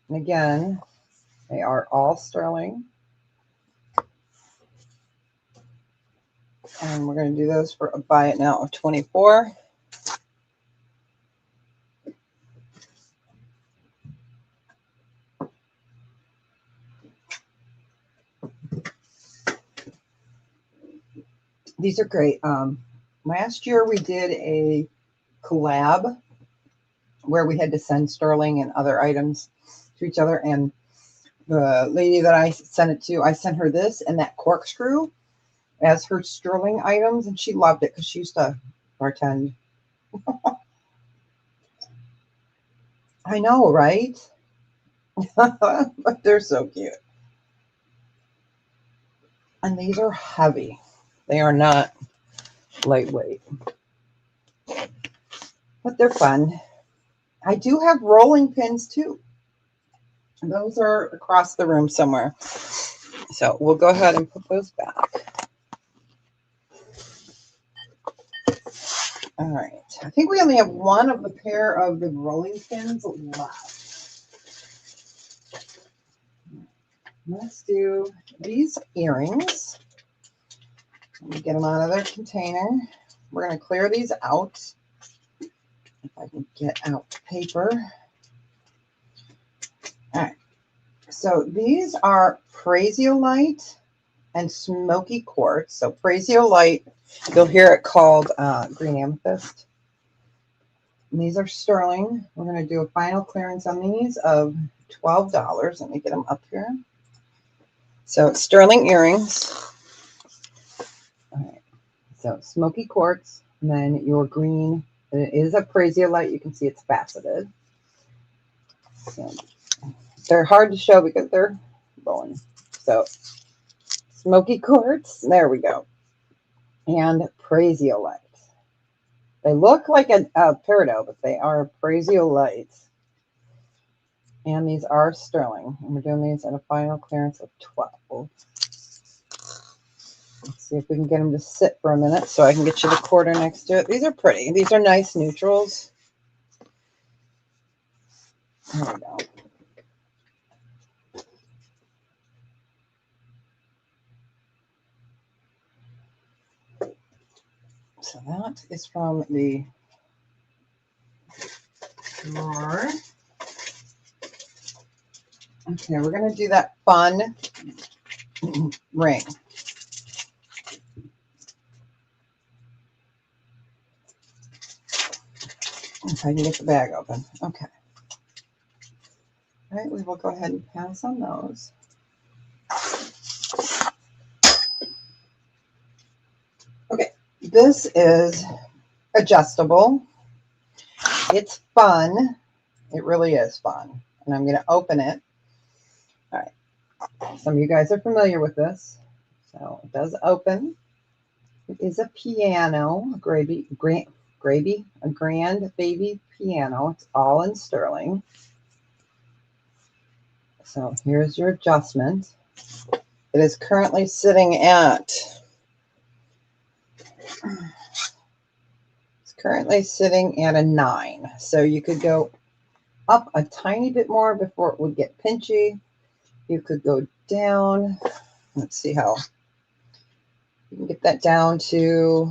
And again, they are all sterling. And we're going to do those for a buy it now of $24. These are great. Last year we did a collab where we had to send sterling and other items to each other. And the lady that I sent it to, I sent her this and that corkscrew as her sterling items. And she loved it because she used to bartend. I know, right? But they're so cute. And these are heavy. They are not lightweight. But they're fun. I do have rolling pins too. Those are across the room somewhere. So we'll go ahead and put those back. All right. I think we only have one of the pair of the rolling pins left. Let's do these earrings. Let me get them out of their container. We're going to clear these out. If I can get out the paper. All right. So these are Prasiolite and Smoky Quartz. So Prasiolite, you'll hear it called green amethyst. And these are sterling. We're going to do a final clearance on these of $12. Let me get them up here. So sterling earrings. All right. So Smoky Quartz, and then your green It is a prasiolite. You can see it's faceted. So they're hard to show because they're rolling. So smoky quartz. There we go. And prasiolite. They look like a peridot, but they are prasiolites. And these are sterling. And we're doing these at a final clearance of 12. Let's see if we can get them to sit for a minute so I can get you the quarter next to it. These are pretty. These are nice neutrals. There we go. So that is from the drawer. Okay, we're going to do that fun ring. If I can get the bag open. Okay. All right, we will go ahead and pass on those. Okay, this is adjustable. It's fun. It really is fun. And I'm going to open it. All right. Some of you guys are familiar with this. So it does open. It is a piano, a grand baby piano. It's all in sterling. So here's your adjustment. It is currently sitting at a 9. So you could go up a tiny bit more before it would get pinchy. You could go down. Let's see how you can get that down to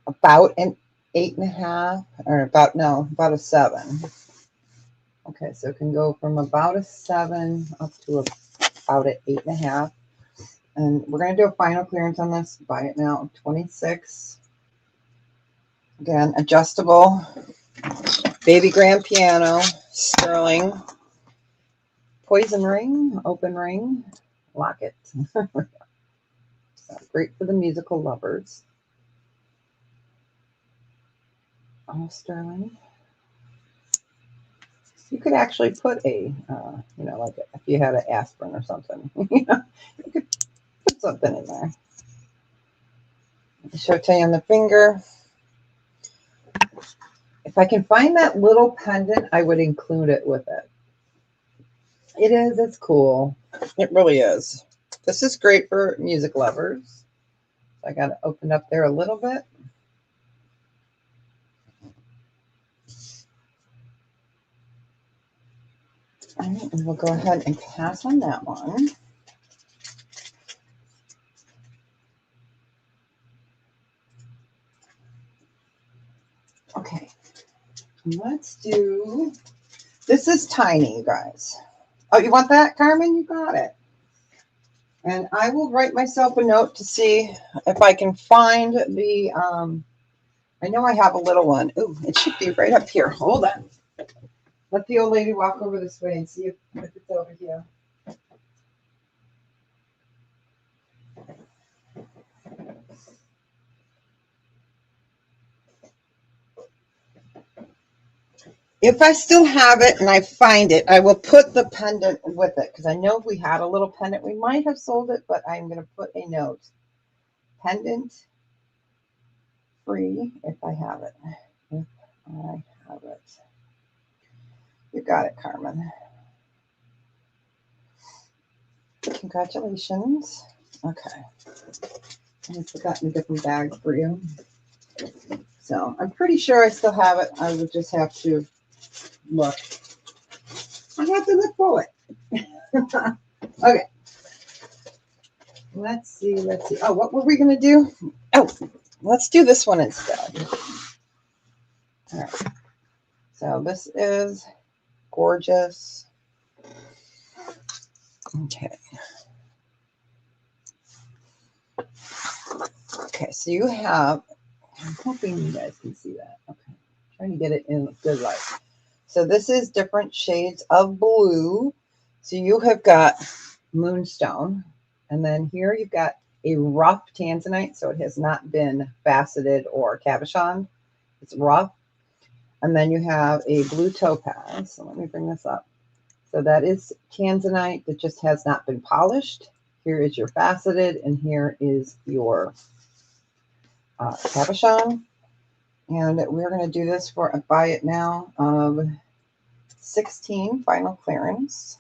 about an 8.5, or about a 7. Okay, so it can go from about a 7 up to about an 8.5. And we're going to do a final clearance on this. Buy it now, 26. Again, adjustable, baby grand piano, sterling, poison ring, open ring, locket. So great for the musical lovers. All sterling. You could actually put a, like if you had an aspirin or something, you could put something in there. Showtime on the finger. If I can find that little pendant, I would include it with it. It is. It's cool. It really is. This is great for music lovers. I got it opened up there a little bit. All right, and we'll go ahead and pass on that one. Okay, let's do, this is tiny, you guys. Oh, you want that, Carmen? You got it. And I will write myself a note to see if I can find the, I know I have a little one. Ooh, it should be right up here. Hold on. Let the old lady walk over this way and see if it's over here. If I still have it and I find it, I will put the pendant with it, because I know if we had a little pendant, we might have sold it, but I'm going to put a note. Pendant free if I have it. If I have it. You got it, Carmen. Congratulations. Okay. I forgot a different bag for you. So I'm pretty sure I still have it. I would just have to look. I have to look for it. Okay. Let's see. Oh, what were we going to do? Oh, let's do this one instead. All right. So this is gorgeous. Okay. Okay, so you have, I'm hoping you guys can see that. Okay. Trying to get it in good light. So this is different shades of blue. So you have got moonstone, and then here you've got a rough tanzanite, so it has not been faceted or cabochoned. It's rough. And then you have a blue topaz. So let me bring this up. So that is tanzanite that just has not been polished. Here is your faceted, and here is your cabochon. And we're going to do this for a buy it now of 16 final clearance.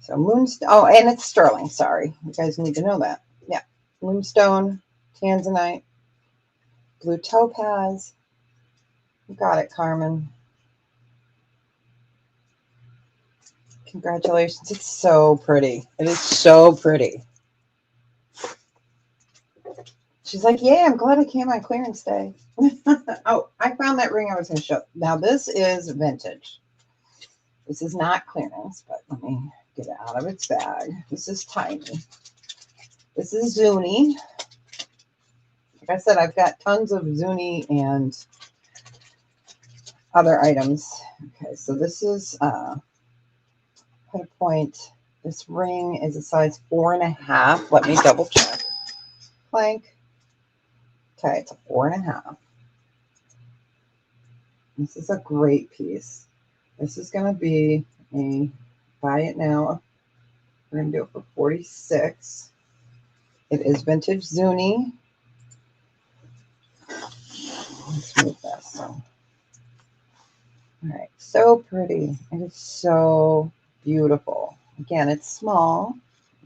So moonstone, oh, and it's sterling. Sorry, you guys need to know that. Yeah, moonstone, tanzanite, blue topaz. You got it, Carmen. Congratulations. It's so pretty. It is so pretty. She's like, yeah, I'm glad I came on clearance day. Oh, I found that ring I was going to show. Now, this is vintage. This is not clearance, but let me get it out of its bag. This is tiny. This is Zuni. Like I said, I've got tons of Zuni and other items. Okay, so this is put a point. This ring is a size 4.5. Let me double check. Plank. Okay, it's a 4.5. This is a great piece. This is going to be a buy it now. We're going to do it for 46. It is vintage Zuni. Let's move this. So. All right, so pretty. It is so beautiful. Again, it's small,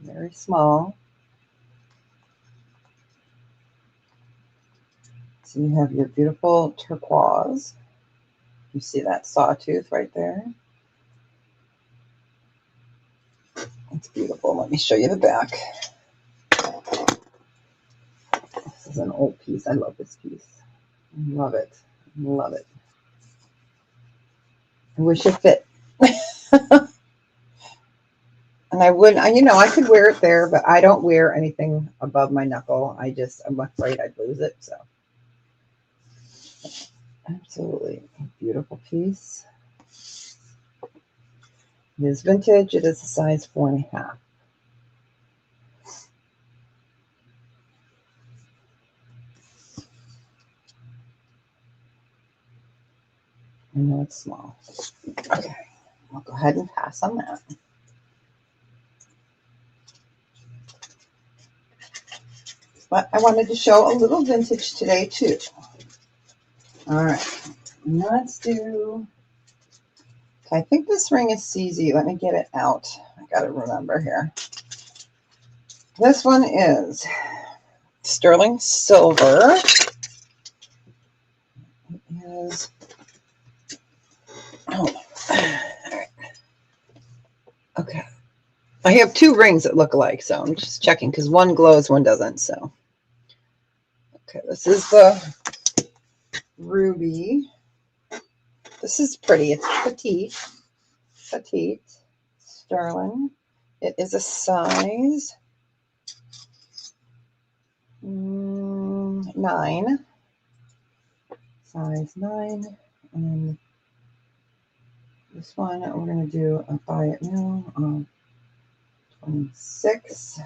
very small. So you have your beautiful turquoise. You see that sawtooth right there? It's beautiful. Let me show you the back. This is an old piece. I love this piece. I love it. Love it. I wish it fit. And I wouldn't, you know, I could wear it there, but I don't wear anything above my knuckle. I'm afraid I'd lose it. So, absolutely a beautiful piece. It is vintage. It is a size 4.5. I know it's small. Okay, I'll go ahead and pass on that. But I wanted to show a little vintage today too. All right, let's do. Okay, I think this ring is CZ. Let me get it out. I got to remember here. This one is sterling silver. It is. Oh, all right. Okay. I have two rings that look alike, so I'm just checking because one glows, one doesn't. So, okay, this is the ruby. This is pretty. It's petite, sterling. It is a size 9. Size 9, and this one we're going to do a buy it now on 26.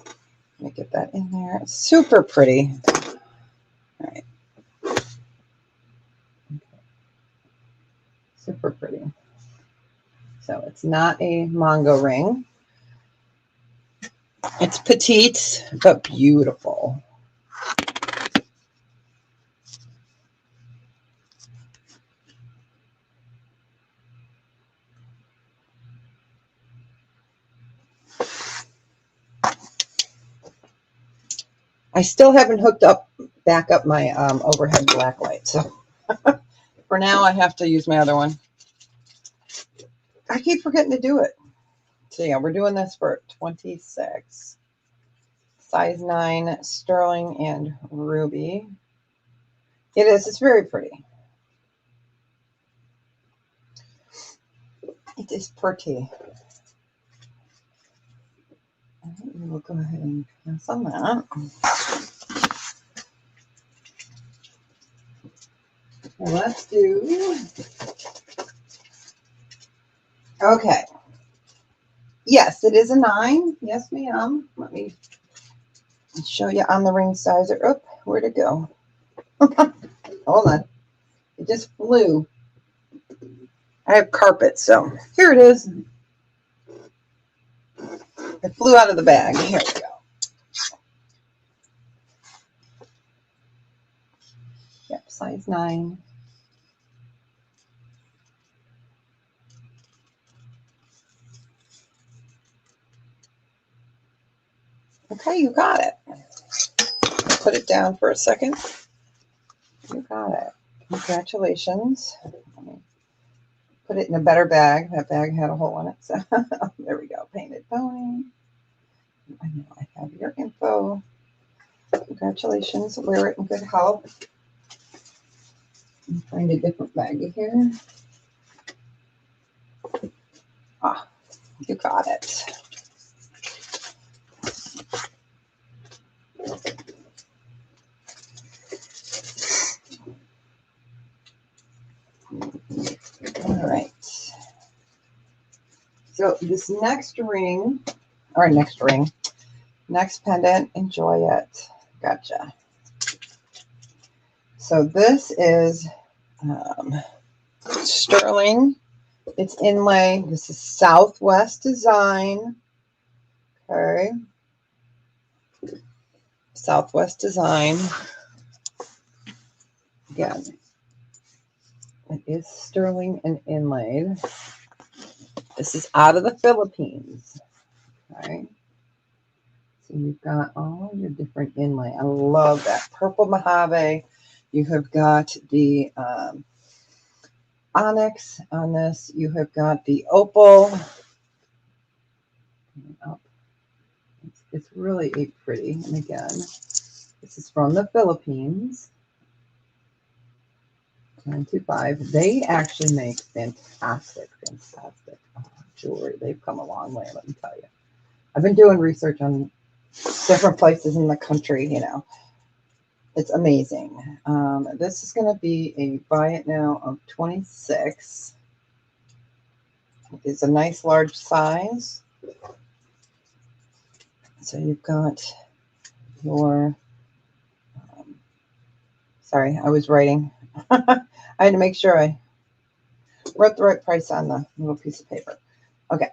Let me get that in there. It's super pretty. All right. Okay. Super pretty. So it's not a Mongo ring. It's petite, but beautiful. I still haven't hooked back up my overhead black light. So for now, I have to use my other one. I keep forgetting to do it. So yeah, we're doing this for 26. Size 9, sterling and ruby. It is. It's very pretty. It is pretty. We'll go ahead and pass on that. Well, let's do. Okay. Yes, it is a 9. Yes, ma'am. Let me and show you on the ring sizer. Oh, where'd it go? Hold on. It just flew. I have carpet, so here it is. It flew out of the bag. Here we go. Yep, size 9. Okay, you got it. Put it down for a second. You got it. Congratulations. Let me put it in a better bag. That bag had a hole in it. So there we go. Painted pony. I know I have your info. Congratulations. Wear it in good health. Find a different baggie here. Ah, you got it. All right. So this next pendant, enjoy it. Gotcha. So this is sterling. It's inlay. This is Southwest design. Okay. Southwest design. Again, it is sterling and inlaid. This is out of the Philippines. Okay. So you've got all your different inlay. I love that. Purple Mojave. You have got the onyx on this. You have got the opal. It's really pretty. And again, this is from the Philippines. 925. They actually make fantastic jewelry. They've come a long way, let me tell you. I've been doing research on different places in the country, you know. It's amazing. This is going to be a buy it now of 26. It's a nice large size. So you've got your, sorry, I was writing. I had to make sure I wrote the right price on the little piece of paper. Okay.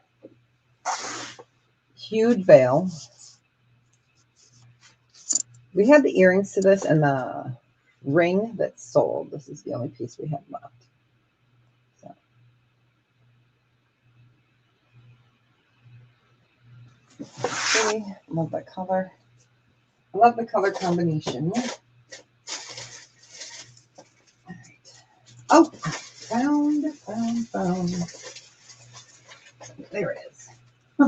Huge veil. We had the earrings to this and the ring that's sold. This is the only piece we have left. So. Pretty. Love that color. I love the color combination. All right. Oh, found. There it is.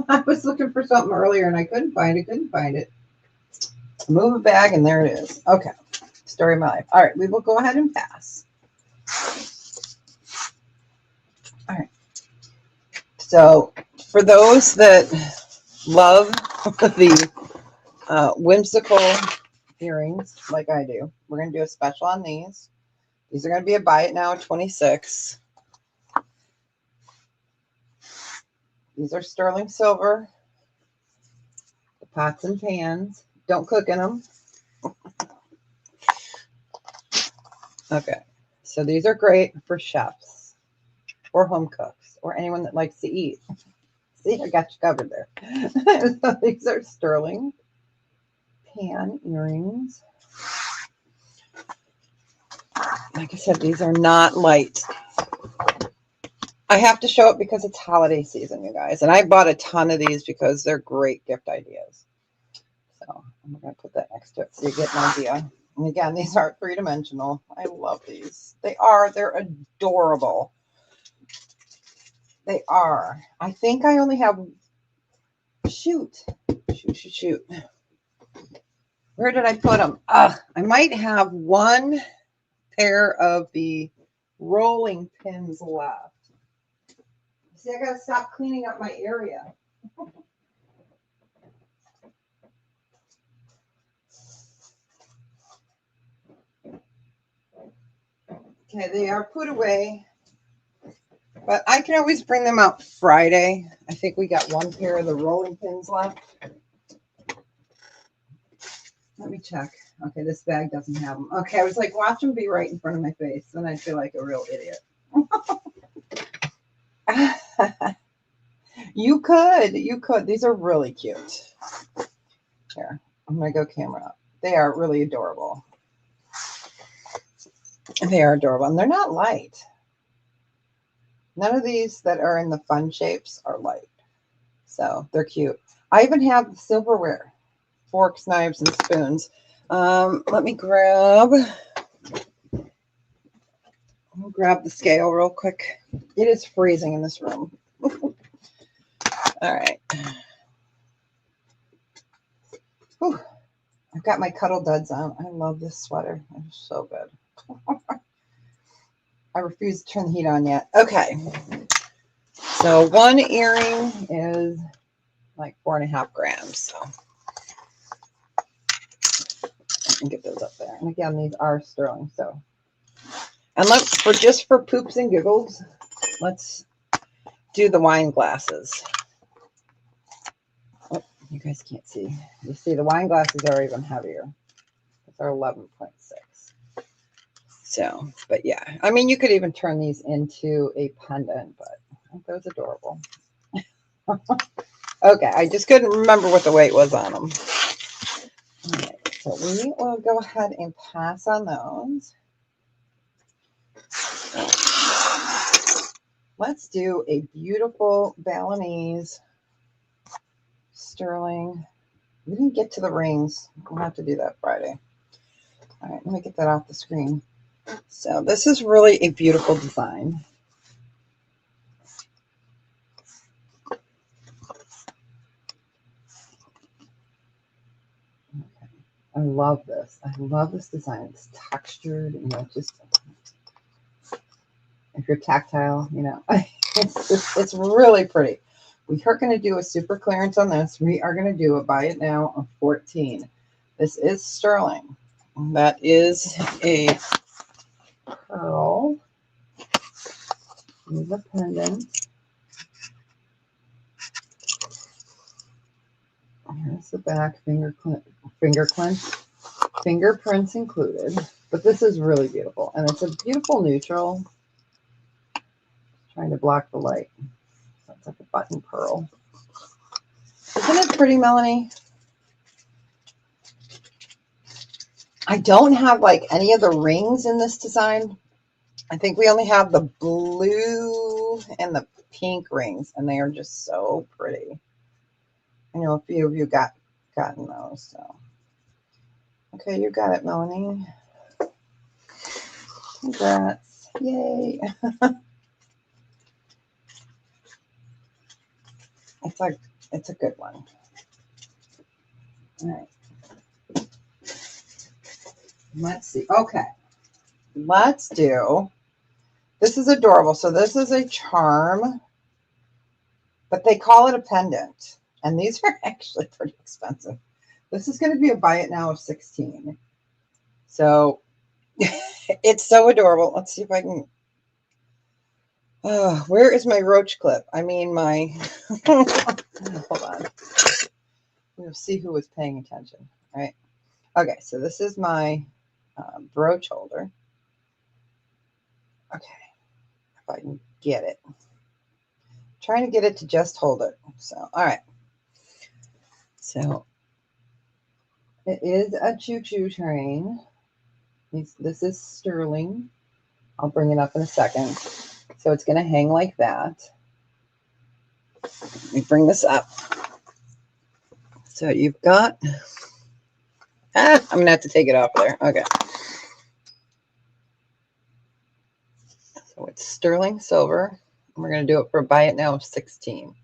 I was looking for something earlier and I couldn't find it. Move a bag and there it is. Okay. Story of my life. All right. We will go ahead and pass. All right. So for those that love the whimsical earrings like I do, we're going to do a special on these. These are going to be a buy it now at 26. These are sterling silver. The pots and pans. Don't cook in them. Okay. So these are great for chefs or home cooks or anyone that likes to eat. See, I got you covered there. So these are sterling pan earrings. Like I said, these are not light. I have to show it because it's holiday season, you guys. And I bought a ton of these because they're great gift ideas. So I'm going to put that next to it so you get an idea. And again, these are three-dimensional. I love these. They're adorable. They are. I think I only have, shoot. Where did I put them? I might have one pair of the rolling pins left. See, I got to stop cleaning up my area. Okay, they are put away, but I can always bring them out Friday. I think we got one pair of the rolling pins left. Let me check. Okay, this bag doesn't have them. Okay, I was like, watch them be right in front of my face. Then I'd feel like a real idiot. You could. You could. These are really cute. Here, I'm going to go camera up. They are really adorable. They are adorable. And they're not light. None of these that are in the fun shapes are light. So they're cute. I even have silverware. Forks, knives, and spoons. Let me grab the scale real quick. It is freezing in this room. All right. Whew. I've got my cuddle duds on. I love this sweater. It's so good. I refuse to turn the heat on yet. Okay. So one earring is like 4.5 grams. So I can get those up there. And again, these are sterling. So, and just for poops and giggles, let's do the wine glasses. Oh, you guys can't see. You see, the wine glasses are even heavier. They're 11.6. So, but yeah, I mean, you could even turn these into a pendant, but I think those adorable. Okay, I just couldn't remember what the weight was on them. All right, so we will go ahead and pass on those. Let's do a beautiful Balinese sterling. We didn't get to the rings. We'll have to do that Friday. All right, let me get that off the screen. So this is really a beautiful design. Okay. I love this. I love this design. It's textured, just if you're tactile, it's really pretty. We are going to do a super clearance on this. We are going to do a buy it now of 14. This is sterling. That is a pearl. Here's a pendant. Here's the back, fingerprints included. But this is really beautiful. And it's a beautiful neutral. Trying to block the light. So it's like a button pearl. Isn't it pretty, Melanie? I don't have like any of the rings in this design. I think we only have the blue and the pink rings, and they are just so pretty. I know a few of you gotten those. So, okay, you got it, Melanie. Congrats! Yay! It's a good one. All right. Let's see. Okay, let's do. This is adorable. So this is a charm, but they call it a pendant. And these are actually pretty expensive. This is going to be a buy it now of 16. So it's so adorable. Let's see if I can. Where is my roach clip? I mean, my. Hold on. We'll see who was paying attention. Right. Okay. So this is my brooch holder. Okay. If I can get it. Trying to get it to just hold it. So, all right. So it is a choo-choo train. This is sterling. I'll bring it up in a second. So it's going to hang like that. Let me bring this up. So you've got... I'm going to have to take it off there. Okay. So it's sterling silver. We're going to do it for buy it now of 16.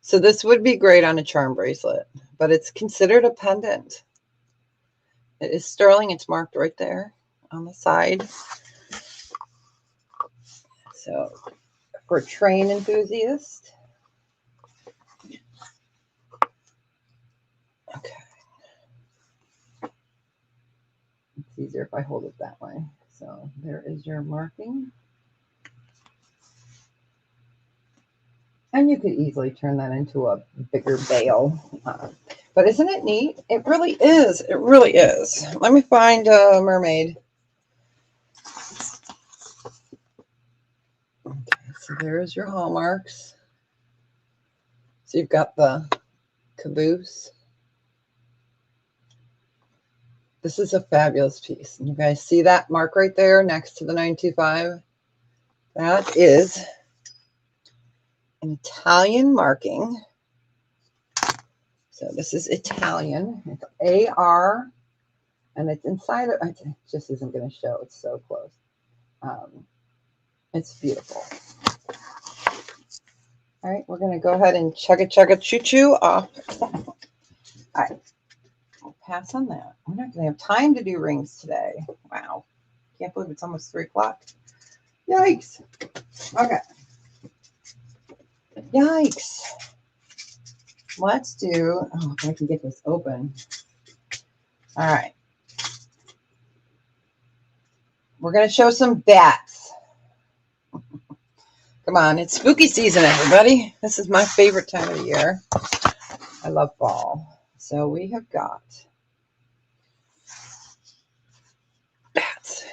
So this would be great on a charm bracelet, but it's considered a pendant. It is sterling. It's marked right there on the side. So for train enthusiast. Okay. It's easier if I hold it that way. So there is your marking. And you could easily turn that into a bigger bail. But isn't it neat? It really is. It really is. Let me find a mermaid. Okay, so there's your hallmarks. So you've got the caboose. This is a fabulous piece. You guys see that mark right there next to the 925? That is an Italian marking. So this is Italian. It's AR, and it's inside of it. Just isn't going to show. It's so close. It's beautiful. All right, we're going to go ahead and chugga choo choo off. All right, I'll pass on that. We're not going to have time to do rings today. Wow, can't believe it's almost 3 o'clock. Yikes. Okay. Yikes. Let's do, oh, if I can get this open. All right. We're going to show some bats. Come on, it's spooky season, everybody. This is my favorite time of the year. I love fall. So we have got bats.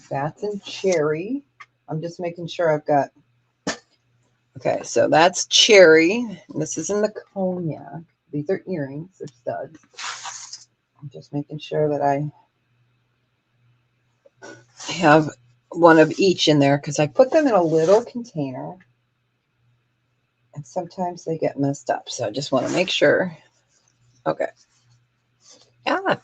Bats and cherry. I'm just making sure I've got, okay, so that's cherry. This is in the cognac. These are earrings, they're studs. I'm just making sure that I have one of each in there because I put them in a little container and sometimes they get messed up. So I just want to make sure. Okay. Yeah.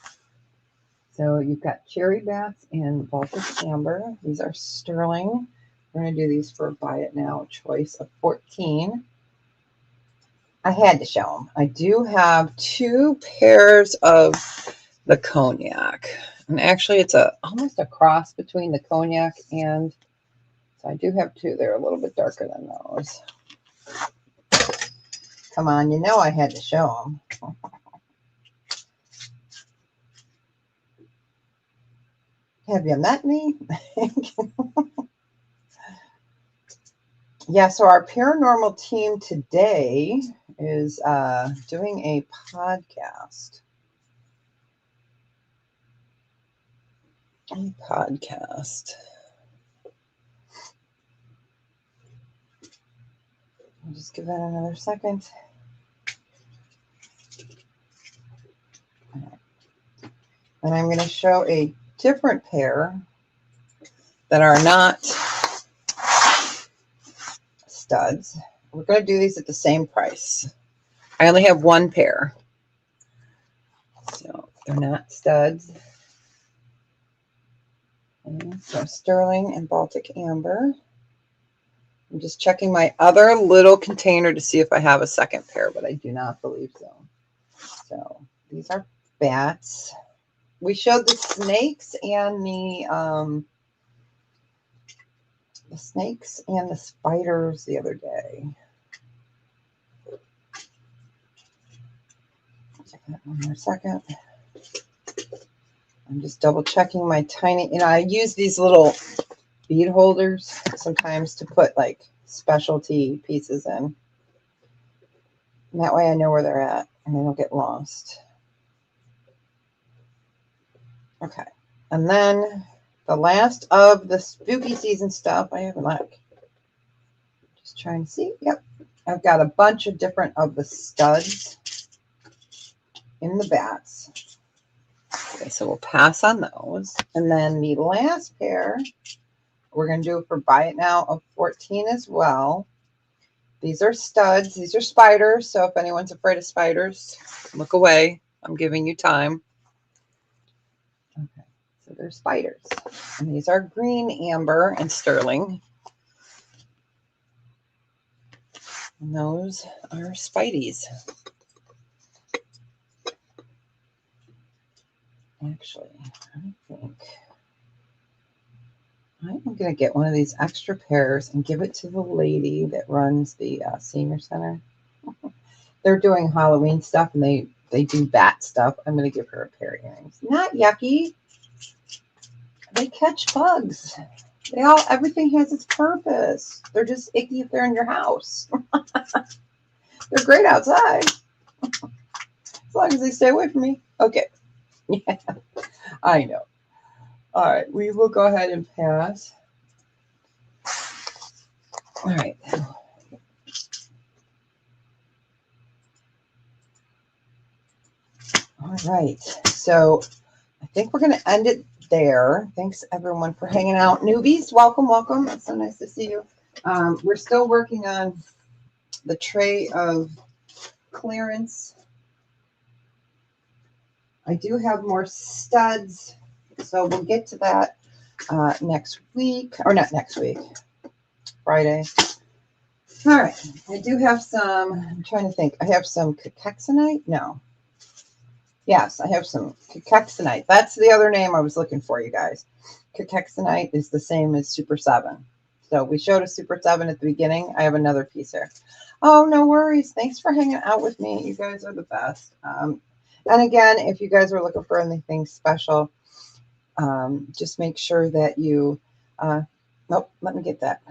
So you've got cherry bats and Baltic amber. These are sterling. We're going to do these for buy it now choice of 14. I had to show them. I do have 2 pairs of the cognac. And actually it's almost a cross between the cognac and, so I do have 2. They're a little bit darker than those. Come on, you know I had to show them. Have you met me? Yeah, so our paranormal team today is doing a podcast. I'll just give that another second. All right. And I'm going to show a different pair that are not studs. We're going to do these at the same price. I only have 1 pair. So they're not studs. Okay, so sterling and Baltic amber. I'm just checking my other little container to see if I have a second pair, but I do not believe so. So these are bats. We showed the snakes and the spiders the other day. Check that one more second. I'm just double checking my tiny, I use these little bead holders sometimes to put like specialty pieces in. And that way I know where they're at and they don't get lost. Okay. And then the last of the spooky season stuff I have like, just trying to see. Yep. I've got a bunch of different of the studs in the bats. Okay, so we'll pass on those. And then the last pair, we're going to do it for buy it now of 14 as well. These are studs. These are spiders. So if anyone's afraid of spiders, look away. I'm giving you time. Okay, so they're spiders. And these are green, amber, and sterling. And those are spideys. Actually, I think I'm going to get one of these extra pairs and give it to the lady that runs the senior center. They're doing Halloween stuff and they do bat stuff. I'm going to give her a pair of earrings. Not yucky. They catch bugs. Everything has its purpose. They're just icky if they're in your house. They're great outside. As long as they stay away from me. Okay. Yeah, I know. All right, we will go ahead and pass. All right. All right. So I think we're going to end it there. Thanks everyone for hanging out. Newbies, welcome, welcome. It's so nice to see you. We're still working on the tray of clearance. I do have more studs, so we'll get to that next week, or not next week, Friday. All right, I do have some, I'm trying to think, I have some cachexonite? No. Yes, I have some cachexonite. That's the other name I was looking for, you guys. Cachexonite is the same as Super 7. So we showed a Super 7 at the beginning. I have another piece here. Oh, no worries. Thanks for hanging out with me. You guys are the best. And again, if you guys are looking for anything special, just make sure that you, nope, let me get that.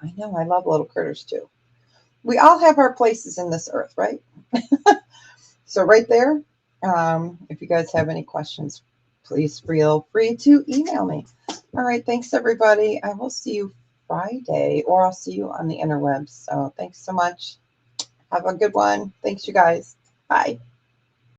I know, I love little critters too. We all have our places in this earth, right? So right there, if you guys have any questions, please feel free to email me. All right, thanks everybody. I will see you Friday, or I'll see you on the interwebs. So thanks so much. Have a good one. Thanks, you guys. Bye.